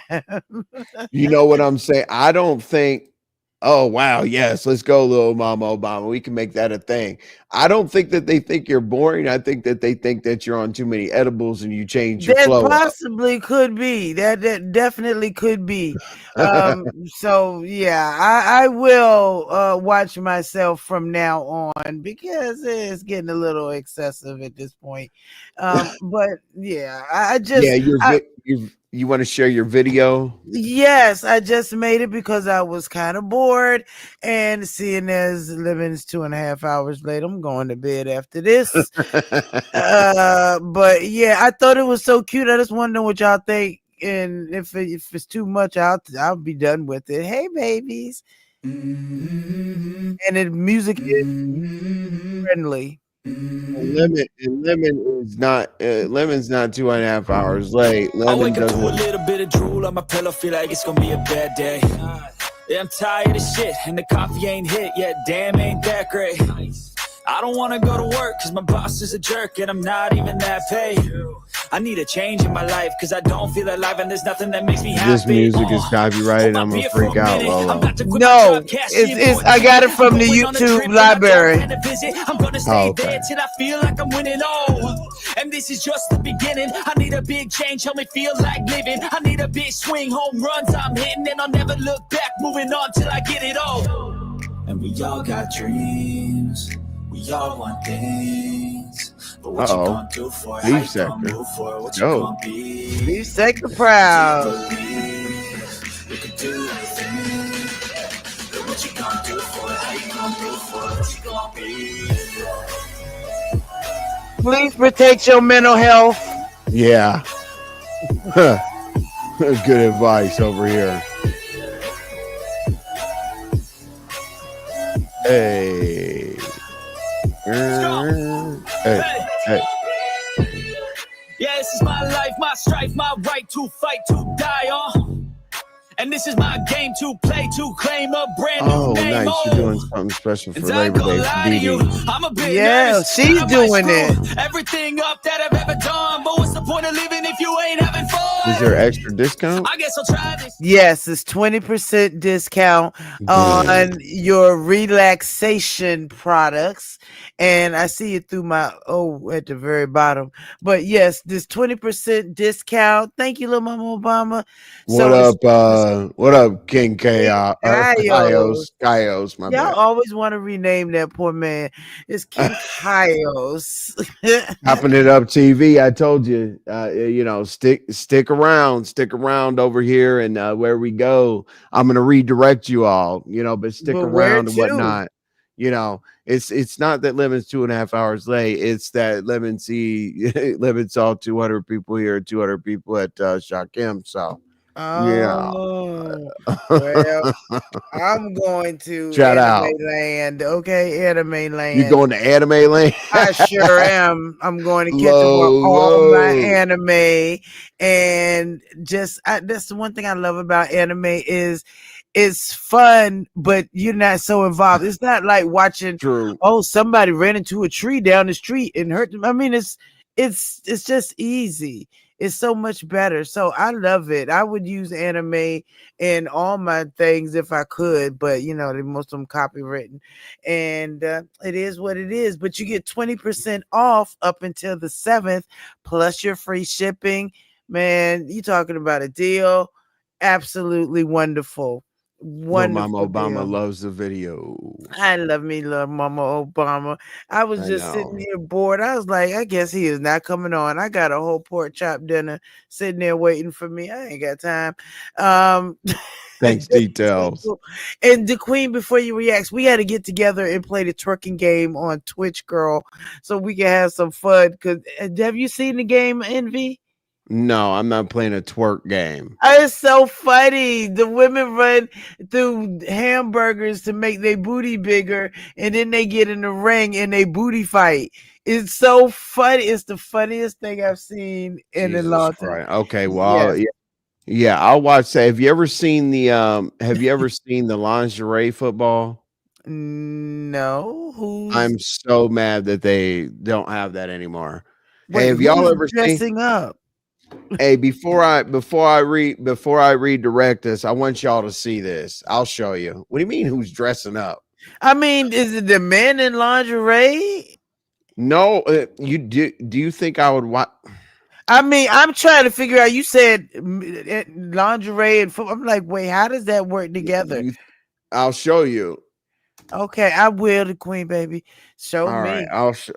You know what I'm saying? I don't think. Oh wow, yes, let's go, little Mama Obama. We can make that a thing. I don't think that they think you're boring. I think that they think that you're on too many edibles and you change your That flow possibly could be. That definitely could be. up. So yeah, I will watch myself from now on because it's getting a little excessive at this point. But yeah, I Yeah, just I you want to share your video? yes, I just made it because I was kind of bored, and seeing as living's 2.5 hours later, I'm going to bed after this. But yeah, I thought it was so cute. I just want to know what y'all think, and if it's too much, I'll be done with it. Hey, babies, and the music is friendly. Lemon is not Lemon's not 2.5 hours late. I Lemon wake up to a doesn't. little bit of drool on my pillow, feel like it's gonna be a bad day. Yeah, I'm tired of shit, and the coffee ain't hit yet. Damn, ain't that great. I don't wanna go to work, cause my boss is a jerk, and I'm not even that paid. I need a change in my life, cause I don't feel alive, and there's nothing that makes me happy. This music is copyrighted. I'm gonna freak out, Lolo. No, it's I got it from the YouTube library. I'm gonna stay Oh, okay. there till I feel like I'm winning. Oh, and this is just the beginning. I need a big change, help me feel like living. I need a big swing, home runs I'm hitting, and I'll never look back, moving on till I get it all. And we all got dreams, we all want things, but what you gonna do for it? How you gonna move for it? What you gonna be? Beef sector proud. You can do anything, but what you gonna do for it? How you gonna move for it? What you gonna be? Please protect your mental health. Yeah. Good advice over here. Hey. Hey. Yeah, this is my life, my strife, my right to fight, to die on. And this is my game to play, to claim a brand new name. Nice. You're doing something special for Labor Day for DD. I'm a bit Yeah, nervous. she's I might doing screw it. everything up that I've ever done. But what's the point of living if you ain't having fun? Is there extra discount? I guess I'll try this. Yes, it's 20% discount on your relaxation products. And I see it through my at the very bottom. But yes, this 20% discount. Thank you, Little Mama Obama. What up, King Chaos? Kaios, my Y'all bad. always want to rename that poor man. It's King Kaios. Hopping it up TV. I told you, stick around over here, and where we go, I'm gonna redirect you all, but stick But where around and to? whatnot. It's not that Lemon's 2.5 hours late. It's that Lemon saw 200 people here, 200 people at Shakim. So yeah. Oh, well, I'm going to Shout Anime out. Land. Okay, Anime Land. You going to Anime Land? I sure am. I'm going to catch up on all my anime, and that's the one thing I love about anime is it's fun, but you're not so involved. It's not like watching. True. Oh, somebody ran into a tree down the street and hurt them. I mean, it's just easy. It's so much better. So I love it. I would use anime in all my things if I could, but most of them copywritten, and it is what it is. But you get 20% off up until the 7th, plus your free shipping. Man, you talking about a deal? Absolutely wonderful. Little Mama Obama Deal. loves the video. I love Mama Obama. I was just sitting here bored. I was like, I guess he is not coming on. I got a whole pork chop dinner sitting there waiting for me. I ain't got time. Thanks, details. And the Queen, before you react, we got to get together and play the twerking game on Twitch, girl, so we can have some fun. Cause have you seen the game, Envy? No, I'm not playing a twerk game. It's so funny. The women run through hamburgers to make their booty bigger, and then they get in the ring and they booty fight. It's so funny. It's the funniest thing I've seen in a long time. Okay, well, yeah, I'll watch that. Have you ever seen the lingerie football? No. I'm so mad that they don't have that anymore. Wait, hey, have y'all ever dressing up? Hey, before I redirect this, I want y'all to see this. I'll show you. What do you mean who's dressing up? I mean, is it the men in lingerie? No, you do you think I would watch? I mean, I'm trying to figure out. You said lingerie and football. I'm like, wait, how does that work together? I'll show you. Okay, I will, the Queen, baby. Show All me. Right,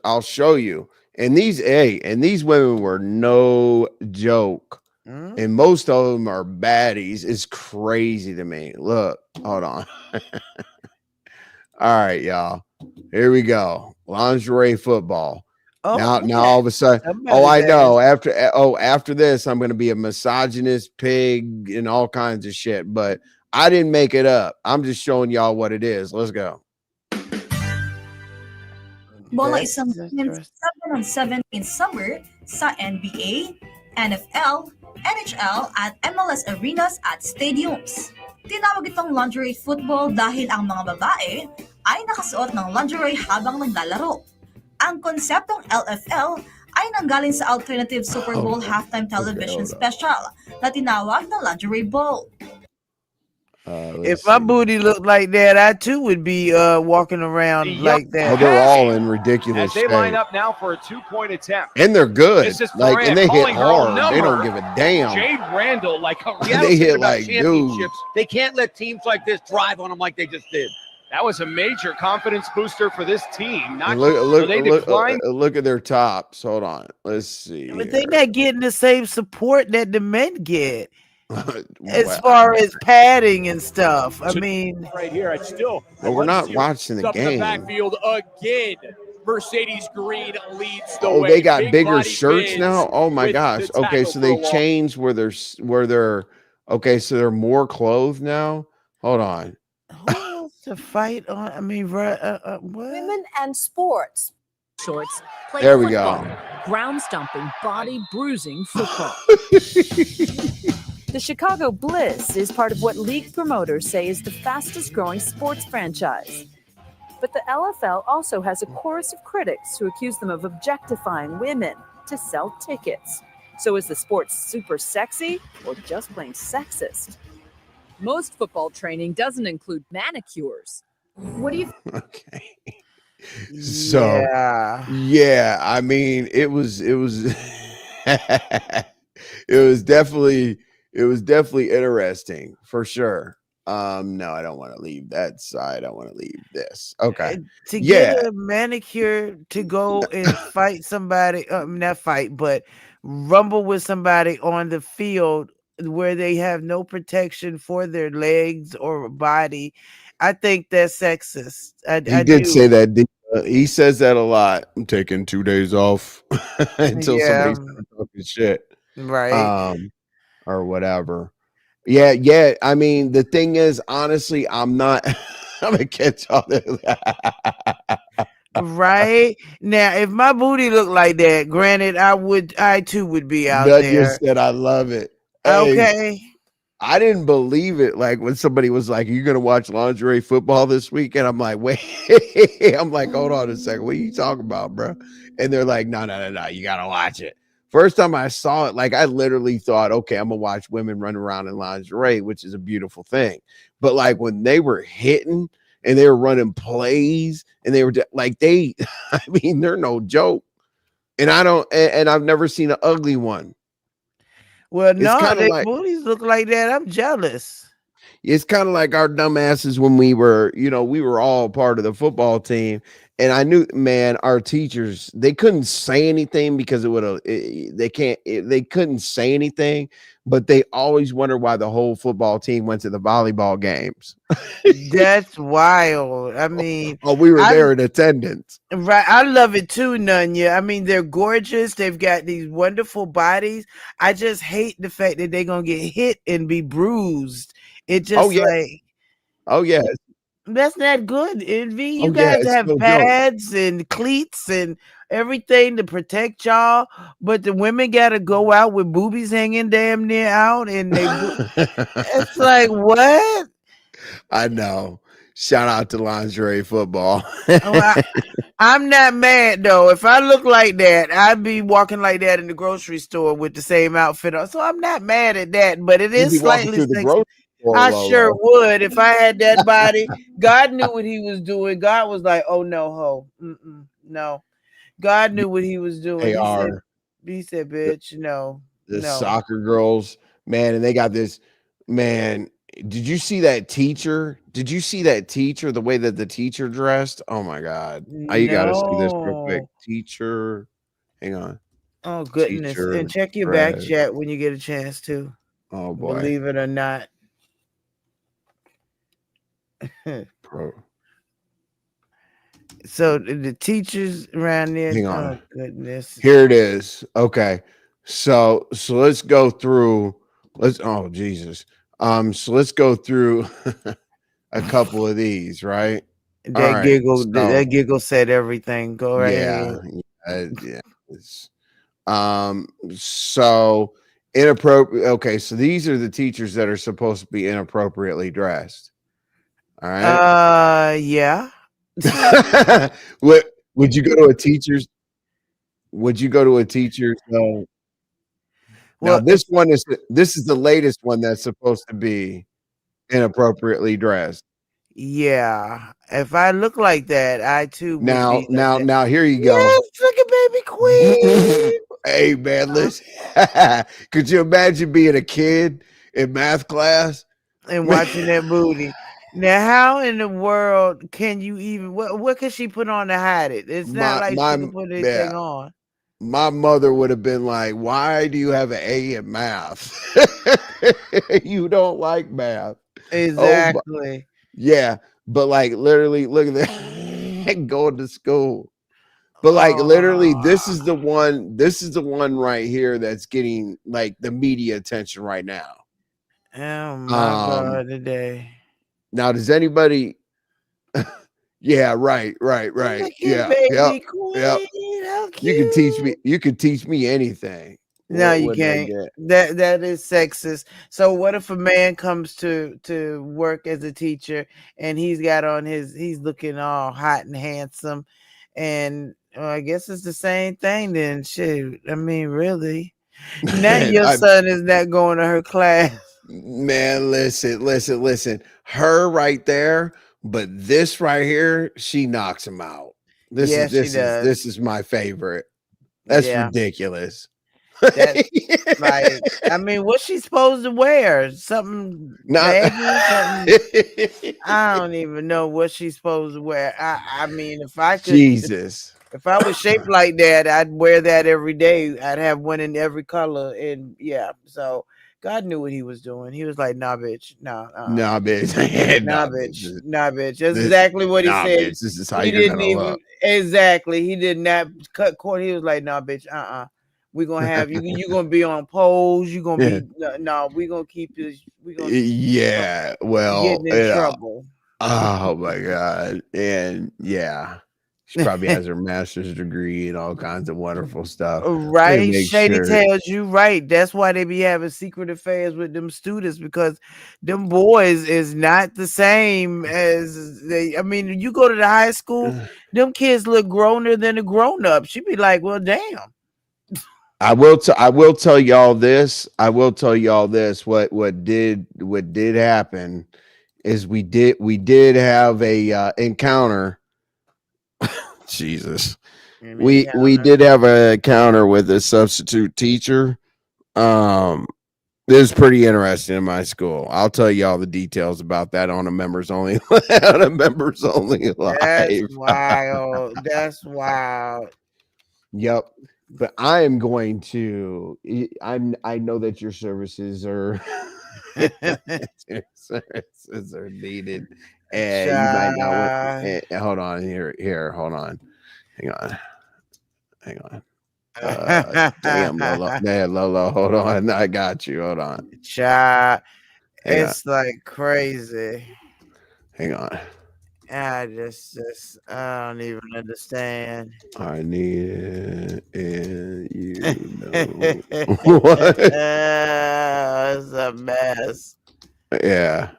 I'll show you. And these women were no joke. And most of them are baddies. It's crazy to me. Look, hold on. All right, y'all. Here we go. Lingerie football. Now all of a sudden, I know. After this, I'm going to be a misogynist pig and all kinds of shit. But I didn't make it up. I'm just showing y'all what it is. Let's go. Bola That's isang gawin sa interesting. 7 on 17 summer sa NBA, NFL, NHL at MLS arenas at stadiums. Tinawag itong lingerie football dahil ang mga babae ay nakasuot ng lingerie habang naglalaro. Ang konseptong LFL ay nanggaling sa alternative Super Hold Bowl on. halftime Okay, television hold on. special na tinawag na Lingerie Bowl. If Let's my see. booty looked like that, I too would be walking around Yup. like Oh, that. they're all in As ridiculous they line shape. up now for a 2-point attempt. And they're good. This is Like, and Ferrand they hit calling her own hard. They don't number. give a damn. Jade Randall, like a They Seattle's hit thinking about like dudes. championships. They can't let teams like this drive on them like they just did. That was a major confidence booster for this team. Not And look, they look, declined. look at their tops. Hold on. Let's see. But they Here. not getting the same support that the men get as Well, far as padding and stuff. I mean, right here. I still. but we're not watching the Up in the game. backfield again. Mercedes Green leads the Oh, way. they got Big bigger body shirts bids now. Oh my with gosh. the Okay, tackle so for they a loss. changed where they're okay. So they're more clothed now. Hold on. who wants to fight on? I mean, what? Women and sports. Shorts, play There we football, go. ground stomping, body bruising football. The Chicago Bliss is part of what league promoters say is the fastest growing sports franchise. But the LFL also has a chorus of critics who accuse them of objectifying women to sell tickets. So is the sport super sexy or just plain sexist? Most football training doesn't include manicures. What do you Okay. So Yeah. I mean, it was it was definitely interesting for sure. No, I don't want to leave that side. I want to leave this. Okay. To Yeah. get a manicure to go and fight somebody, not fight, but rumble with somebody on the field where they have no protection for their legs or body. I think that's sexist. I He did say that. He says that a lot. I'm taking 2 days off until Yeah. somebody starts talking shit. Right. Or whatever. Yeah. I mean, the thing is, honestly, I'm not. I'm gonna catch all that. Right now, if my booty looked like that, granted, I too would be out That there. just said, I love it. Hey, Okay. I didn't believe it. Like when somebody was like, "You're gonna watch lingerie football this weekend?" I'm like, "Wait." I'm like, "Hold on a second. What are you talking about, bro?" And they're like, "No. You gotta watch it." First time I saw it, like I literally thought, "Okay, I'm gonna watch women run around in lingerie," which is a beautiful thing. But like when they were hitting and they were running plays and they were like they, I mean, they're no joke. And I don't, and I've never seen an ugly one. Well, It's no, kind of they like booties look like that. I'm jealous. it's kind of like our dumbasses when we were, we were all part of the football team. And I knew, man, our teachers, they couldn't say anything because they couldn't say anything, but they always wondered why the whole football team went to the volleyball games. That's wild. I mean, Oh, we were there in attendance. right. I love it too, Nunya. I mean, they're gorgeous. They've got these wonderful bodies. I just hate the fact that they're gonna get hit and be bruised. It just Oh, yeah. like Oh, yeah. that's not good, Envy. You Oh, yeah. guys It's have no joke. pads and cleats and everything to protect y'all, but the women gotta go out with boobies hanging damn near out, and it's like what? I know. Shout out to lingerie football. I'm not mad though. If I look like that, I'd be walking like that in the grocery store with the same outfit on. So I'm not mad at that, but it You'd is be walking slightly through the sexy. grocery store, I Lolo. sure would if I had that body. God knew what he was doing. God was like, "Oh no, ho, no." God knew what he was doing. They are He said, "Bitch, no, the no." soccer girls, man, and they got this, man. Did you see that teacher? The way that the teacher dressed? Oh my God. You got to see this real quick. No. Teacher, hang on. Oh goodness! Teacher And check your back dress. chat when you get a chance to. Oh boy. Believe it or not. Pro. So the teachers around there. Hang on. Oh goodness. Here it is. Okay. So let's go through. Oh Jesus. So let's go through a couple of these, right? All right. That giggle said everything. Go right Yeah. ahead. Yeah. So inappropriate. Okay. So these are the teachers that are supposed to be inappropriately dressed. All right. Yeah. What would you go to a teacher's? Would you go to a teacher's? Now Well, this is the latest one that's supposed to be inappropriately dressed. yeah. If I look like that, I too would Now, be like now, that. now, here you go. Yes, look at baby queen. Hey man, listen. Could you imagine being a kid in math class? And watching that booty. Now, how in the world can you even what can she put on to hide it? It's not like she can put anything on. My mother would have been like, "Why do you have an A in math? You don't like math." Exactly. Yeah, but like literally, look at that going to school. But like literally, this is the one. This is the one right here that's getting like the media attention right now. Oh my God, today. Now, does anybody? Yeah, right. Look Yeah, at baby yep. queen. How cute. You can teach me. You can teach me anything. No, you What did I can't. get? That is sexist. So what if a man comes to work as a teacher and he's looking all hot and handsome, and I guess it's the same thing then. Shoot, I mean, really? Now your son is not going to her class. Man, listen. Her right there, but this right here, she knocks him out. This is my favorite. That's ridiculous. That's like, I mean, what's she supposed to wear? Something baggy? Something? I don't even know what she's supposed to wear. I mean, if I could, if I was shaped like that, I'd wear that every day. I'd have one in every color, and yeah. So God knew what He was doing. He was like, "Nah, bitch, nah, nah, bitch, nah, bitch, nah, bitch." That's exactly what he said. Bitch, this is how you're gonna look. Exactly. He did not cut court. He was like, "Nah, bitch, we're gonna have you. You're gonna be on polls. You're gonna be no. We're gonna keep this. We're gonna well, getting in trouble." Oh my God, and yeah. She probably has her master's degree and all kinds of wonderful stuff. Right, Shady tells you right. That's why they be having secret affairs with them students, because them boys is not the same as they. I mean, you go to the high school, them kids look growner than a grown up. She'd be like, "Well, damn." I will tell y'all this. What did happen is we did have a encounter. Jesus. We did have an encounter with a substitute teacher. It was pretty interesting in my school. I'll tell you all the details about that on a members only live. That's wild. That's wild. Yep. But I am going to. I know that your services are needed, and you might not want. Hold on here. Hold on. Hang on. Damn, Lolo. Man, Lolo, hold on. I got you. Hold on. It's like crazy. Hang on. I don't even understand. I need it, and you know what? It's a mess. Yeah.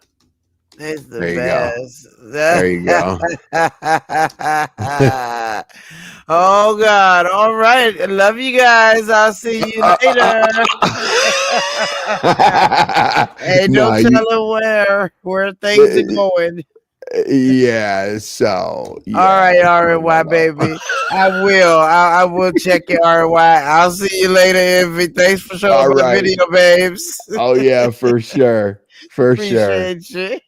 It's the there you best. Go. There you go. Oh God. All right. I love you guys. I'll see you later. Hey, don't tell her where things are going. Yeah, so yeah. All right, RNY baby. I will check your RNY. I'll see you later, Envy. Thanks for showing the video, babes. Oh yeah, for sure. Appreciate you.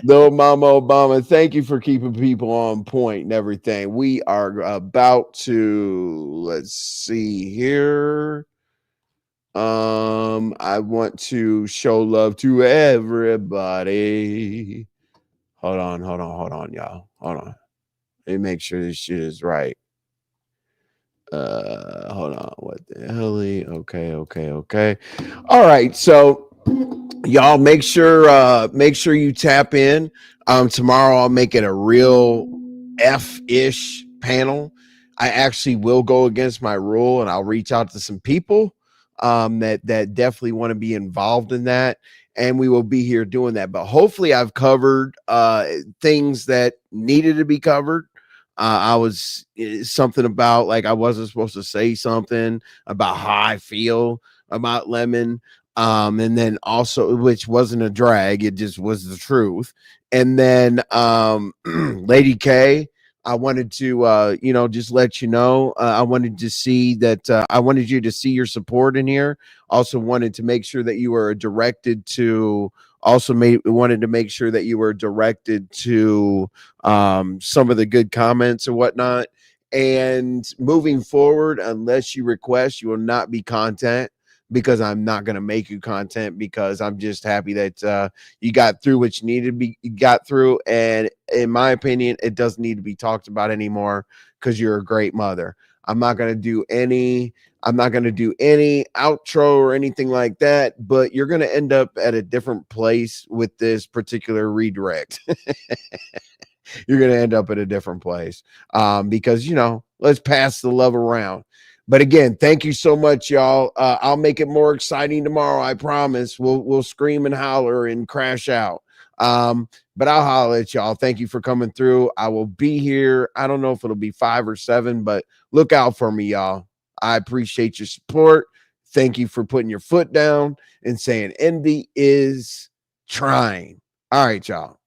Little Mama Obama, thank you for keeping people on point and everything. We are about to, let's see here. I want to show love to everybody. Hold on, y'all. Hold on. Let me make sure this shit is right. Hold on. What the hell? Okay. All right. So y'all make sure you tap in. Tomorrow I'll make it a real F-ish panel, I actually will go against my rule and I'll reach out to some people that definitely want to be involved in that. And we will be here doing that. But hopefully I've covered things that needed to be covered. I was something about like I wasn't supposed to say something about how I feel about Lemon. And then also, which wasn't a drag, it just was the truth. And then Lady K, I wanted to just let you know, I wanted to see that I wanted you to see your support in here. Also wanted to make sure that you were directed to wanted to make sure that you were directed to some of the good comments and whatnot. And moving forward, unless you request, you will not be content, because I'm not going to make you content, because I'm just happy that you got through what you needed to be got through. And in my opinion, it doesn't need to be talked about anymore, because you're a great mother. I'm not going to do any outro or anything like that, but you're going to end up at a different place with this particular redirect. You're going to end up at a different place because, let's pass the love around. But again, thank you so much, y'all. I'll make it more exciting tomorrow. I promise. We'll scream and holler and crash out. But I'll holler at y'all. Thank you for coming through. I will be here. I don't know if it'll be 5 or 7, but look out for me, y'all. I appreciate your support. Thank you for putting your foot down and saying Envy is trying. All right, y'all.